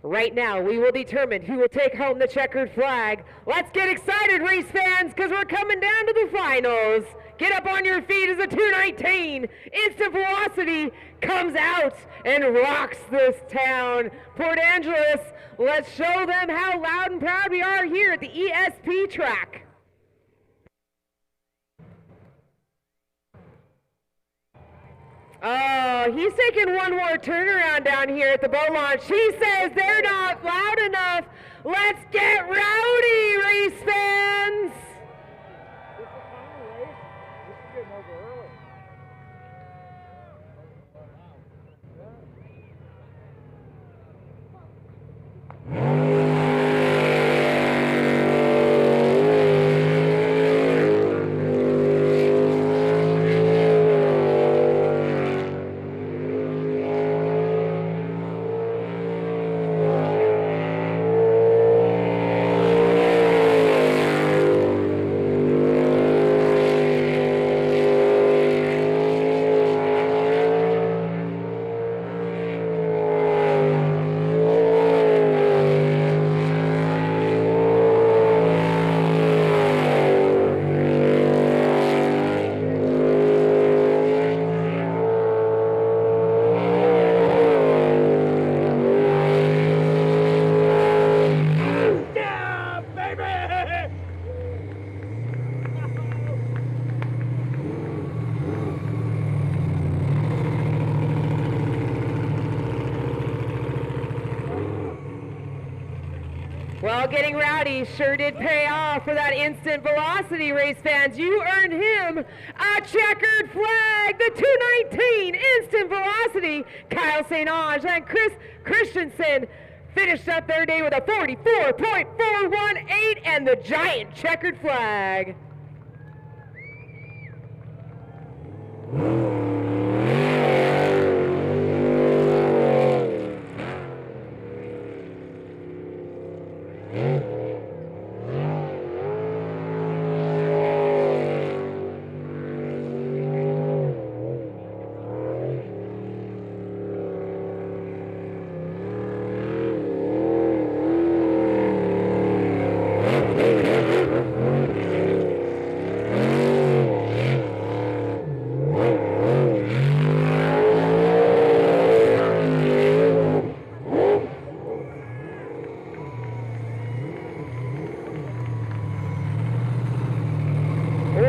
Right now, we will determine who will take home the checkered flag. Let's get excited, race fans, because we're coming down to the finals. Get up on your feet as the 219 Instant Velocity comes out and rocks this town. Port Angeles, let's show them how loud and proud we are here at the ESP track. Oh, he's taking one more turnaround down here at the boat launch. He says they're not loud enough. Let's get rowdy, race fans. This is the final race. This is getting over early. Well, getting rowdy sure did pay off for that instant velocity, race fans. You earned him a checkered flag. The 219 instant velocity. Kyle St. Ange and Chris Christensen finished up their day with a 44.418 and the giant checkered flag.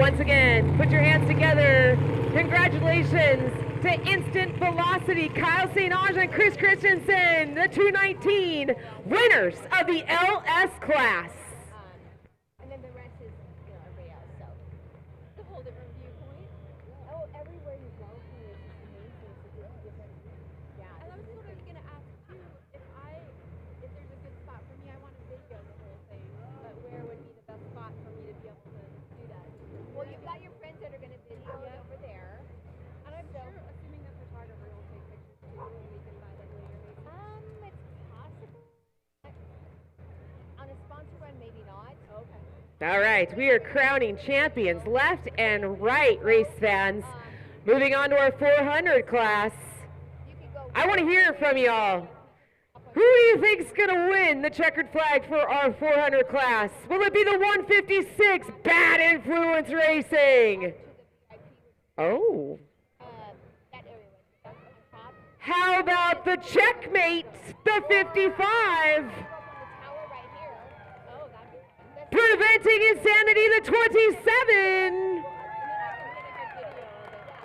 Once again, put your hands together. Congratulations to Instant Velocity, Kyle St. Ange and Chris Christensen, the 219 winners of the LS class. And then the rest is, everybody else. So it's a whole different viewpoint. Oh, everywhere you go from this is amazing. So it's different. Yeah. And I was sort of gonna ask you if there's a good spot for me. I want to video the whole thing, but where would be the best spot for me to be able to do that? Well, you've got your friends that are going to video it over there. And I'm sure, assuming the photographer will take pictures too, and we can buy them later. Maybe. It's possible. On a sponsor run, maybe not. Okay. All right, we are crowning champions left and right, race fans. Moving on to our 400 class. You could go. I want to hear from y'all. Who do you think's going to win the checkered flag for our 400 class? Will it be the 156 Bad Influence Racing? Oh. That area was on top. How about the Checkmate, the 55? Up on the tower right here. Oh, that's Preventing Insanity, the 27? and then I can get a good video of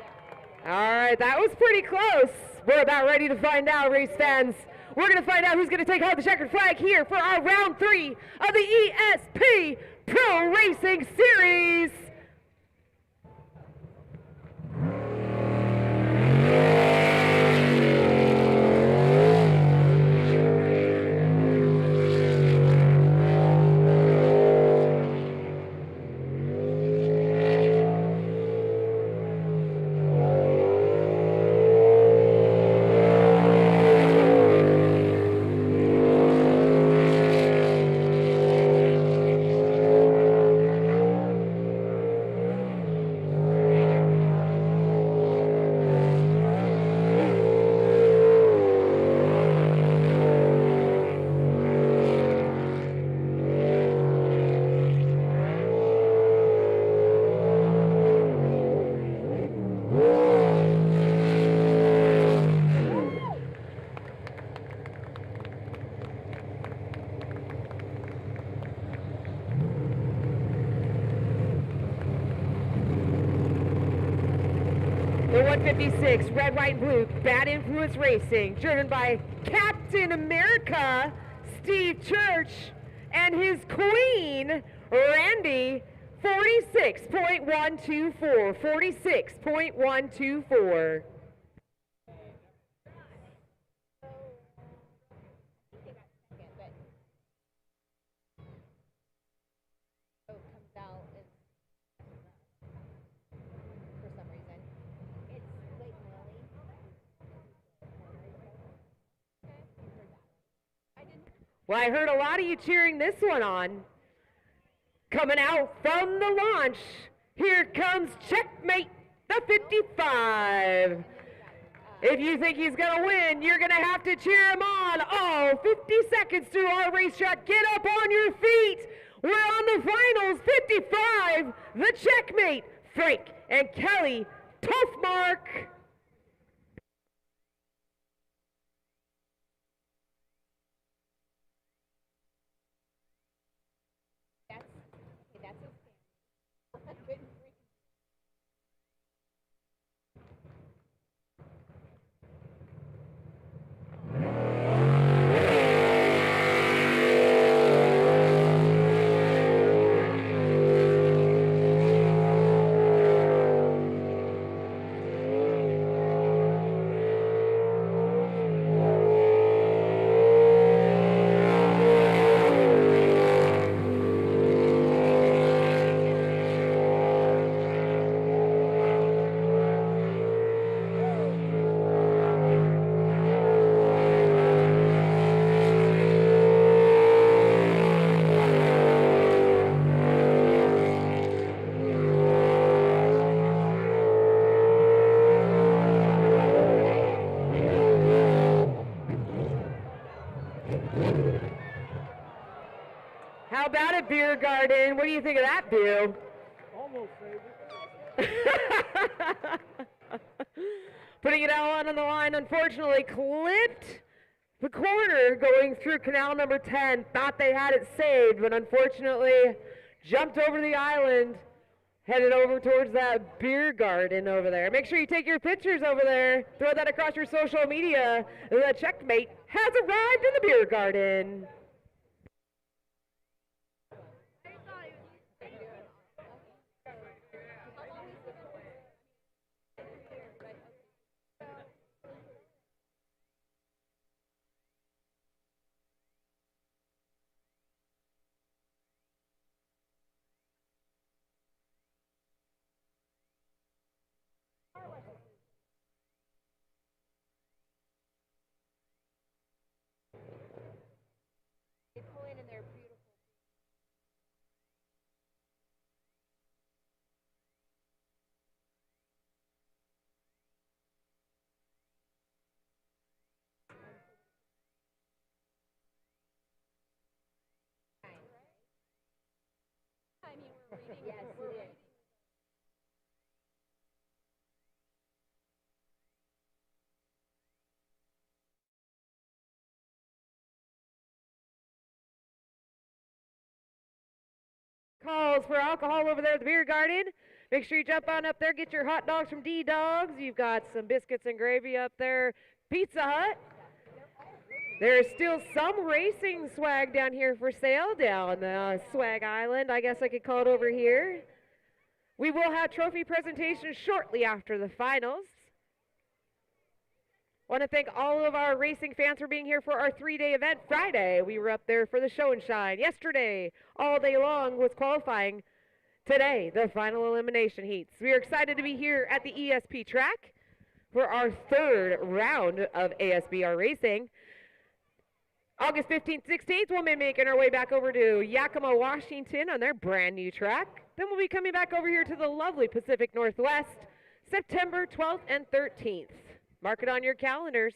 it. All right, that was pretty close. We're about ready to find out, race fans. We're going to find out who's going to take home the checkered flag here for our round 3 of the ESP Pro Racing Series. The 156 Red, White, and Blue Bad Influence Racing, driven by Captain America, Steve Church, and his queen, Randy, 46.124. 46.124. Comes out as for some reason. It's late and early. Well, I heard a lot of you cheering this one on. Coming out from the launch, here comes Checkmate, the 55. If you think he's going to win, you're going to have to cheer him on. Oh, 50 seconds to our racetrack. Get up on your feet. We're on the finals. 55, the Checkmate, Frank and Kelly Toffmark. That's a How about it, beer garden? What do you think of that, Bill? Almost saved it. Putting it out on the line, unfortunately, clipped the corner going through canal number 10. Thought they had it saved, but unfortunately jumped over the island, headed over towards that beer garden over there. Make sure you take your pictures over there. Throw that across your social media. The checkmate has arrived in the beer garden. They pull in and they're beautiful. I mean, we're reading. Yes, we're it reading. is. Calls for alcohol over there at the beer garden. Make sure you jump on up there, get your hot dogs from D Dogs. You've got some biscuits and gravy up there. Pizza Hut. There's still some racing swag down here for sale down Swag Island, I guess I could call it over here. We will have trophy presentations shortly after the finals. Want to thank all of our racing fans for being here for our 3-day event Friday. We were up there for the show and shine. Yesterday, all day long, was qualifying. Today, the final elimination heats. We are excited to be here at the ESP track for our 3rd round of ASBR racing. August 15th, 16th, we'll be making our way back over to Yakima, Washington on their brand new track. Then we'll be coming back over here to the lovely Pacific Northwest, September 12th and 13th. Mark it on your calendars.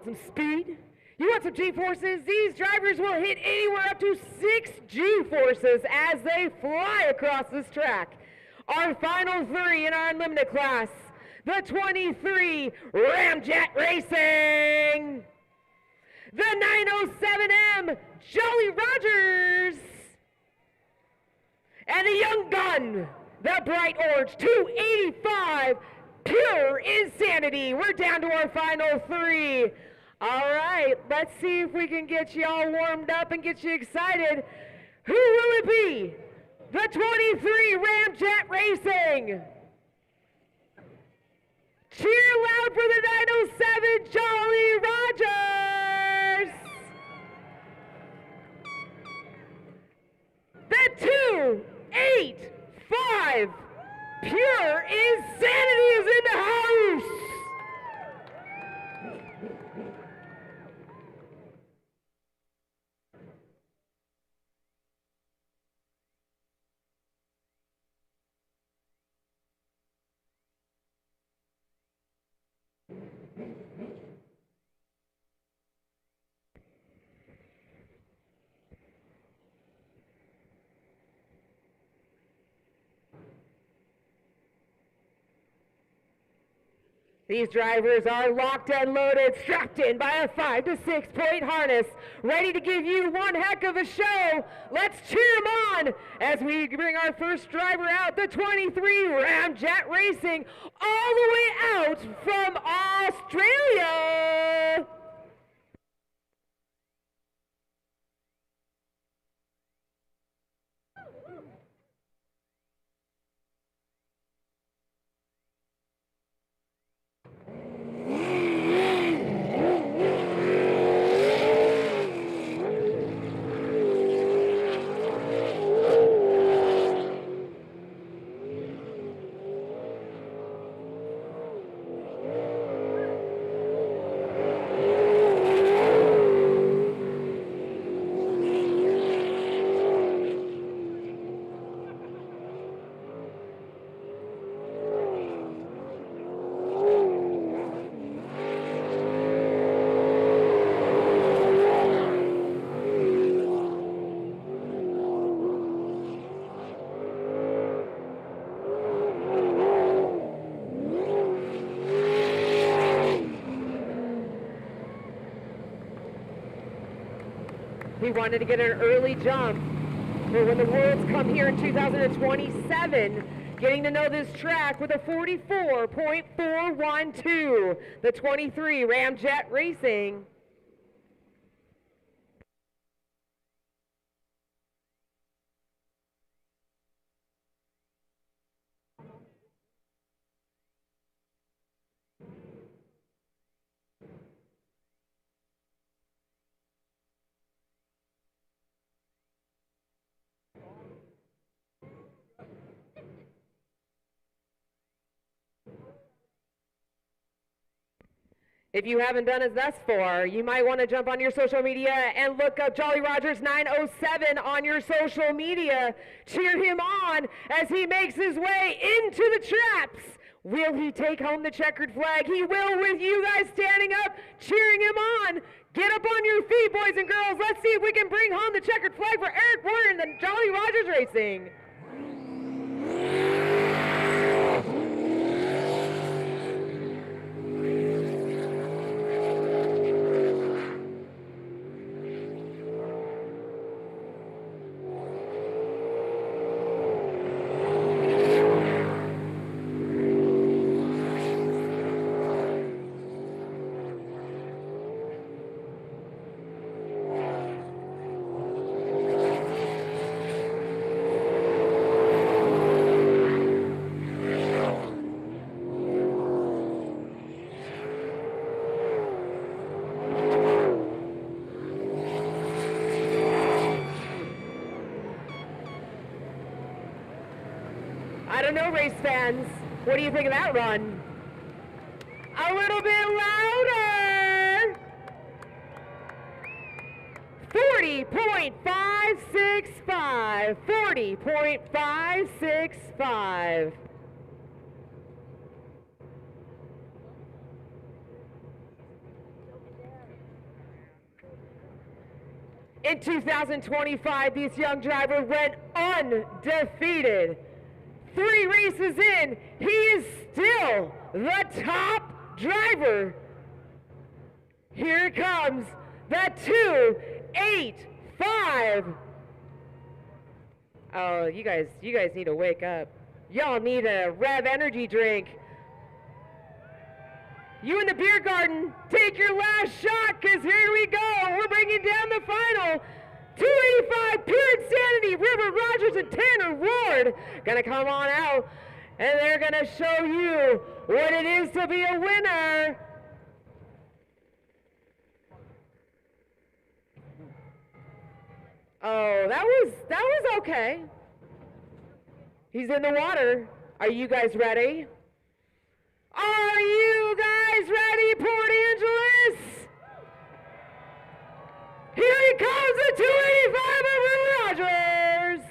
Some speed? You want some G-forces? These drivers will hit anywhere up to 6 G-forces as they fly across this track. Our final 3 in our unlimited class, the 23 Ramjet Racing, the 907M Jolly Rogers, and the young gun, the bright orange 285 Pure Insanity. We're down to our final 3. All right, let's see if we can get you all warmed up and get you excited. Who will it be? The 23 Ramjet Racing. Cheer loud for the 907 Jolly Rogers. The 285 Pure Insanity is in the house. These drivers are locked and loaded, strapped in by a 5 to 6 point harness, ready to give you one heck of a show. Let's cheer them on as we bring our first driver out, the 23 Ramjet Racing, all the way out from Australia. We wanted to get an early jump for when the Worlds come here in 2027, getting to know this track with a 44.412, the 23 Ramjet Racing. If you haven't done it thus far, you might want to jump on your social media and look up Jolly Rogers 907 on your social media. Cheer him on as he makes his way into the traps. Will he take home the checkered flag? He will, with you guys standing up, cheering him on. Get up on your feet, boys and girls. Let's see if we can bring home the checkered flag for Eric Warner and the Jolly Rogers Racing. I don't know, race fans. What do you think of that run? A little bit louder! 40.565. 40.565. In 2025, this young driver went undefeated. 3 races in, he is still the top driver. Here it comes, the 285. Oh, you guys need to wake up. Y'all need a Rev energy drink. You in the beer garden, take your last shot, because here we go. We're bringing down the final. 285, Pure Insanity, River Rogers and Tanner Ward. Gonna come on out, and they're gonna show you what it is to be a winner. Oh, that was okay. He's in the water. Are you guys ready? Are you guys ready, Port Angeles? Here he comes, the 285 of Rogers.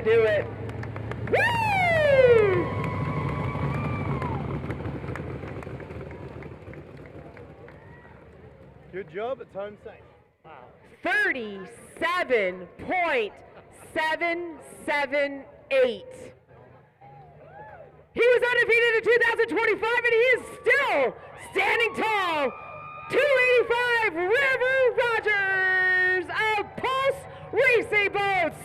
Do it. Woo! Good job at time safe. Wow. 37.778. He was undefeated in 2025, and he is still standing tall. 285 River Rogers of Pulse Racing Boats.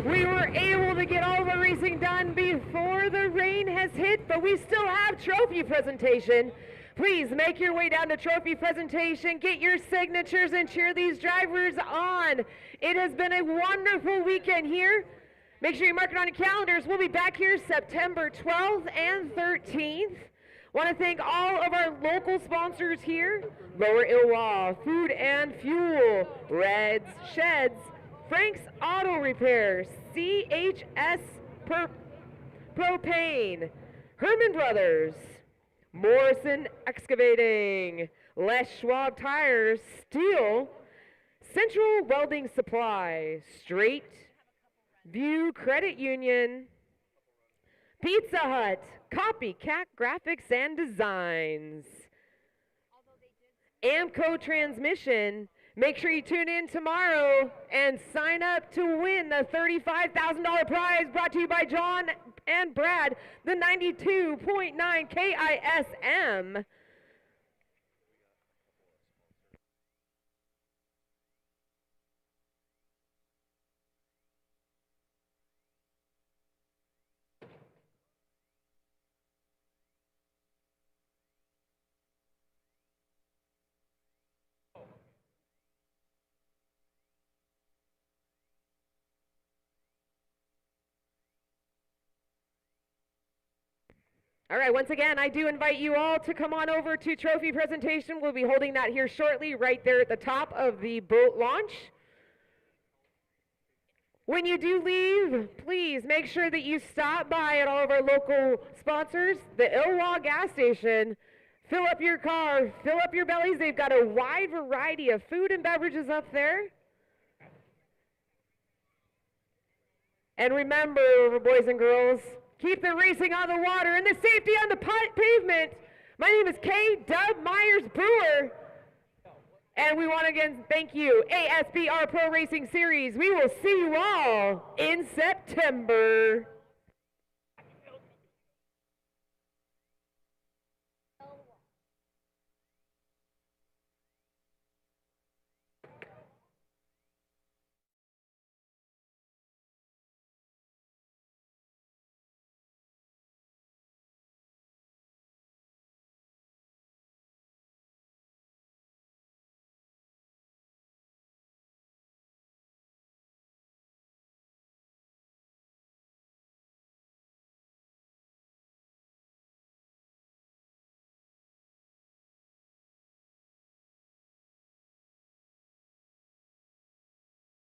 We were able to get all the racing done before the rain has hit, but we still have trophy presentation. Please make your way down to trophy presentation, get your signatures, and cheer these drivers on. It has been a wonderful weekend here. Make sure you mark it on your calendars. We'll be back here September 12th and 13th. Want to thank all of our local sponsors here: Lower Ilwa, Food and Fuel, Red's Sheds, Frank's Auto Repair, CHS Propane, Herman Brothers, Morrison Excavating, Les Schwab Tires, Steel, Central Welding Supply, Straight View Credit Union, Pizza Hut, Copycat Graphics and Designs, Amco Transmission. Make sure you tune in tomorrow and sign up to win the $35,000 prize brought to you by John and Brad, the 92.9 KISM. All right, once again, I do invite you all to come on over to trophy presentation. We'll be holding that here shortly, right there at the top of the boat launch. When you do leave, please make sure that you stop by at all of our local sponsors, the Ilwa gas station. Fill up your car, fill up your bellies. They've got a wide variety of food and beverages up there. And remember, boys and girls, keep the racing on the water and the safety on the pavement. My name is Kay Dub Myers Brewer. And we want to again thank you, ASBR Pro Racing Series. We will see you all in September.